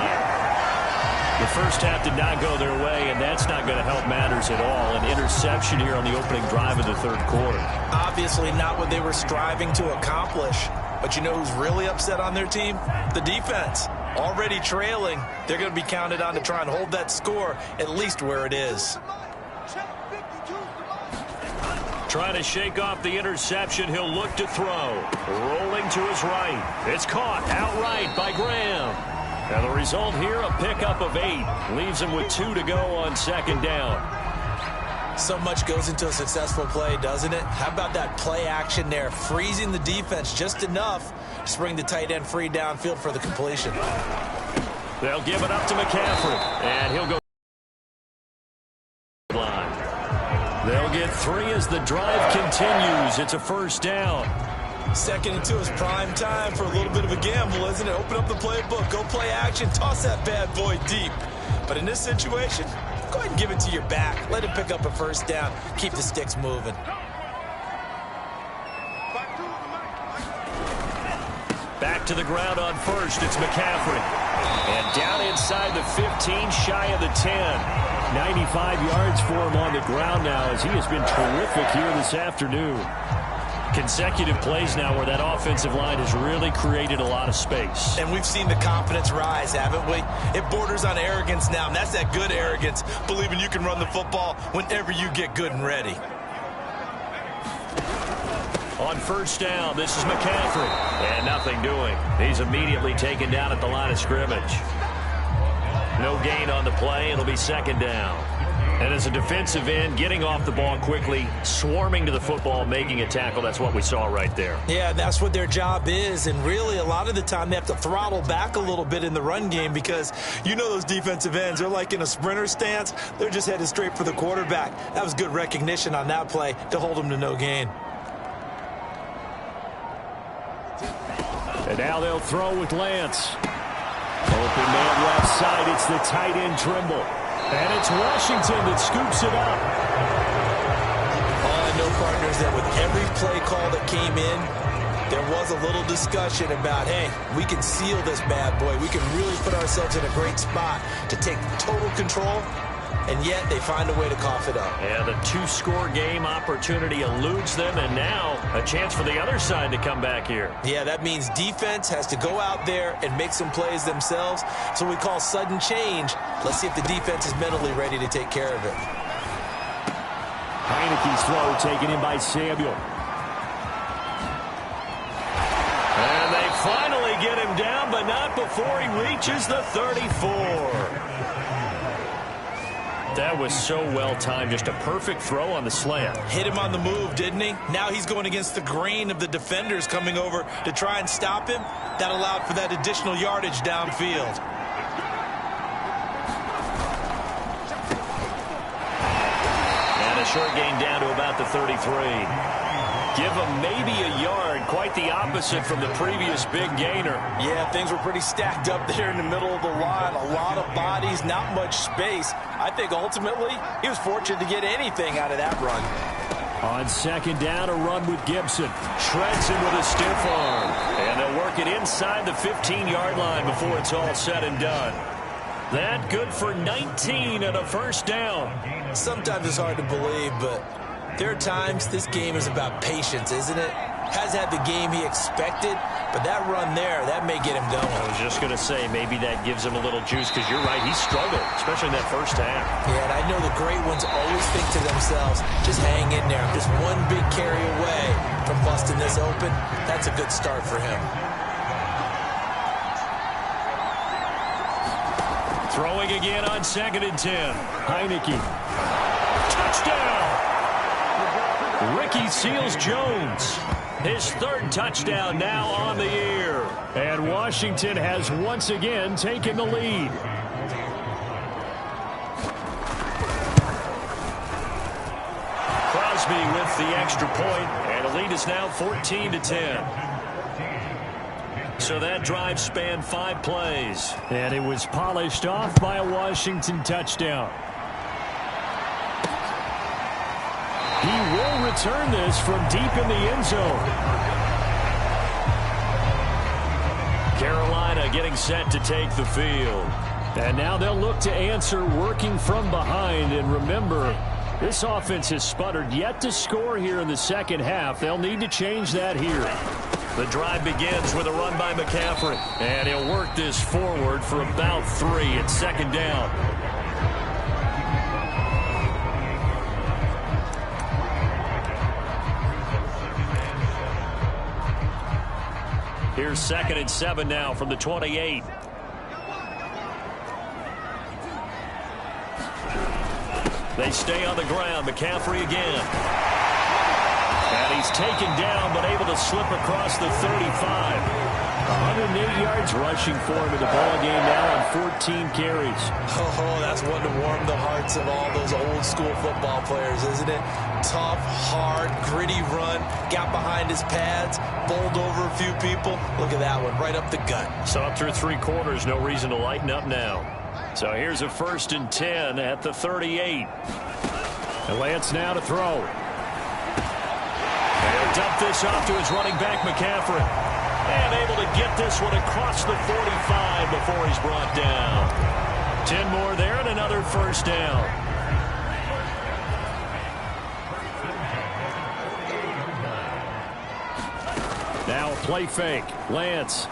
The first half did not go their way, and that's not going to help matters at all. An interception here on the opening drive of the third quarter. Obviously not what they were striving to accomplish. But you know who's really upset on their team? The defense. Already trailing. They're going to be counted on to try and hold that score at least where it is. Trying to shake off the interception. He'll look to throw. Rolling to his right. It's caught outright by Graham. And the result here, a pickup of 8. Leaves him with 2 to go on 2nd down. So much goes into a successful play, doesn't it? How about that play action there? Freezing the defense just enough to bring the tight end free downfield for the completion. They'll give it up to McCaffrey. And he'll go. They'll get 3 as the drive continues. It's a first down. 2nd and 2 is prime time for a little bit of a gamble, isn't it? Open up the playbook, go play action, toss that bad boy deep. But in this situation, go ahead and give it to your back. Let him pick up a first down. Keep the sticks moving. Back to the ground on first. It's McCaffrey. And down inside the 15, shy of the 10. 95 yards for him on the ground now as he has been terrific here this afternoon. Consecutive plays now where that offensive line has really created a lot of space. And we've seen the confidence rise, haven't we? It borders on arrogance now, and that's that good arrogance, believing you can run the football whenever you get good and ready. On first down, this is McCaffrey. And nothing doing. He's immediately taken down at the line of scrimmage. No gain on the play. It'll be 2nd down. And as a defensive end, getting off the ball quickly, swarming to the football, making a tackle, that's what we saw right there. Yeah, that's what their job is. And really, a lot of the time, they have to throttle back a little bit in the run game because you know those defensive ends, they're like in a sprinter stance. They're just headed straight for the quarterback. That was good recognition on that play to hold them to no gain. And now they'll throw with Lance. Open man left side. It's the tight end Trimble. And it's Washington that scoops it up. I know, partners, that with every play call that came in, there was a little discussion about, hey, we can seal this bad boy. We can really put ourselves in a great spot to take total control, and yet they find a way to cough it up. Yeah, the 2-score game opportunity eludes them, and now a chance for the other side to come back here. Yeah, that means defense has to go out there and make some plays themselves. So we call sudden change. Let's see if the defense is mentally ready to take care of it. Heineke's throw taken in by Samuel. And they finally get him down, but not before he reaches the 34. That was so well-timed. Just a perfect throw on the slant. Hit him on the move, didn't he? Now he's going against the grain of the defenders coming over to try and stop him. That allowed for that additional yardage downfield. And a short gain down to about the 33. Give him maybe a yard. Quite the opposite from the previous big gainer. Yeah, things were pretty stacked up there in the middle of the line. A lot of bodies, not much space. I think ultimately he was fortunate to get anything out of that run. On second down, a run with Gibson. Shreds him with a stiff arm. And they'll work it inside the 15-yard line before it's all said and done. That good for 19 and a first down. Sometimes it's hard to believe, but there are times this game is about patience, isn't it? Hasn't had the game he expected, but that run there, that may get him going. I was just going to say, maybe that gives him a little juice, because you're right, he struggled, especially in that first half. Yeah, and I know the great ones always think to themselves, just hang in there. Just one big carry away from busting this open. That's a good start for him. Throwing again on 2nd and 10. Heineke. Touchdown! Ricky Seals-Jones. His 3rd touchdown now on the year. And Washington has once again taken the lead. Crosby with the extra point, and the lead is now 14-10. So that drive spanned 5 plays. And it was polished off by a Washington touchdown. He will return this from deep in the end zone. Carolina getting set to take the field. And now they'll look to answer working from behind. And remember, this offense has sputtered yet to score here in the second half. They'll need to change that here. The drive begins with a run by McCaffrey. And he'll work this forward for about 3 at 2nd down. Here's 2nd and 7 now from the 28. They stay on the ground. McCaffrey again. And he's taken down, but able to slip across the 35. 108 yards rushing for him in the ballgame now on 14 carries. Oh, that's one to warm the hearts of all those old school football players, isn't it? Tough, hard, gritty run. Got behind his pads, bowled over a few people. Look at that one, right up the gut. So up through 3 quarters, no reason to lighten up now. So here's a 1st and 10 at the 38. And Lance now to throw. And he'll dump this off to his running back, McCaffrey. And able to get this one across the 45 before he's brought down. 10 more there and another first down. Now a play fake. Lance.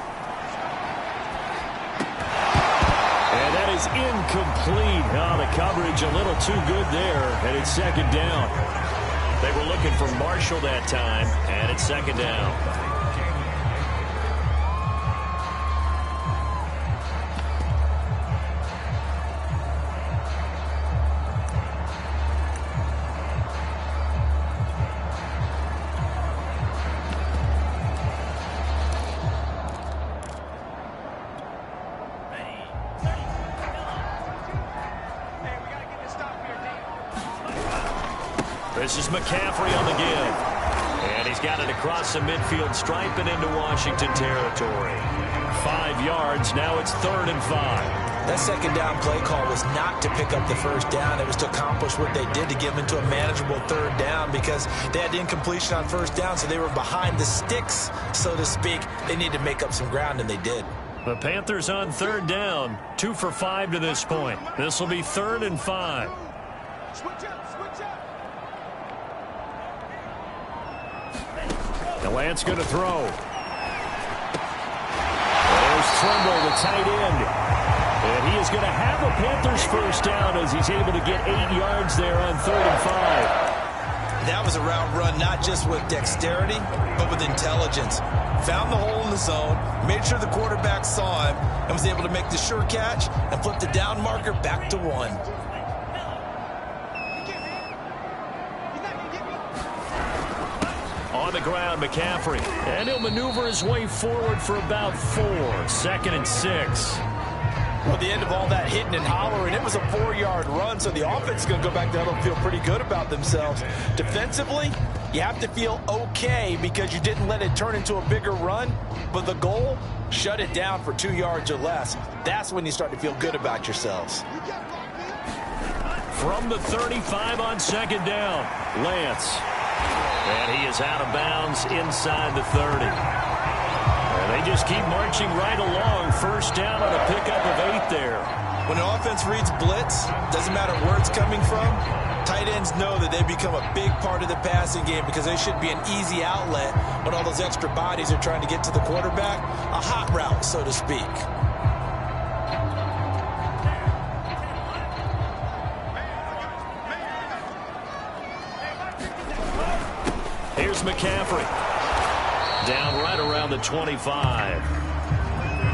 And that is incomplete. Oh, the coverage a little too good there. And it's 2nd down. They were looking for Marshall that time. And it's 2nd down. This is McCaffrey on the give. And he's got it across the midfield stripe and into Washington territory. 5 yards. Now it's 3rd and 5. That 2nd down play call was not to pick up the first down. It was to accomplish what they did to get them into a manageable 3rd down because they had incompletion on 1st down, so they were behind the sticks, so to speak. They needed to make up some ground, and they did. The Panthers on 3rd down. 2 for 5 to this point. This will be 3rd and 5. The Lance going to throw. There's Trumbull, the tight end. And he is going to have a Panthers first down as he's able to get 8 yards there on 3rd and 5. That was a route run not just with dexterity, but with intelligence. Found the hole in the zone, made sure the quarterback saw him, and was able to make the sure catch and flip the down marker back to 1. On the ground, McCaffrey. And he'll maneuver his way forward for about 4. 2nd and 6. Well, the end of all that hitting and hollering, it was a 4-yard run, so the offense is going to go back there and feel pretty good about themselves. Defensively, you have to feel okay because you didn't let it turn into a bigger run, but the goal, shut it down for 2 yards or less. That's when you start to feel good about yourselves. From the 35 on second down, Lance. And he is out of bounds inside the 30. And they just keep marching right along. First down on a pickup of 8 there. When an offense reads blitz, doesn't matter where it's coming from, tight ends know that they become a big part of the passing game because they should be an easy outlet when all those extra bodies are trying to get to the quarterback. A hot route, so to speak. Here's McCaffrey. Down right around the 25.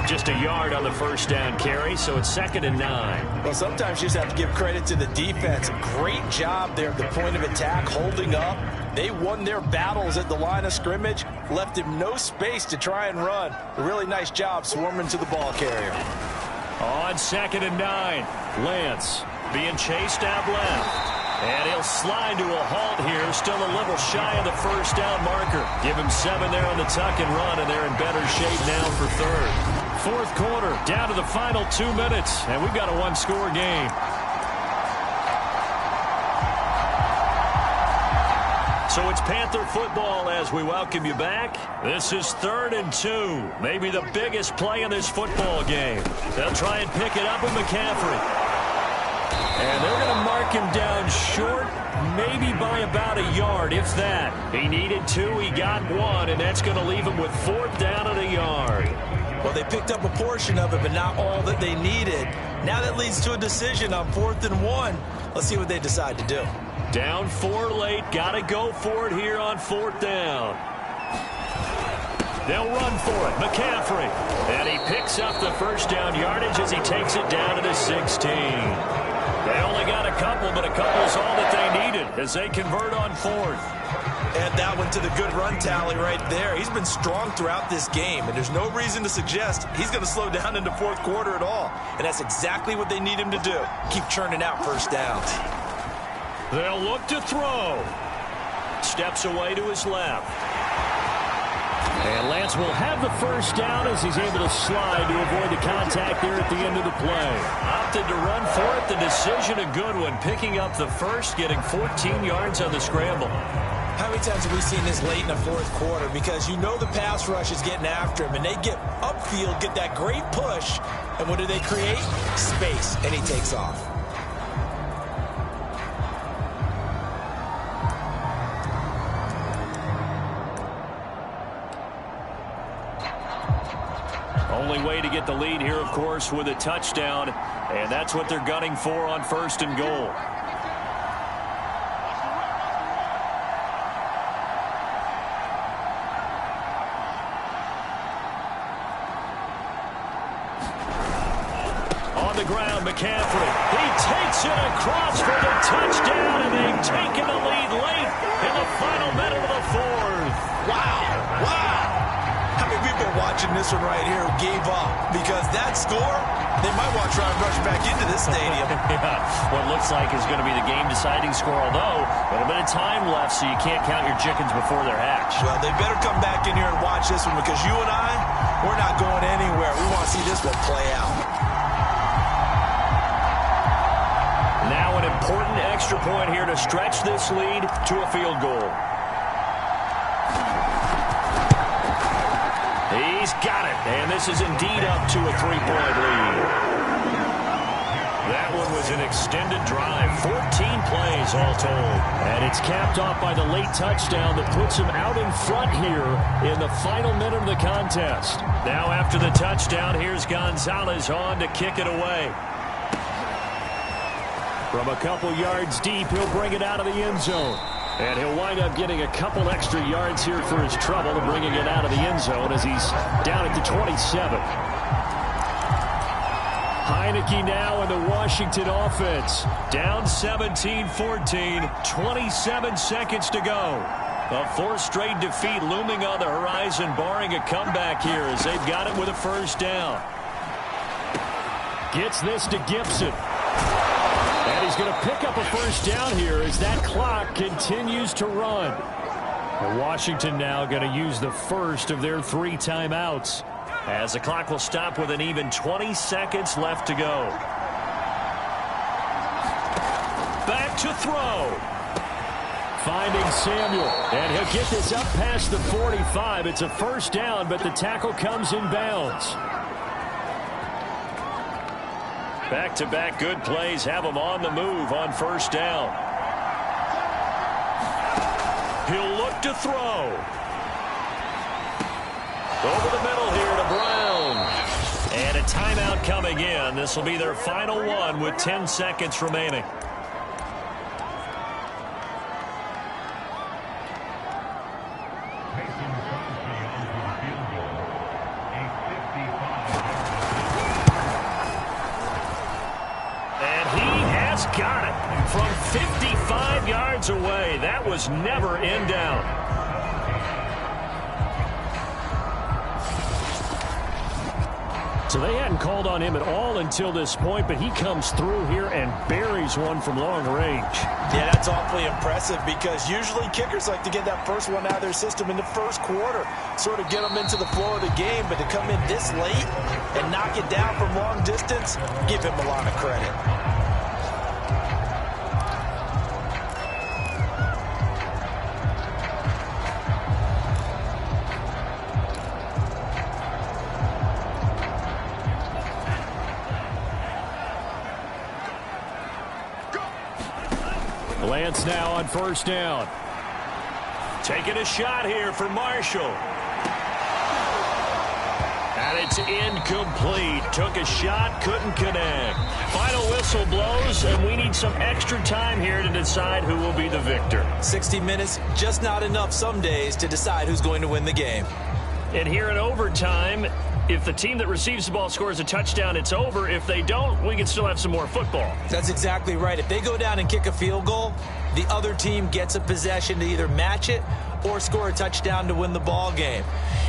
Just a yard on the first down carry, so it's 2nd and 9. Well, sometimes you just have to give credit to the defense. Great job there at the point of attack, holding up. They won their battles at the line of scrimmage, left him no space to try and run. A really nice job swarming to the ball carrier. On 2nd and 9, Lance being chased out left. And he'll slide to a halt here, still a little shy of the first down marker. Give him 7 there on the tuck and run, and they're in better shape now for 3rd. 4th quarter, down to the final 2 minutes, and we've got a 1-score game. So it's Panther football as we welcome you back. This is 3rd and 2, maybe the biggest play in this football game. They'll try and pick it up with McCaffrey. And they're going to mark him down short, maybe by about a yard, if that. He needed 2, he got 1, and that's going to leave him with 4th down and a yard. Well, they picked up a portion of it, but not all that they needed. Now that leads to a decision on 4th and 1. Let's see what they decide to do. Down 4 late, got to go for it here on 4th down. They'll run for it, McCaffrey. And he picks up the first down yardage as he takes it down to the 16. They only got a couple, but a couple is all that they needed as they convert on 4th. Add that one to the good run tally right there. He's been strong throughout this game, and there's no reason to suggest he's going to slow down into 4th quarter at all. And that's exactly what they need him to do. Keep churning out first downs. They'll look to throw. Steps away to his left. And Lance will have the first down as he's able to slide to avoid the contact there at the end of the play. Opted to run for it. The decision a good one. Picking up the first, getting 14 yards on the scramble. How many times have we seen this late in the 4th quarter? Because you know the pass rush is getting after him, and they get upfield, get that great push, and what do they create? Space, and he takes off. Only way to get the lead here, of course, with a touchdown, and that's what they're gunning for on 1st and goal. On the ground, McCaffrey. He takes it across for the touchdown, and they've taken the lead late in the final minute of the 4th. Wow, wow. How many people watching this one right here gave up? Because that score, they might want to try and rush back into this stadium. Yeah, what looks like is going to be the game-deciding score, although a little bit of time left, so you can't count your chickens before they're hatched. Well, they better come back in here and watch this one because you and I, we're not going anywhere. We want to see this one play out. Now an important extra point here to stretch this lead to a field goal. He's got it, and this is indeed up to a 3-point lead. That one was an extended drive, 14 plays all told. And it's capped off by the late touchdown that puts him out in front here in the final minute of the contest. Now after the touchdown, here's Gonzalez on to kick it away. From a couple yards deep, he'll bring it out of the end zone. And he'll wind up getting a couple extra yards here for his trouble and bringing it out of the end zone as he's down at the 27. Heineke now in the Washington offense. Down 17-14, 27 seconds to go. A 4th straight defeat looming on the horizon, barring a comeback here as they've got it with a first down. Gets this to Gibson. And he's going to pick up a first down here as that clock continues to run. And Washington now going to use the first of their 3 timeouts, as the clock will stop with an even 20 seconds left to go. Back to throw. Finding Samuel. And he'll get this up past the 45. It's a first down, but the tackle comes in bounds. Back-to-back good plays have him on the move on first down. He'll look to throw. Over the middle here to Brown. And a timeout coming in. This will be their final one with 10 seconds remaining. Got it from 55 yards away. That was never in down. So they hadn't called on him at all until this point, but he comes through here and buries one from long range. Yeah, that's awfully impressive because usually kickers like to get that first one out of their system in the first quarter, sort of get them into the flow of the game, but to come in this late and knock it down from long distance, give him a lot of credit. Lance now on first down. Taking a shot here for Marshall. And it's incomplete. Took a shot, couldn't connect. Final whistle blows, and we need some extra time here to decide who will be the victor. 60 minutes, just not enough some days to decide who's going to win the game. And here in overtime, if the team that receives the ball scores a touchdown, it's over. If they don't, we can still have some more football. That's exactly right. If they go down and kick a field goal, the other team gets a possession to either match it or score a touchdown to win the ball game.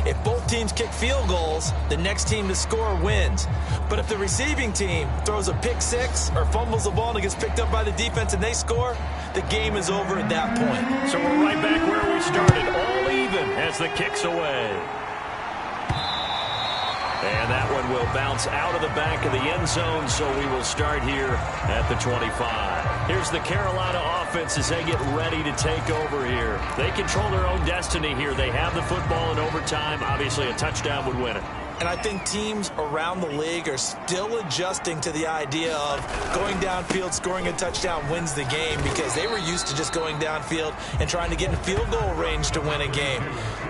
If both teams kick field goals, the next team to score wins. But if the receiving team throws a pick six or fumbles the ball and it gets picked up by the defense and they score, the game is over at that point. So we're right back where we started, all even as the kick's away. And that one will bounce out of the back of the end zone, so we will start here at the 25. Here's the Carolina offense as they get ready to take over here. They control their own destiny here. They have the football in overtime. Obviously, a touchdown would win it. And I think teams around the league are still adjusting to the idea of going downfield, scoring a touchdown wins the game, because they were used to just going downfield and trying to get in field goal range to win a game.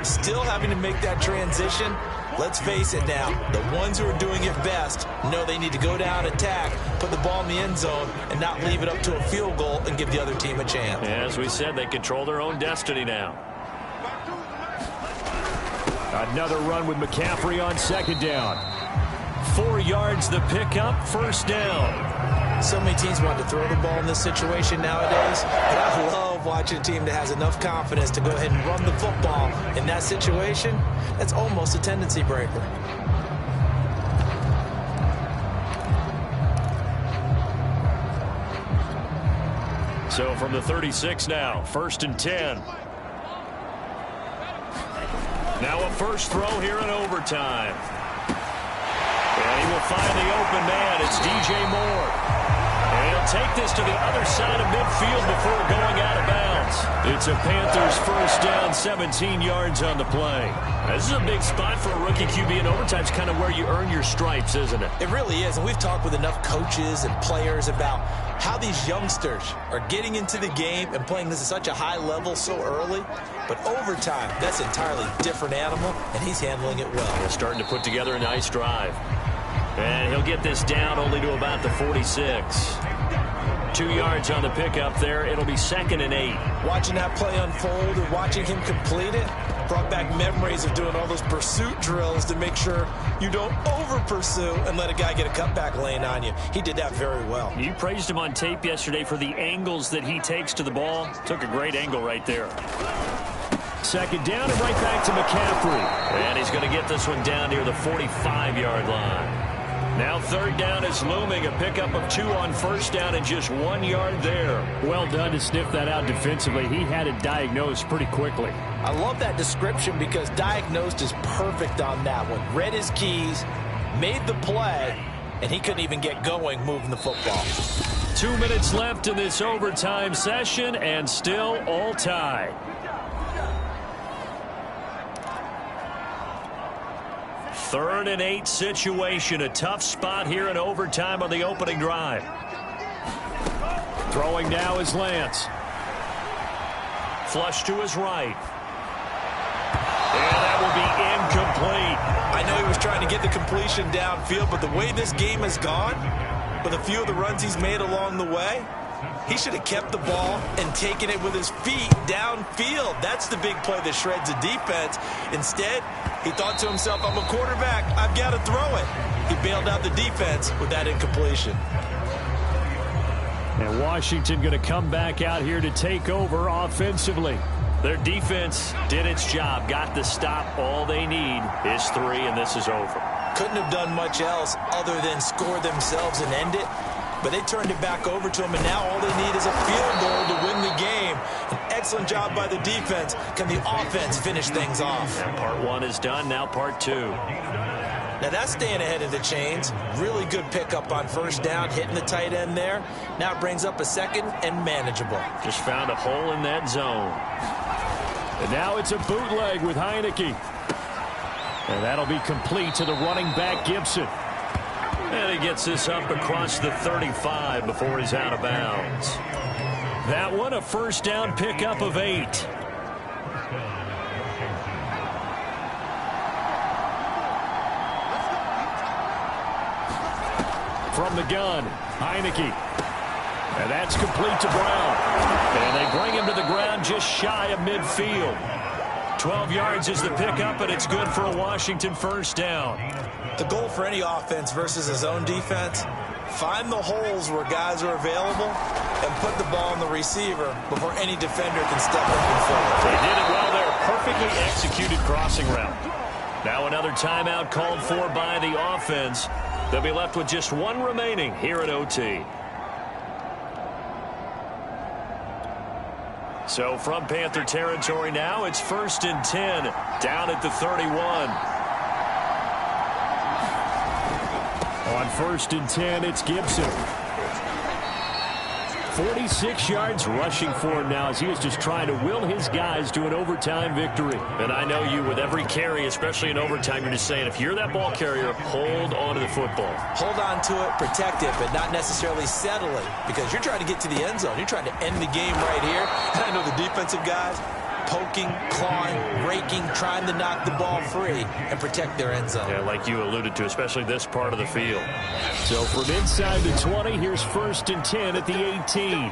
Still having to make that transition. Let's face it now, the ones who are doing it best know they need to go down, attack, put the ball in the end zone, and not leave it up to a field goal and give the other team a chance. As we said, they control their own destiny now. Another run with McCaffrey on second down. 4 yards the pickup, first down. So many teams want to throw the ball in this situation nowadays, but I love watching a team that has enough confidence to go ahead and run the football in that situation. That's almost a tendency breaker. So from the 36 now, 1st and 10. Now a first throw here in overtime. And he will find the open man. It's DJ Moore. And he'll take this to the other side of midfield before going out of bounds. It's a Panthers first down, 17 yards on the play. This is a big spot for a rookie QB, and overtime's kind of where you earn your stripes, isn't it? It really is, and we've talked with enough coaches and players about how these youngsters are getting into the game and playing this at such a high level so early. But overtime, that's an entirely different animal, and he's handling it well. They're starting to put together a nice drive. And he'll get this down only to about the 46. 2 yards on the pickup there. It'll be 2nd and 8. Watching that play unfold and watching him complete it brought back memories of doing all those pursuit drills to make sure you don't over-pursue and let a guy get a cutback lane on you. He did that very well. You praised him on tape yesterday for the angles that he takes to the ball. Took a great angle right there. 2nd down and right back to McCaffrey. And he's going to get this one down near the 45-yard line. Now third down is looming. A pickup of 2 on first down and just 1 yard there. Well done to sniff that out defensively. He had it diagnosed pretty quickly. I love that description because diagnosed is perfect on that one. Read his keys, made the play, and he couldn't even get going moving the football. 2 minutes left in this overtime session and still all tied. Third and 8 situation. A tough spot here in overtime on the opening drive. Throwing now is Lance. Flush to his right. And that will be incomplete. I know he was trying to get the completion downfield, but the way this game has gone, with a few of the runs he's made along the way, he should have kept the ball and taken it with his feet downfield. That's the big play that shreds the defense. Instead, he thought to himself, I'm a quarterback, I've got to throw it. He bailed out the defense with that incompletion. And Washington going to come back out here to take over offensively. Their defense did its job, got the stop. All they need is 3, and this is over. Couldn't have done much else other than score themselves and end it. But they turned it back over to him, and now all they need is a field goal to win the game. An excellent job by the defense. Can the offense finish things off? And part 1 is done, now part 2. Now that's staying ahead of the chains. Really good pickup on first down, hitting the tight end there. Now it brings up a second and manageable. Just found a hole in that zone. And now it's a bootleg with Heineke. And that'll be complete to the running back, Gibson. And he gets this up across the 35 before he's out of bounds. That one, a first down pickup of 8. From the gun, Heineke. And that's complete to Brown. And they bring him to the ground just shy of midfield. 12 yards is the pickup, and it's good for a Washington first down. The goal for any offense versus his own defense, find the holes where guys are available and put the ball on the receiver before any defender can step up and forward. They did it well there. Perfectly executed crossing route. Now another timeout called for by the offense. They'll be left with just 1 remaining here at OT. So from Panther territory now, it's 1st and 10 down at the 31. On 1st and 10, it's Gibson. 46 yards rushing for him now as he is just trying to will his guys to an overtime victory. And I know you, with every carry, especially in overtime, you're just saying, if you're that ball carrier, hold on to the football. Hold on to it, protect it, but not necessarily settle it, because you're trying to get to the end zone. You're trying to end the game right here. And I know the defensive guys poking, clawing, raking, trying to knock the ball free and protect their end zone. Yeah, like you alluded to, especially this part of the field. So from inside the 20, here's 1st and 10 at the 18.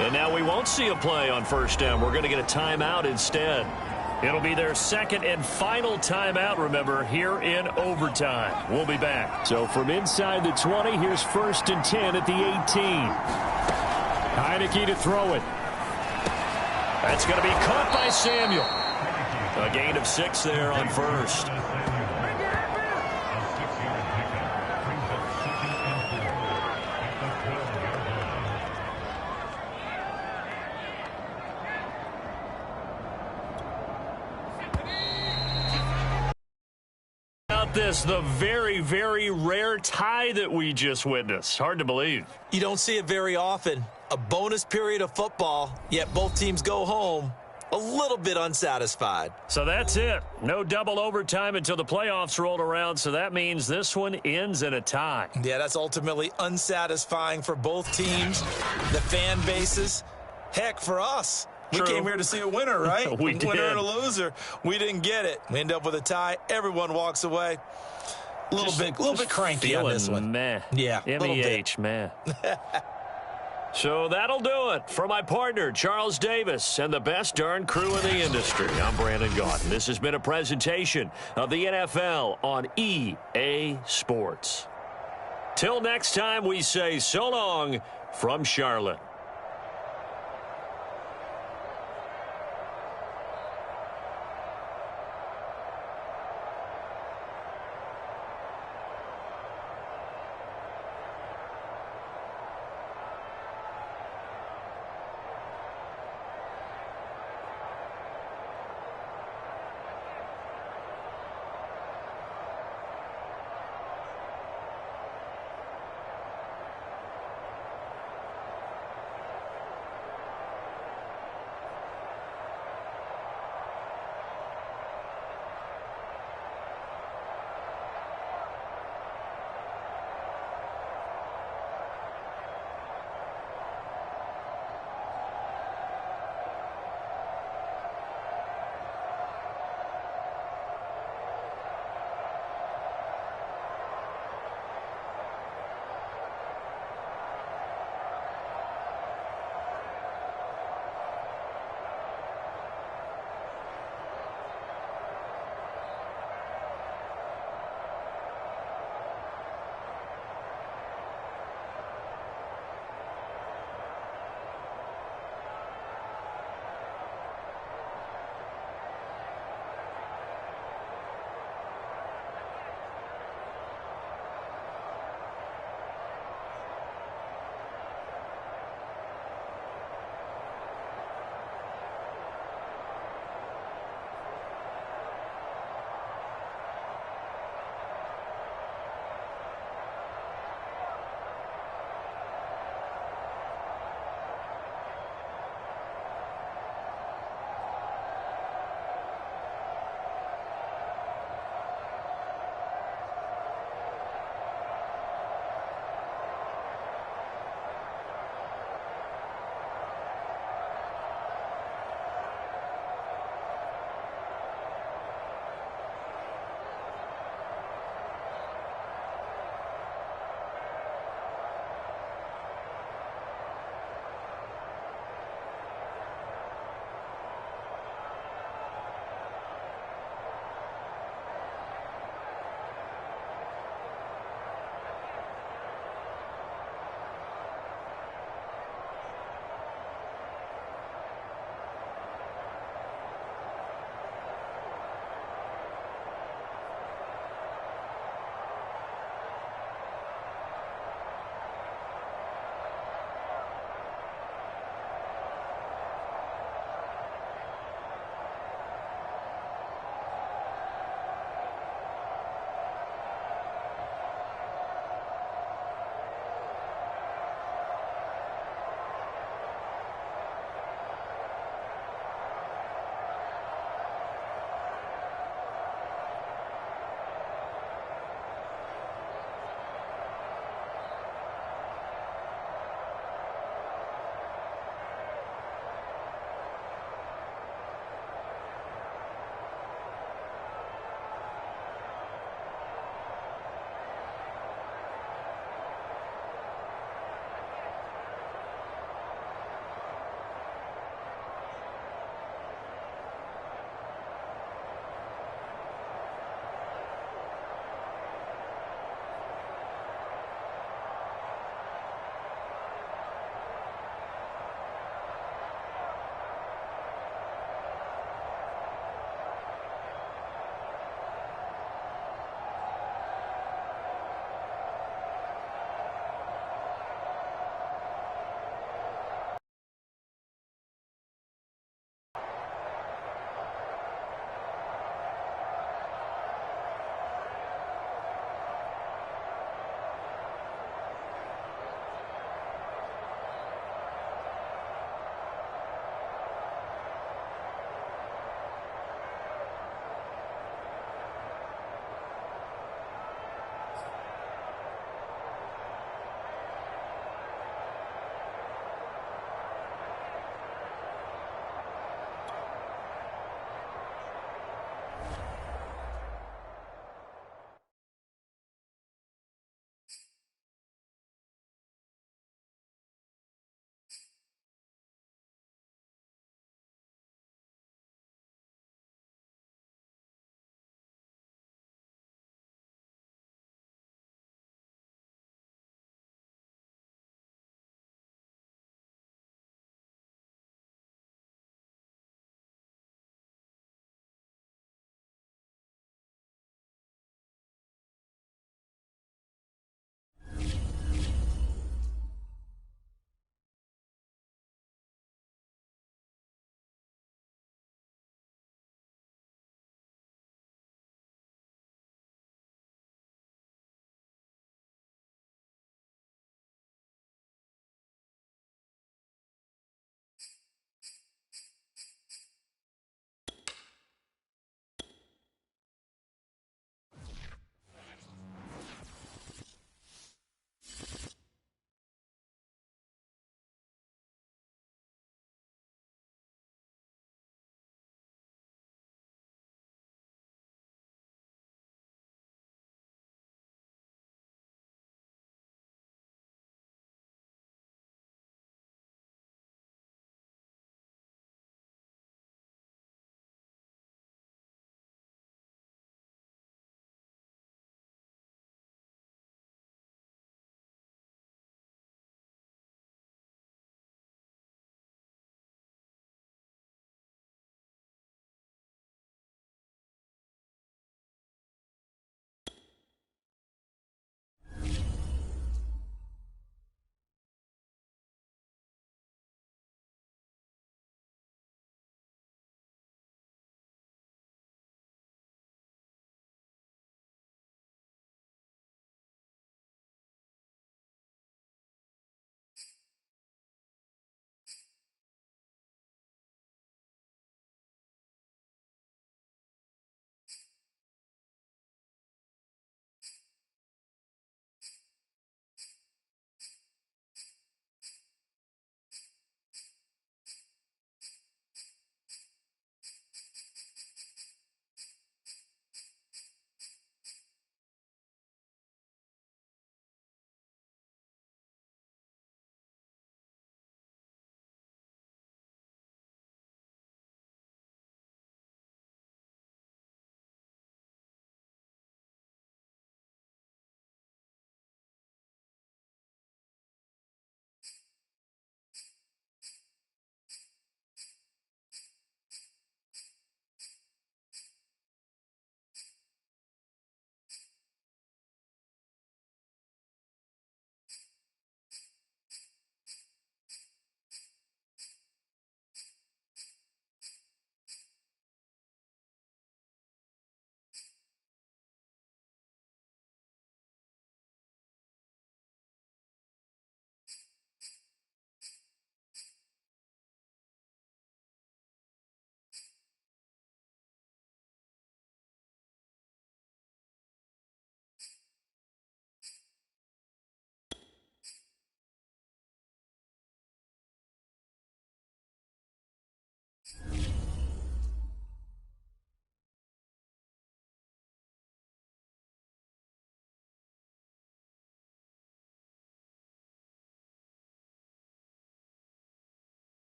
And now we won't see a play on first down. We're going to get a timeout instead. It'll be their second and final timeout, remember, here in overtime. We'll be back. So from inside the 20, here's 1st and 10 at the 18. Heineke to throw it. That's going to be caught by Samuel. A gain of 6 there on first. This, the very, very rare tie that we just witnessed. Hard to believe. You don't see it very often. A bonus period of football, yet both teams go home a little bit unsatisfied. So that's it. No double overtime until the playoffs rolled around, so that means this one ends in a tie. Yeah, that's ultimately unsatisfying for both teams, the fan bases. Heck, for us. True. We came here to see a winner, right? We did. Winner and a loser. We didn't get it. We end up with a tie. Everyone walks away. A little bit cranky on this one. Meh. Yeah, M-E-H, meh. So that'll do it for my partner, Charles Davis, and the best darn crew in the industry. I'm Brandon Gaudin. This has been a presentation of the NFL on EA Sports. Till next time, we say so long from Charlotte.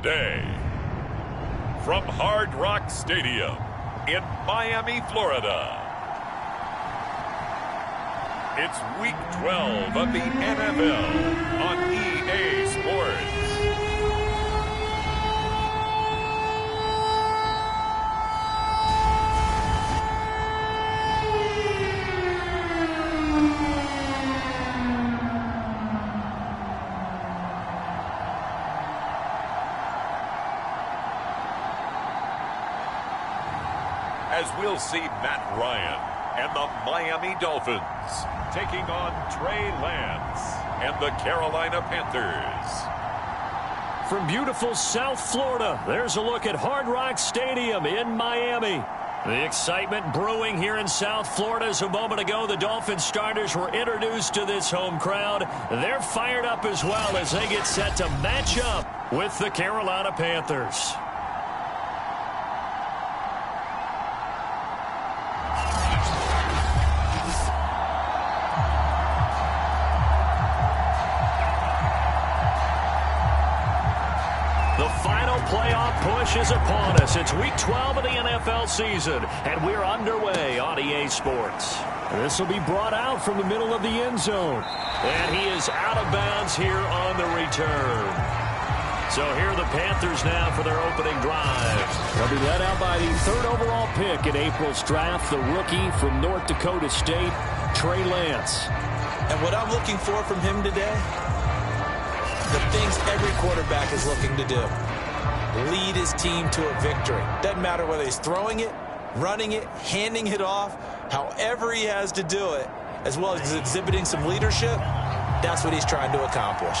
today. From Hard Rock Stadium in Miami, Florida, it's Week 12 of the NFL on EA Sports. As we'll see Matt Ryan and the Miami Dolphins taking on Trey Lance and the Carolina Panthers. From beautiful South Florida, there's a look at Hard Rock Stadium in Miami. The excitement brewing here in South Florida as a moment ago the Dolphins starters were introduced to this home crowd. They're fired up as well as they get set to match up with the Carolina Panthers. Playoff push is upon us. It's Week 12 of the NFL season, and we're underway on EA Sports. This will be brought out from the middle of the end zone. And he is out of bounds here on the return. So here are the Panthers now for their opening drive. They'll be led out by the 3rd overall pick in April's draft, the rookie from North Dakota State, Trey Lance. And what I'm looking for from him today, the things every quarterback is looking to do. Lead his team to a victory. Doesn't matter whether he's throwing it, running it, handing it off, however he has to do it, as well as exhibiting some leadership, that's what he's trying to accomplish.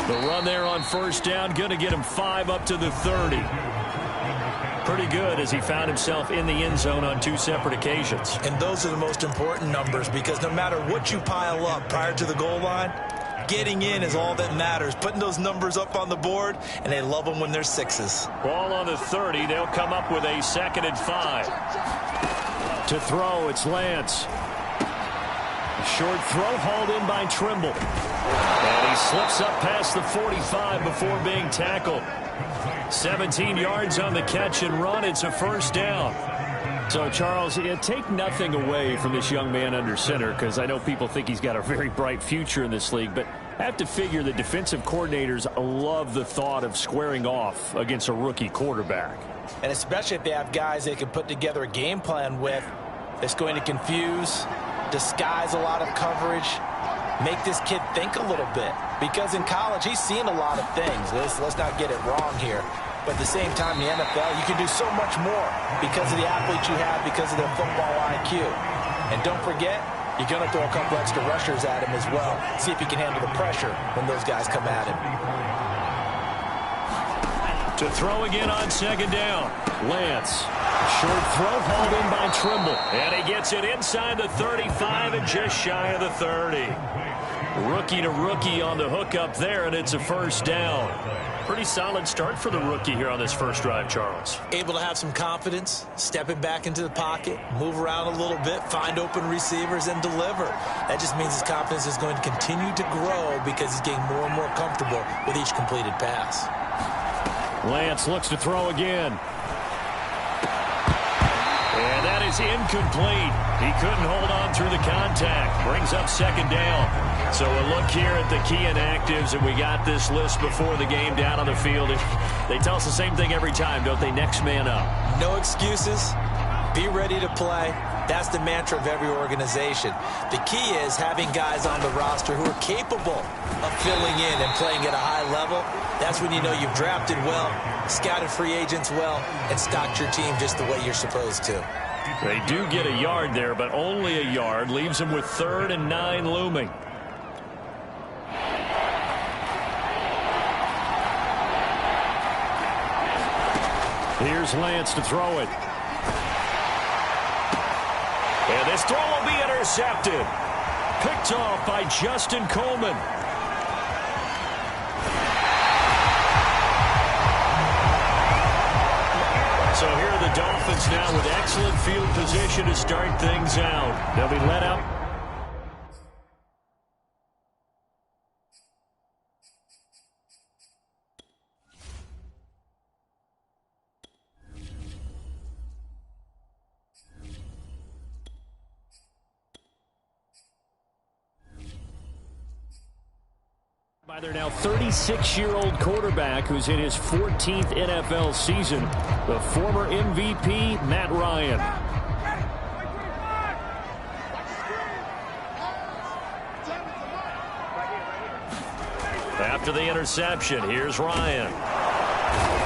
The run there on first down, going to get him 5 up to the 30. Pretty good as he found himself in the end zone on 2 separate occasions. And those are the most important numbers because no matter what you pile up prior to the goal line, getting in is all that matters. Putting those numbers up on the board, and they love them when they're 6s. Ball on the 30. They'll come up with a 2nd and 5. To throw, it's Lance. Short throw hauled in by Trimble. And he slips up past the 45 before being tackled. 17 yards on the catch and run. It's a first down. So, Charles, take nothing away from this young man under center because I know people think he's got a very bright future in this league, but I have to figure the defensive coordinators love the thought of squaring off against a rookie quarterback. And especially if they have guys they can put together a game plan with that's going to confuse, disguise a lot of coverage, make this kid think a little bit. Because in college, he's seen a lot of things. Let's not get it wrong here. But at the same time, in the NFL, you can do so much more because of the athletes you have, because of their football IQ. And don't forget, you're going to throw a couple extra rushers at him as well. See if he can handle the pressure when those guys come at him. To throw again on 2nd down. Lance. Short throw hauled in by Trimble. And he gets it inside the 35 and just shy of the 30. Rookie to rookie on the hookup there, and it's a first down. Pretty solid start for the rookie here on this first drive, Charles. Able to have some confidence, stepping back into the pocket, move around a little bit, find open receivers, and deliver. That just means his confidence is going to continue to grow because he's getting more and more comfortable with each completed pass. Lance looks to throw again. And that is incomplete. He couldn't hold on through the contact. Brings up 2nd down. So a look here at the key inactives, and we got this list before the game down on the field. They tell us the same thing every time, don't they? Next man up. No excuses. Be ready to play. That's the mantra of every organization. The key is having guys on the roster who are capable of filling in and playing at a high level. That's when you know you've drafted well, scouted free agents well, and stocked your team just the way you're supposed to. They do get a yard there, but only a yard. Leaves them with 3rd and 9 looming. Here's Lance to throw it. And this throw will be intercepted. Picked off by Justin Coleman. So here are the Dolphins now with excellent field position to start things out. They'll be let out. Their now 36-year-old quarterback who's in his 14th NFL season, the former MVP, Matt Ryan. After the interception, here's Ryan.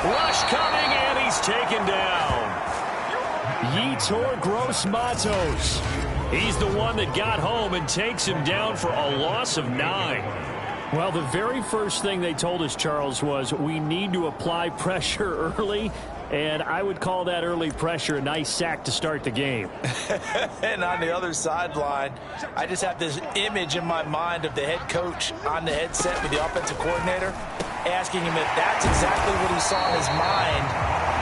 Rush coming, and he's taken down. Yetur Gross-Matos. He's the one that got home and takes him down for a loss of 9. Well, the very first thing they told us, Charles, was we need to apply pressure early, and I would call that early pressure a nice sack to start the game. And on the other sideline, I just have this image in my mind of the head coach on the headset with the offensive coordinator asking him if that's exactly what he saw in his mind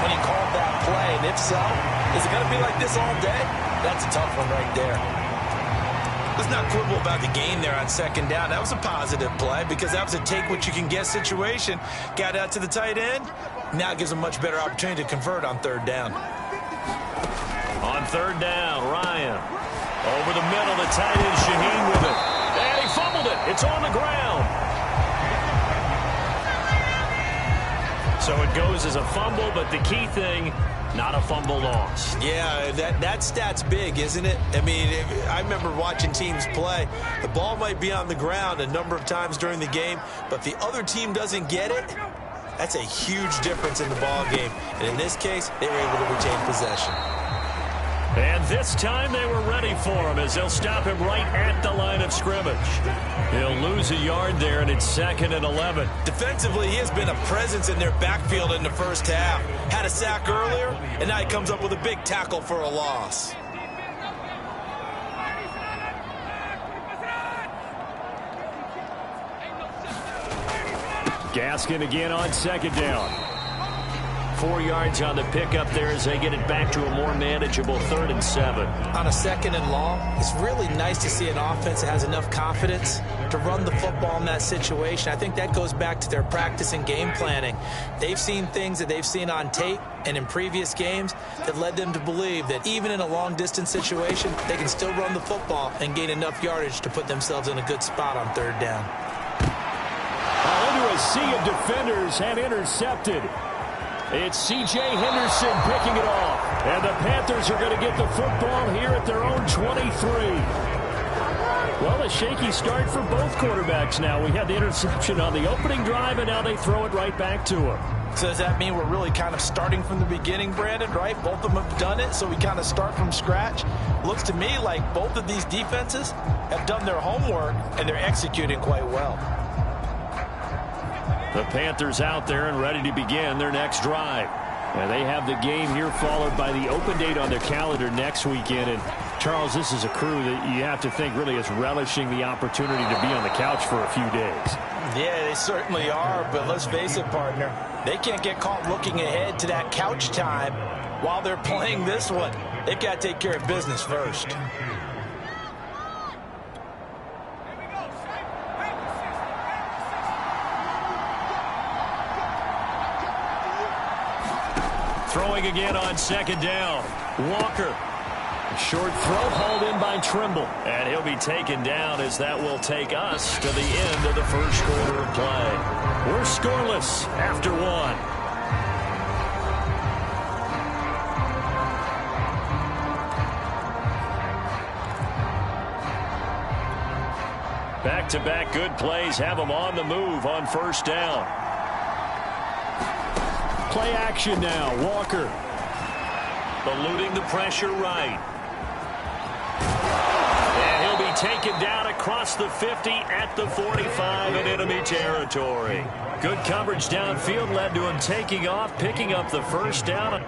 when he called that play. And if so, is it going to be like this all day? That's a tough one right there. Let's not quibble about the gain there on second down. That was a positive play because that was a take-what-you-can-get situation. Got out to the tight end. Now it gives a much better opportunity to convert on third down. On third down, Ryan. Over the middle, the tight end, Shaheen with it. And he fumbled it. It's on the ground. So it goes as a fumble, but the key thing, not a fumble loss. Yeah, that stat's big, isn't it? I mean, I remember watching teams play. The ball might be on the ground a number of times during the game, but if the other team doesn't get it, that's a huge difference in the ball game. And in this case, they were able to retain possession. And this time they were ready for him as they'll stop him right at the line of scrimmage. He'll lose a yard there, and it's 2nd and 11. Defensively, he has been a presence in their backfield in the first half. Had a sack earlier, and now he comes up with a big tackle for a loss. Gaskin again on second down. 4 yards on the pickup there as they get it back to a more manageable 3rd and 7. On a 2nd and long, it's really nice to see an offense that has enough confidence to run the football in that situation. I think that goes back to their practice and game planning. They've seen things that they've seen on tape and in previous games that led them to believe that even in a long-distance situation, they can still run the football and gain enough yardage to put themselves in a good spot on third down. Into a sea of defenders and intercepted. It's C.J. Henderson picking it off. And the Panthers are going to get the football here at their own 23. Well, a shaky start for both quarterbacks now. We had the interception on the opening drive, and now they throw it right back to him. So does that mean we're really kind of starting from the beginning, Brandon, right? Both of them have done it, so we kind of start from scratch. Looks to me like both of these defenses have done their homework, and they're executing quite well. The Panthers out there and ready to begin their next drive. And they have the game here followed by the open date on their calendar next weekend. And, Charles, this is a crew that you have to think really is relishing the opportunity to be on the couch for a few days. Yeah, they certainly are, but let's face it, partner. They can't get caught looking ahead to that couch time while they're playing this one. They've got to take care of business first. Throwing again on second down. Walker. A short throw hauled in by Trimble. And he'll be taken down as that will take us to the end of the first quarter of play. We're scoreless after 1. Back-to-back good plays have them on the move on first down. Play action now. Walker. Eluding the pressure right. And he'll be taken down across the 50 at the 45 in enemy territory. Good coverage downfield led to him taking off, picking up the first down.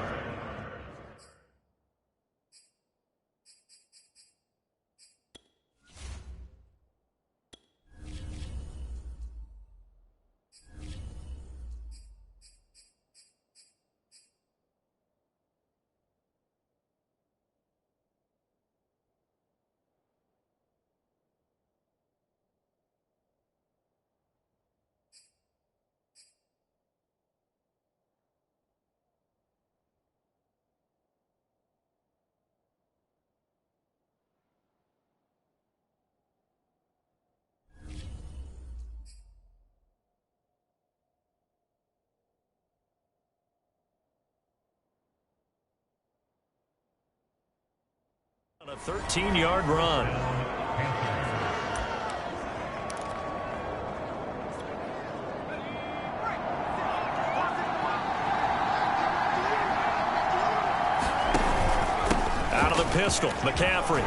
A 13-yard run. Out of the pistol, McCaffrey.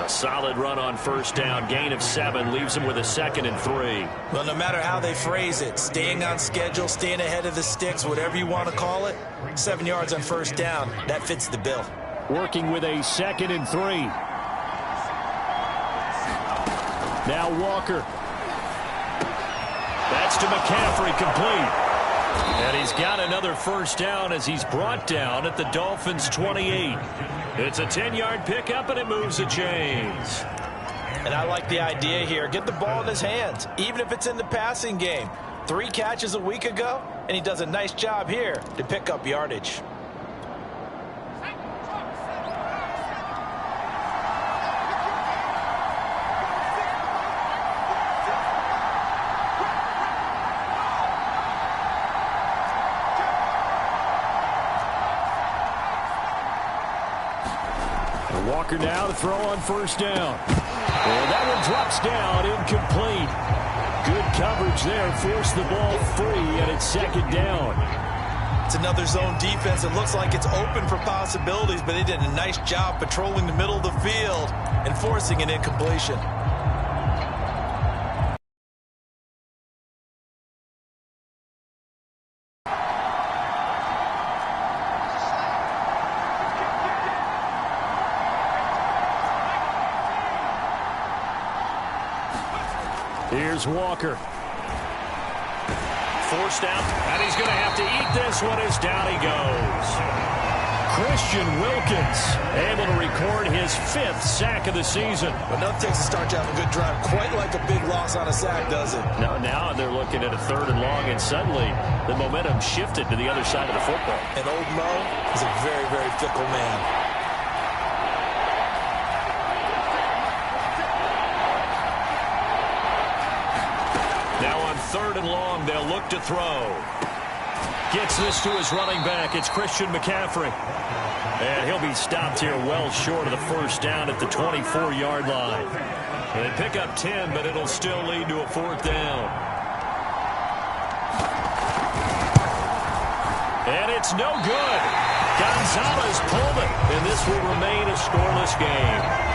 A solid run on first down. Gain of 7 leaves him with a 2nd and 3. Well, no matter how they phrase it, staying on schedule, staying ahead of the sticks, whatever you want to call it, 7 yards on first down, that fits the bill. Working with a 2nd and 3. Now Walker. That's to McCaffrey, complete. And he's got another first down as he's brought down at the Dolphins' 28. It's a 10-yard pickup, and it moves the chains. And I like the idea here. Get the ball in his hands, even if it's in the passing game. 3 catches a week ago, and he does a nice job here to pick up yardage. Walker now to throw on first down. And that one drops down, incomplete. Good coverage there, forced the ball free, and it's 2nd down. It's another zone defense. It looks like it's open for possibilities, but they did a nice job patrolling the middle of the field and forcing an incompletion. Here's Walker. Forced out, and he's going to have to eat this one as down he goes. Christian Wilkins able to record his 5th sack of the season. Enough takes to start to have a good drive. Quite like a big loss on a sack, does it? Now they're looking at a 3rd and long, and suddenly the momentum shifted to the other side of the football. And old Mo is a very, very fickle man. Now on 3rd and long, they'll look to throw. Gets this to his running back. It's Christian McCaffrey. And he'll be stopped here well short of the first down at the 24-yard line. They pick up 10, but it'll still lead to a 4th down. And it's no good. Gonzalez pulled it, and this will remain a scoreless game.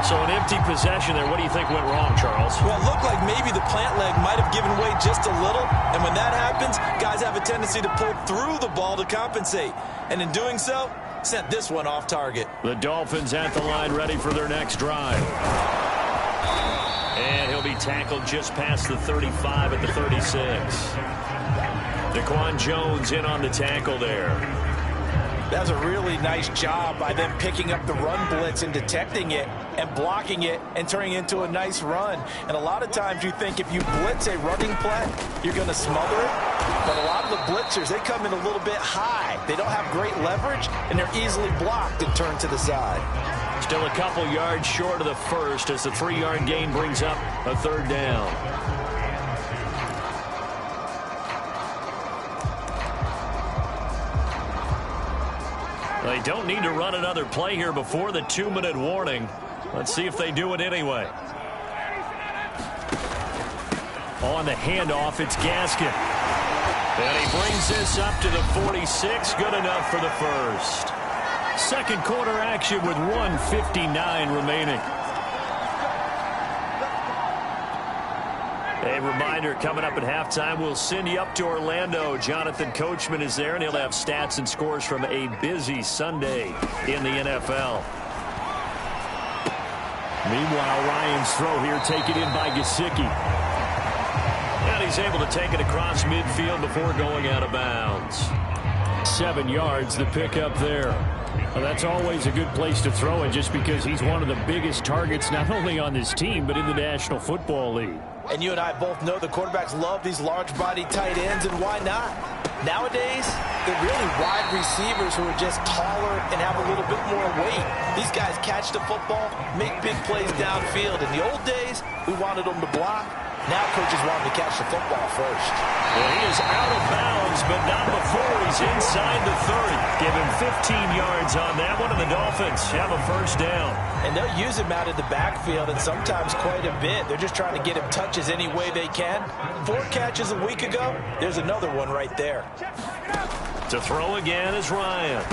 So an empty possession there. What do you think went wrong, Charles? Well, it looked like maybe the plant leg might have given way just a little. And when that happens, guys have a tendency to pull through the ball to compensate. And in doing so, sent this one off target. The Dolphins at the line ready for their next drive. And he'll be tackled just past the 35 at the 36. Daquan Jones in on the tackle there. That was a really nice job by them picking up the run blitz and detecting it and blocking it and turning it into a nice run. And a lot of times you think if you blitz a running play, you're going to smother it. But a lot of the blitzers, they come in a little bit high. They don't have great leverage, and they're easily blocked and turned to the side. Still a couple yards short of the first as the 3-yard gain brings up a 3rd down. They don't need to run another play here before the 2-minute warning. Let's see if they do it anyway. On the handoff, it's Gaskin. And he brings this up to the 46. Good enough for the first. 2nd quarter action with 1:59 remaining. A reminder, coming up at halftime, we'll send you up to Orlando. Jonathan Coachman is there, and he'll have stats and scores from a busy Sunday in the NFL. Meanwhile, Ryan's throw here taken in by Gesicki. And he's able to take it across midfield before going out of bounds. 7 yards, the pickup there. Well, that's always a good place to throw it just because he's one of the biggest targets not only on this team but in the National Football League. And you and I both know the quarterbacks love these large-body tight ends, and why not? Nowadays, they're really wide receivers who are just taller and have a little bit more weight. These guys catch the football, make big plays downfield. In the old days, we wanted them to block. Now coaches want him to catch the football first. Well, he is out of bounds, but not before he's inside the 30. Give him 15 yards on that one, and the Dolphins have a first down. And they'll use him out of the backfield, and sometimes quite a bit. They're just trying to get him touches any way they can. 4 catches a week ago. There's another one right there. To throw again is Ryan.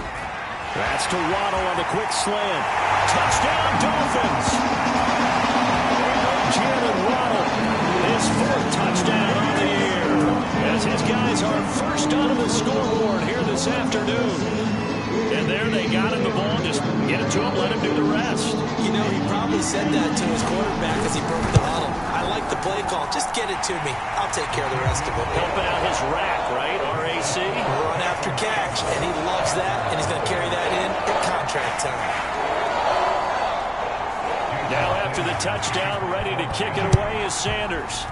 That's to Waddle on the quick slant. Touchdown, Dolphins! Jalen Waddle, his 4th touchdown on the year, as his guys are first onto the scoreboard here this afternoon. And there they got him the ball. Just get it to him, let him do the rest. You know, he probably said that to his quarterback as he broke the huddle. I like the play call. Just get it to me. I'll take care of the rest of it. Help out his rack, right? R-A-C? Run after catch. And he loves that, and he's going to carry that in at contract time. Now after the touchdown, ready to kick it away is Sanders.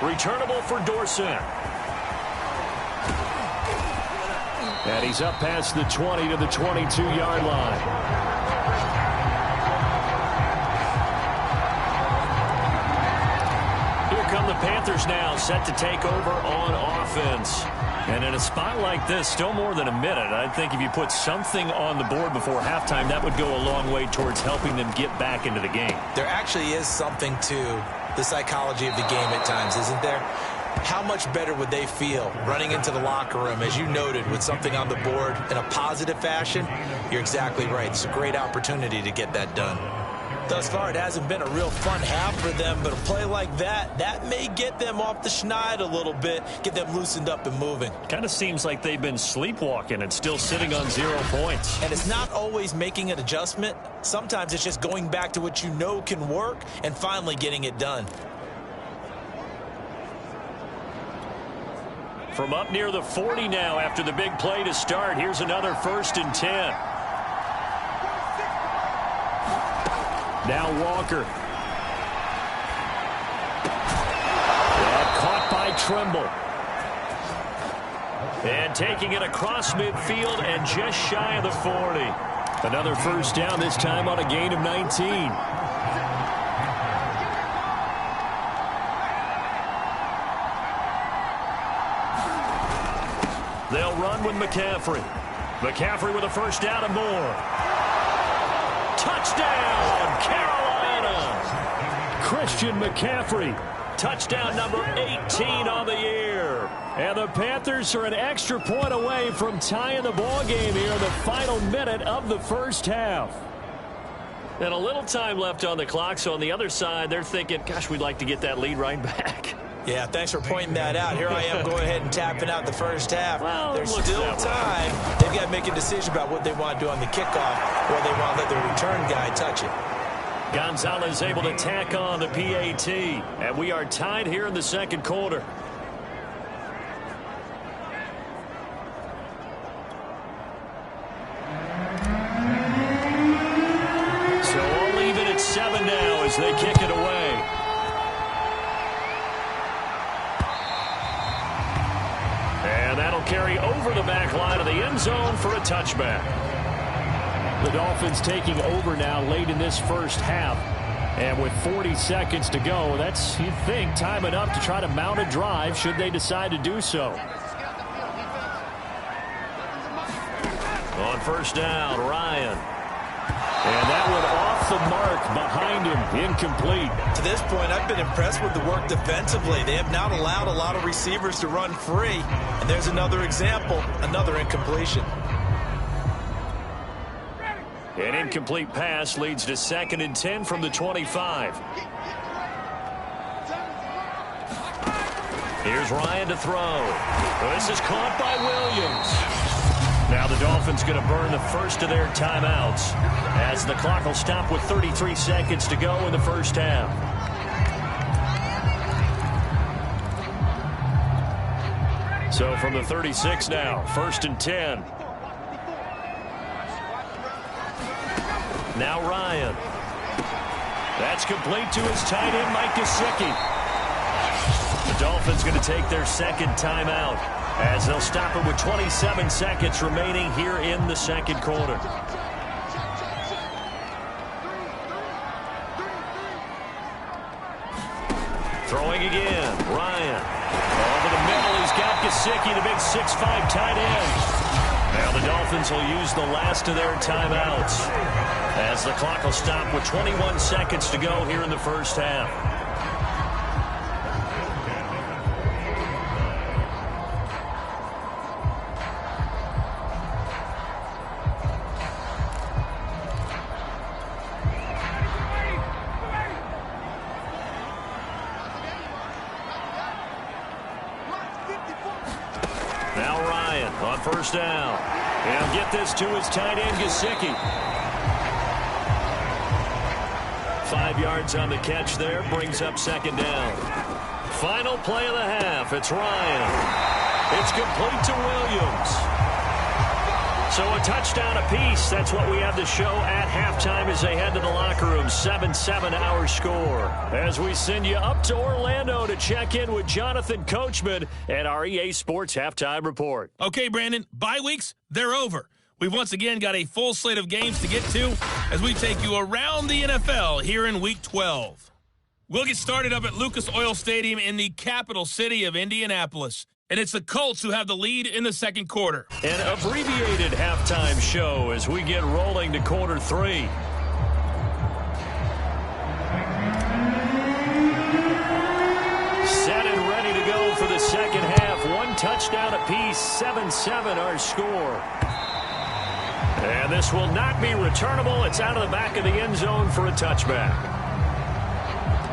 Returnable for Dorsett. And he's up past the 20 to the 22-yard line. Here come the Panthers now, set to take over on offense. And in a spot like this, still more than a minute, I think if you put something on the board before halftime, that would go a long way towards helping them get back into the game. There actually is something to the psychology of the game at times, isn't there? How much better would they feel running into the locker room, as you noted, with something on the board in a positive fashion? You're exactly right. It's a great opportunity to get that done. Thus far, it hasn't been a real fun half for them, but a play like that may get them off the schneid a little bit, get them loosened up and moving. Kind of seems like they've been sleepwalking and still sitting on 0 points. And it's not always making an adjustment. Sometimes it's just going back to what you know can work and finally getting it done. From up near the 40 now after the big play to start, here's another 1st and 10. Now Walker. And caught by Trimble. And taking it across midfield and just shy of the 40. Another first down, this time on a gain of 19. They'll run with McCaffrey. McCaffrey with a first down and more. Touchdown, Carolina! Christian McCaffrey, touchdown number 18 on the year. And the Panthers are an extra point away from tying the ball game here in the final minute of the first half. And a little time left on the clock, so on the other side, they're thinking, gosh, we'd like to get that lead right back. Yeah, thanks for pointing that out. Here I am going ahead and tapping out the first half. Well, there's still time. They've got to make a decision about what they want to do on the kickoff, or they want to let their return guy touch it. Gonzalez able to tack on the PAT, and we are tied here in the second quarter. So all even at 7 now as they kick it away. And that'll carry over the back line of the end zone for a touchback. The Dolphins taking over now late in this first half. And with 40 seconds to go, that's, you'd think, time enough to try to mount a drive should they decide to do so. On first down, Ryan. And that one off the mark behind him, incomplete. To this point, I've been impressed with the work defensively. They have not allowed a lot of receivers to run free. And there's another example, another incompletion. An incomplete pass leads to 2nd and 10 from the 25. Here's Ryan to throw. This is caught by Williams. Now the Dolphins going to burn the first of their timeouts as the clock will stop with 33 seconds to go in the first half. So from the 36 now, 1st and 10. Now Ryan. That's complete to his tight end, Mike Gesicki. The Dolphins going to take their second timeout as they'll stop it with 27 seconds remaining here in the second quarter. Throwing again. Ryan. Over the middle. He's got Gesicki, the big 6'5" tight end. Now the Dolphins will use the last of their timeouts as the clock will stop with 21 seconds to go here in the first half. Now Ryan on first down. He'll get this to his tight end, Gesicki. 5 yards on the catch there, brings up second down. Final play of the half, it's Ryan. It's complete to Williams. So a touchdown apiece. That's what we have to show at halftime as they head to the locker room. 7-7 our score. As we send you up to Orlando to check in with Jonathan Coachman at our EA Sports Halftime Report. Okay, Brandon, bye weeks, they're over. We've once again got a full slate of games to get to as we take you around the NFL here in Week 12. We'll get started up at Lucas Oil Stadium in the capital city of Indianapolis. And it's the Colts who have the lead in the second quarter. An abbreviated halftime show as we get rolling to quarter three. Set and ready to go for the second half. One touchdown apiece, 7-7 our score. And this will not be returnable. It's out of the back of the end zone for a touchback.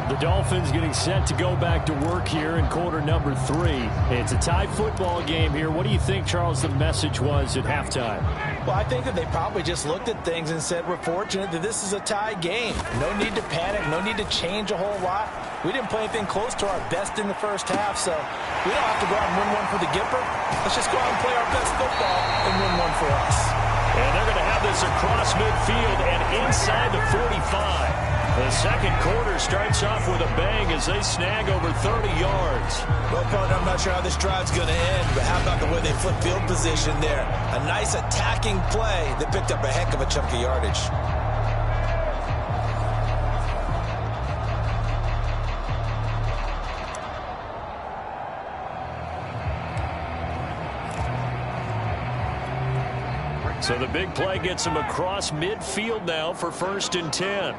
The Dolphins getting set to go back to work here in quarter number 3. It's a tie football game here. What do you think, Charles, the message was at halftime? Well, I think that they probably just looked at things and said, we're fortunate that this is a tie game. No need to panic. No need to change a whole lot. We didn't play anything close to our best in the first half, so we don't have to go out and win one for the Gipper. Let's just go out and play our best football and win one for us. And they're going to have this across midfield and inside the 45. The second quarter starts off with a bang as they snag over 30 yards. Well, partner, I'm not sure how this drive's going to end, but how about the way they flip field position there? A nice attacking play that picked up a heck of a chunk of yardage. So the big play gets him across midfield now for 1st and 10.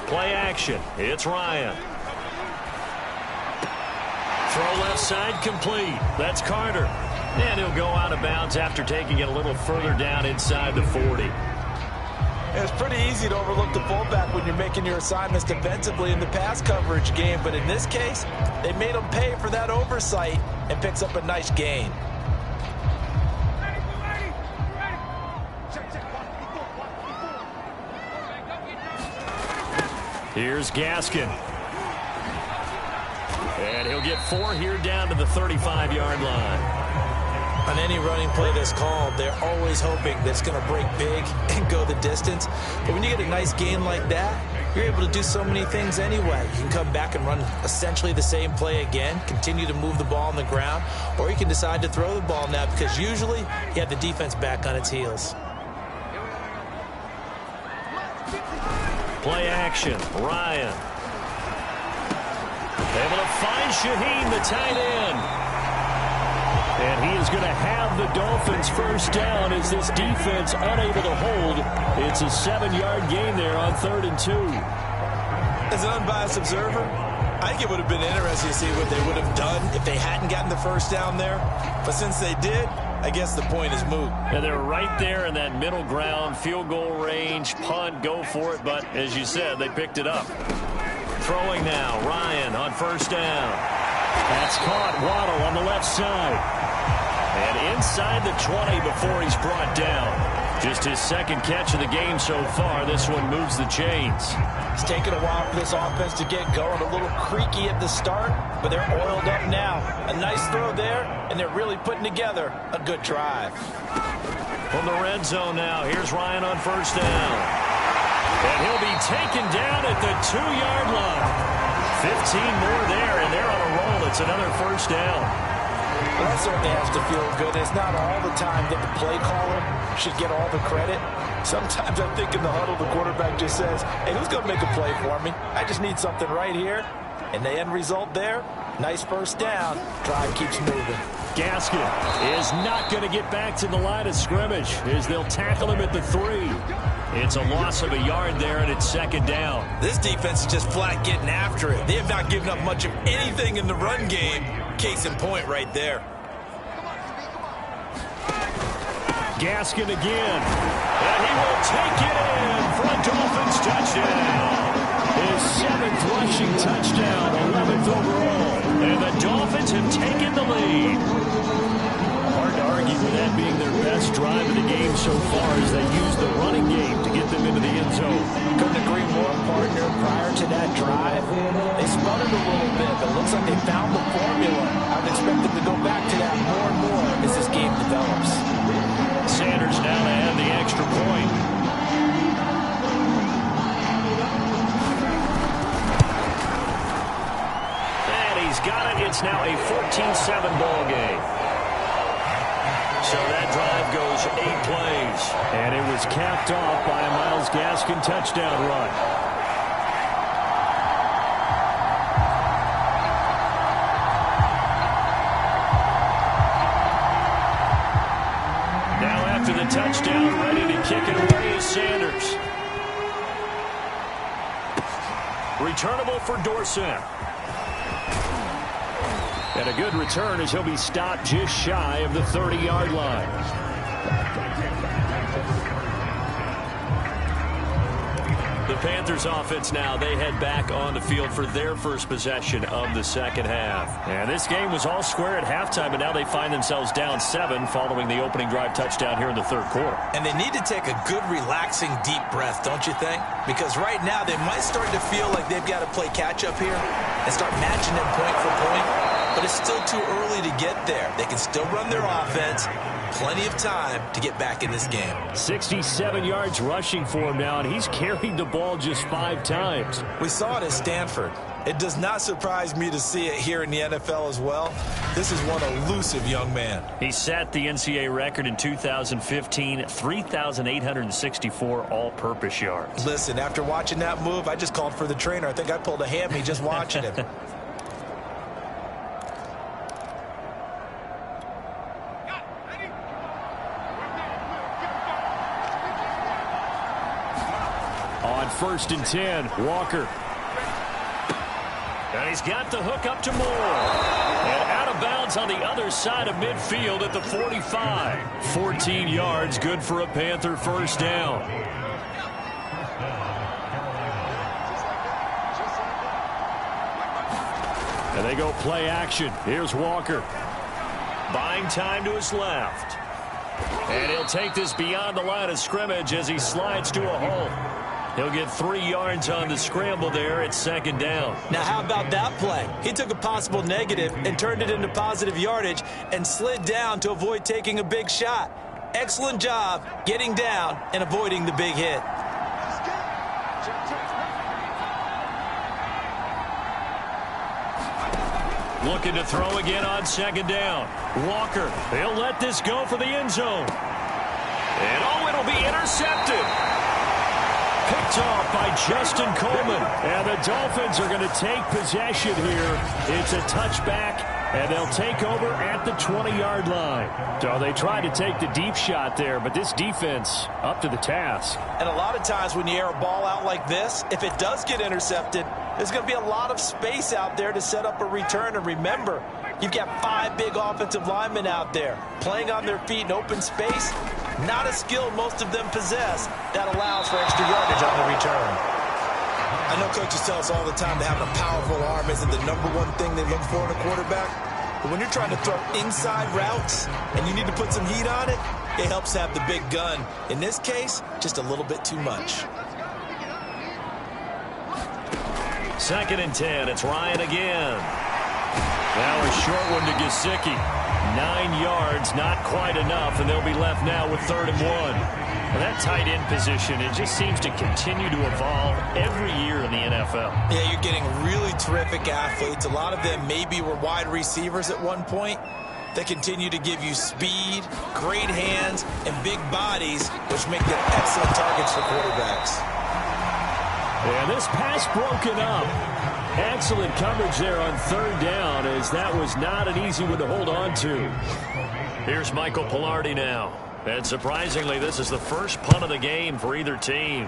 Play action. It's Ryan. Throw left side complete. That's Carter. And he'll go out of bounds after taking it a little further down inside the 40. It's pretty easy to overlook the fullback when you're making your assignments defensively in the pass coverage game, but in this case, they made him pay for that oversight and picks up a nice gain. Here's Gaskin. And he'll get 4 here down to the 35-yard line. On any running play that's called, they're always hoping that it's going to break big and go the distance. But when you get a nice gain like that, you're able to do so many things anyway. You can come back and run essentially the same play again, continue to move the ball on the ground, or you can decide to throw the ball now because usually you have the defense back on its heels. Play action. Ryan. Able to find Shaheen, the tight end. And he is going to have the Dolphins first down as this defense unable to hold. It's a 7-yard gain there on 3rd and 2. As an unbiased observer, I think it would have been interesting to see what they would have done if they hadn't gotten the first down there. But since they did, I guess the point is moot. And they're right there in that middle ground, field goal range, punt, go for it. But as you said, they picked it up. Throwing now, Ryan on first down. That's caught. Waddle on the left side. And inside the 20 before he's brought down. Just his second catch of the game so far. This one moves the chains. It's taken a while for this offense to get going. A little creaky at the start, but they're oiled up now. A nice throw there, and they're really putting together a good drive. From the red zone now, here's Ryan on first down. And he'll be taken down at the 2-yard line. 15 more there, and they're on a roll. It's another first down. Well, that certainly has to feel good. It's not all the time that the play caller should get all the credit. Sometimes I think in the huddle, the quarterback just says, hey, who's going to make a play for me? I just need something right here. And the end result there, nice first down. Drive keeps moving. Gaskin is not going to get back to the line of scrimmage as they'll tackle him at the 3. It's a loss of a yard there, and it's second down. This defense is just flat getting after it. They have not given up much of anything in the run game. Case in point right there. Gaskin again. And he will take it in for a Dolphins touchdown. His 7th rushing touchdown, 11th overall. And the Dolphins have taken the lead. Hard to argue with that being their best drive of the game so far as they use the running game to get them into the end zone. Couldn't agree more, partner. Prior to that drive, they spun it a little bit, but it looks like they found the formula. I would expect them to go back to that more and more as this game develops. Sanders now to add the extra point. And he's got it. It's now a 14-7 ball game. So that drive goes 8 plays. And it was capped off by a Myles Gaskin touchdown run. After the touchdown, ready to kick it away is Sanders. Returnable for Dorsett. And a good return as he'll be stopped just shy of the 30-yard line. The Panthers offense now, they head back on the field for their first possession of the second half. And this game was all square at halftime, but now they find themselves down 7 following the opening drive touchdown here in the third quarter. And they need to take a good, relaxing, deep breath, don't you think? Because right now they might start to feel like they've got to play catch-up here and start matching them point for point. But it's still too early to get there. They can still run their offense. Plenty of time to get back in this game. 67 yards rushing for him now, and he's carried the ball just 5 times. We saw it at Stanford. It does not surprise me to see it here in the NFL as well. This is one elusive young man. He set the NCAA record in 2015, 3,864 all-purpose yards. Listen, after watching that move, I just called for the trainer. I think I pulled a hammy just watching him. First and 10, Walker. And he's got the hook up to Moore. And out of bounds on the other side of midfield at the 45. 14 yards, good for a Panther first down. And they go play action. Here's Walker. Buying time to his left. And he'll take this beyond the line of scrimmage as he slides to a hole. He'll get 3 yards on the scramble there at second down. Now, how about that play? He took a possible negative and turned it into positive yardage and slid down to avoid taking a big shot. Excellent job getting down and avoiding the big hit. Looking to throw again on second down. Walker, he'll let this go for the end zone. And oh, it'll be intercepted. Picked off by Justin Coleman. And the Dolphins are going to take possession here. It's a touchback, and they'll take over at the 20-yard line. So they tried to take the deep shot there, but this defense up to the task. And a lot of times when you air a ball out like this, if it does get intercepted, there's going to be a lot of space out there to set up a return. And remember, you've got 5 big offensive linemen out there playing on their feet in open space. Not a skill most of them possess that allows for extra yardage on the return. I know coaches tell us all the time that having a powerful arm isn't the #1 thing they look for in a quarterback. But when you're trying to throw inside routes and you need to put some heat on it, it helps have the big gun. In this case, just a little bit too much. Second and 10. It's Ryan again. Now a short one to Gesicki. 9 yards, not quite enough, and they'll be left now with 3rd and 1. Well, that tight end position, it just seems to continue to evolve every year in the NFL. Yeah, you're getting really terrific athletes. A lot of them maybe were wide receivers at one point. that continue to give you speed, great hands, and big bodies, which make them excellent targets for quarterbacks. And this pass broken up. Excellent coverage there on third down, as that was not an easy one to hold on to. Here's Michael Pilardi now. And surprisingly, this is the first punt of the game for either team.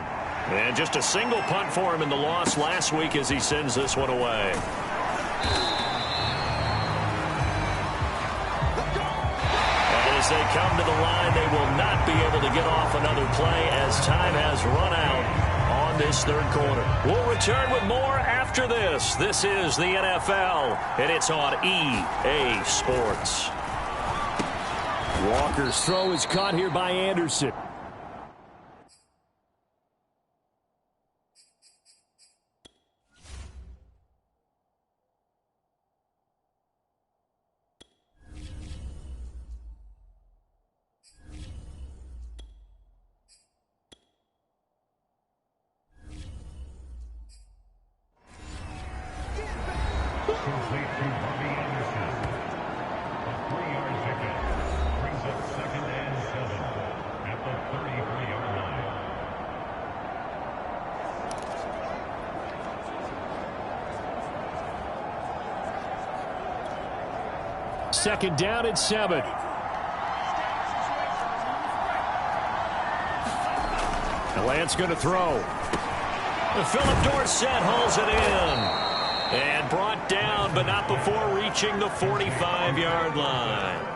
And just a single punt for him in the loss last week as he sends this one away. And as they come to the line, they will not be able to get off another play as time has run out on this third quarter. We'll return with more after this. This is the NFL, and it's on EA Sports. Walker's throw is caught here by Anderson. Second down and 7. And Lance going to throw. Philip Dorsett hauls it in. And brought down, but not before reaching the 45-yard line.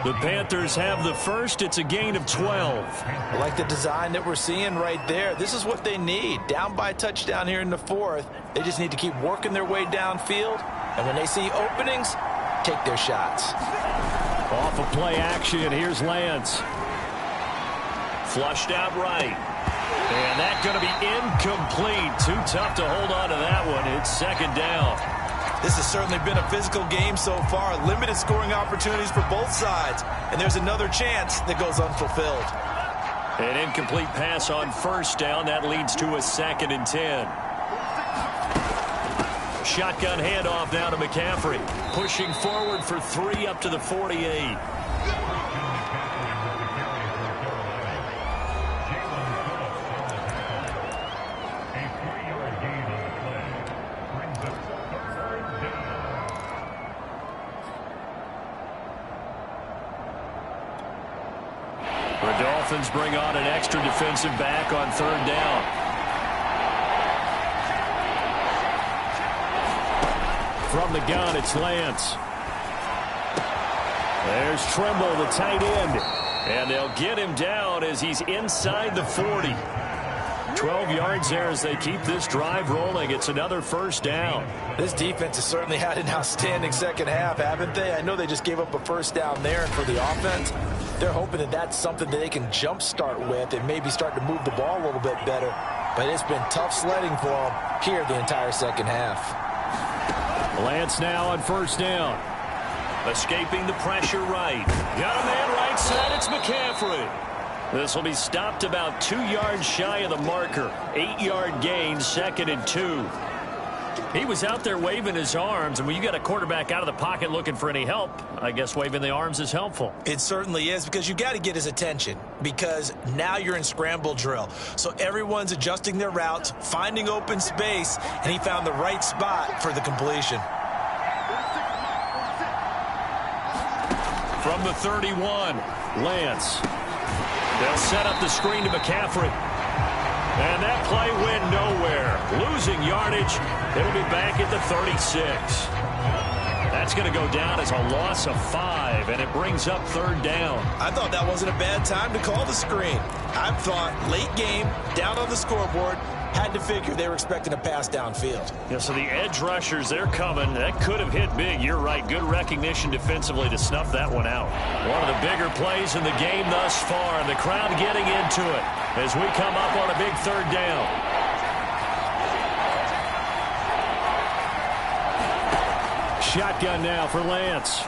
The Panthers have the first. It's a gain of 12. I like the design that we're seeing right there. This is what they need. Down by a touchdown here in the fourth. They just need to keep working their way downfield. And when they see openings, take their shots. Off of play action, here's Lance. Flushed out right. And that's going to be incomplete. Too tough to hold on to that one. It's second down. This has certainly been a physical game so far. Limited scoring opportunities for both sides. And there's another chance that goes unfulfilled. An incomplete pass on first down. That leads to a 2nd and 10. Shotgun handoff now to McCaffrey. Pushing forward for 3 up to the 48. The Dolphins bring on an extra defensive back on third down. From the gun, it's Lance. There's Trimble, the tight end. And they'll get him down as he's inside the 40. 12 yards there as they keep this drive rolling. It's another first down. This defense has certainly had an outstanding second half, haven't they? I know they just gave up a first down there, and for the offense, they're hoping that that's something that they can jumpstart with and maybe start to move the ball a little bit better. But it's been tough sledding for them here the entire second half. Lance now on first down. Escaping the pressure right. Got a man right side. It's McCaffrey. This will be stopped about 2 yards shy of the marker. 8-yard gain, 2nd and 2. He was out there waving his arms, and when you got a quarterback out of the pocket looking for any help, I guess waving the arms is helpful. It certainly is, because you got to get his attention, because now you're in scramble drill. So everyone's adjusting their routes, finding open space, and he found the right spot for the completion. From the 31, Lance. They'll set up the screen to McCaffrey. And that play went nowhere. Losing yardage. It'll be back at the 36. That's going to go down as a loss of 5, and it brings up third down. I thought that wasn't a bad time to call the screen. I thought late game, down on the scoreboard, had to figure they were expecting a pass downfield. Yeah, so the edge rushers, they're coming. That could have hit big. You're right. Good recognition defensively to snuff that one out. One of the bigger plays in the game thus far, and the crowd getting into it as we come up on a big third down. Shotgun now for Lance.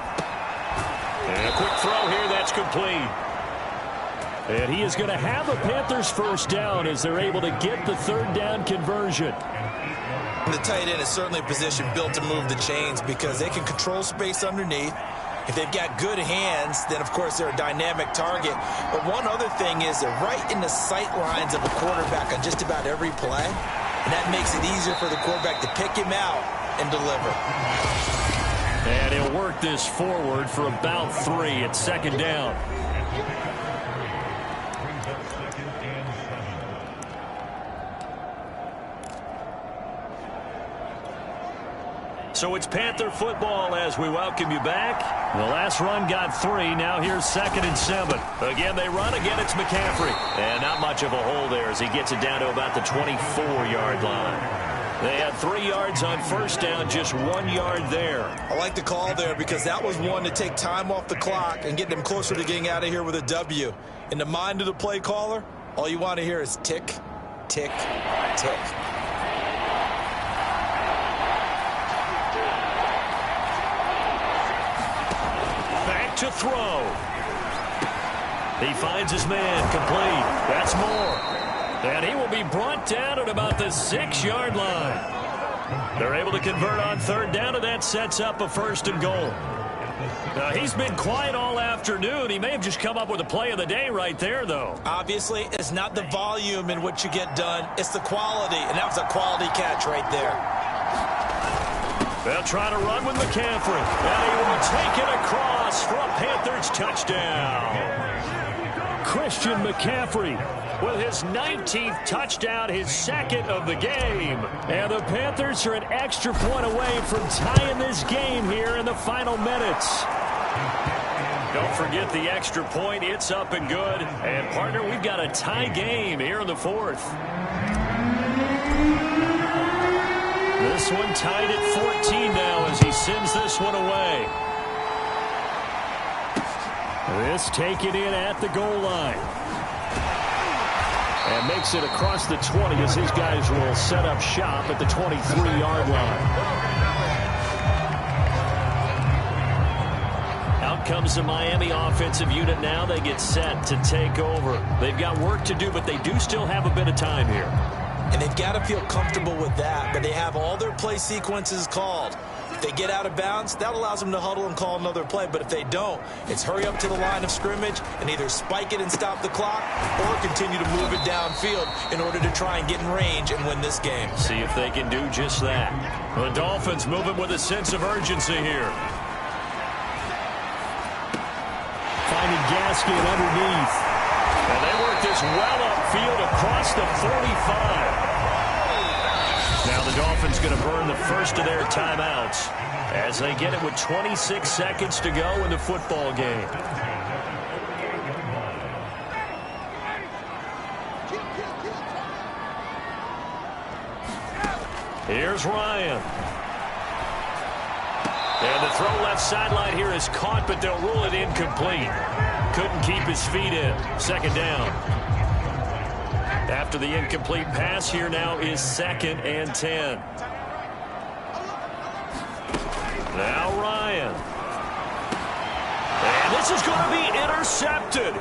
And a quick throw here. That's complete. And he is going to have a Panthers first down as they're able to get the third down conversion. The tight end is certainly a position built to move the chains because they can control space underneath. If they've got good hands, then, of course, they're a dynamic target. But one other thing is they're right in the sight lines of a quarterback on just about every play, and that makes it easier for the quarterback to pick him out and deliver. And he'll work this forward for about 3. It's second down. So it's Panther football as we welcome you back. The last run got 3. Now here's 2nd and 7. Again, they run. Again, it's McCaffrey. And not much of a hole there as he gets it down to about the 24-yard line. They had 3 yards on first down, just 1 yard there. I like the call there because that was one to take time off the clock and get them closer to getting out of here with a W. In the mind of the play caller, all you want to hear is tick, tick, tick. To throw. He finds his man, complete. That's more. And he will be brought down at about the 6-yard line. They're able to convert on 3rd down, and that sets up a 1st and goal. Now, he's been quiet all afternoon. He may have just come up with a play of the day right there, though. Obviously, it's not the volume in which you get done. It's the quality, and that was a quality catch right there. They'll try to run with McCaffrey. And he will take it across for a Panthers touchdown. Christian McCaffrey with his 19th touchdown, his 2nd of the game. And the Panthers are an extra point away from tying this game here in the final minutes. Don't forget the extra point. It's up and good. And, partner, we've got a tie game here in the 4th. This one tied at 14 now as he sends this one away. This taken in at the goal line. And makes it across the 20 as his guys will set up shop at the 23-yard line. Out comes the Miami offensive unit now. They get set to take over. They've got work to do, but they do still have a bit of time here. And they've got to feel comfortable with that, but they have all their play sequences called. If they get out of bounds, that allows them to huddle and call another play. But if they don't, it's hurry up to the line of scrimmage and either spike it and stop the clock or continue to move it downfield in order to try and get in range and win this game. See if they can do just that. The Dolphins moving with a sense of urgency here. Finding Gaskin underneath. And they work this well upfield across the 45. Now the Dolphins going to burn the first of their timeouts as they get it with 26 seconds to go in the football game. Here's Ryan. And the throw left sideline here is caught, but they'll rule it incomplete. Couldn't keep his feet in. 2nd down. After the incomplete pass, here now is 2nd and 10. Now Ryan. And this is going to be intercepted.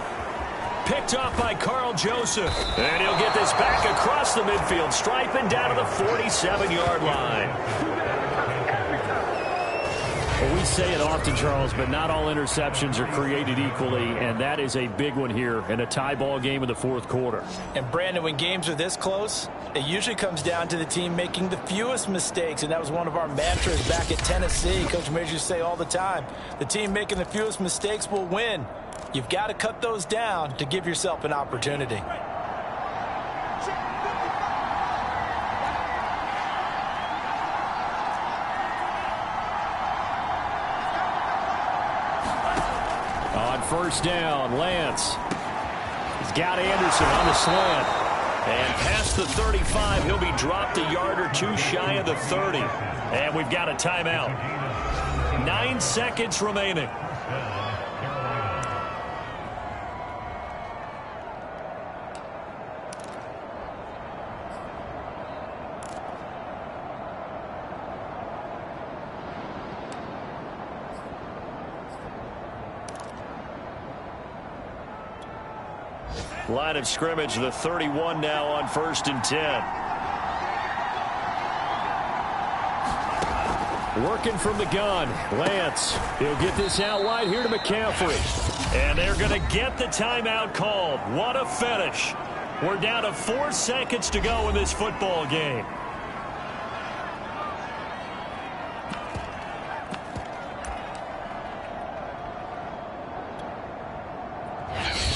Picked off by Carl Joseph. And he'll get this back across the midfield stripe and down to the 47-yard line. Well, we say it often, Charles, but not all interceptions are created equally, and that is a big one here in a tie ball game in the 4th quarter. And, Brandon, when games are this close, it usually comes down to the team making the fewest mistakes, and that was one of our mantras back at Tennessee. Coach Major used to say all the time, the team making the fewest mistakes will win. You've got to cut those down to give yourself an opportunity. On 1st down, Lance. He's got Anderson on the slant. And past the 35, he'll be dropped a yard or two shy of the 30. And we've got a timeout. 9 seconds remaining. Line of scrimmage, the 31 now on 1st and 10. Working from the gun. Lance, he'll get this out wide here to McCaffrey. And they're going to get the timeout called. What a finish. We're down to 4 seconds to go in this football game.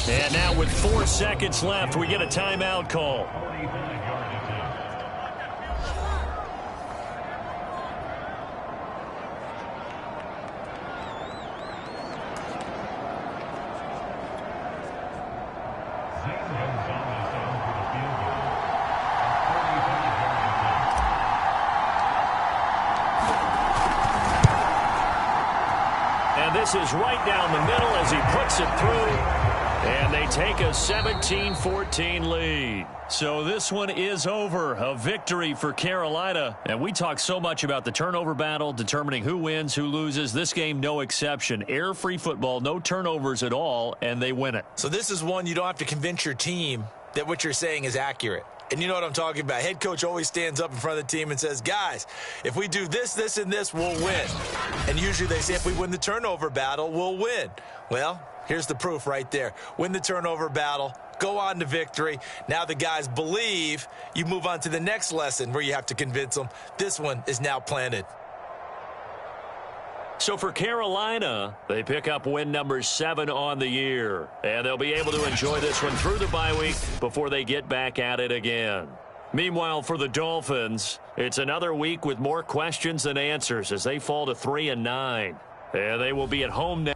And now with 4 seconds left, we get a timeout call. And this is right down the middle as he puts it through. And they take a 17-14 lead. So this one is over. A victory for Carolina. And we talk so much about the turnover battle, determining who wins, who loses. This game, no exception. Air-free football, no turnovers at all, and they win it. So this is one you don't have to convince your team that what you're saying is accurate. And you know what I'm talking about. Head coach always stands up in front of the team and says, guys, if we do this, this, and this, we'll win. And usually they say if we win the turnover battle, we'll win. Well, here's the proof right there. Win the turnover battle, go on to victory. Now the guys believe. You move on to the next lesson where you have to convince them. This one is now planted. So for Carolina, they pick up win number 7 on the year. And they'll be able to enjoy this one through the bye week before they get back at it again. Meanwhile, for the Dolphins, it's another week with more questions than answers as they fall to 3-9. And they will be at home now.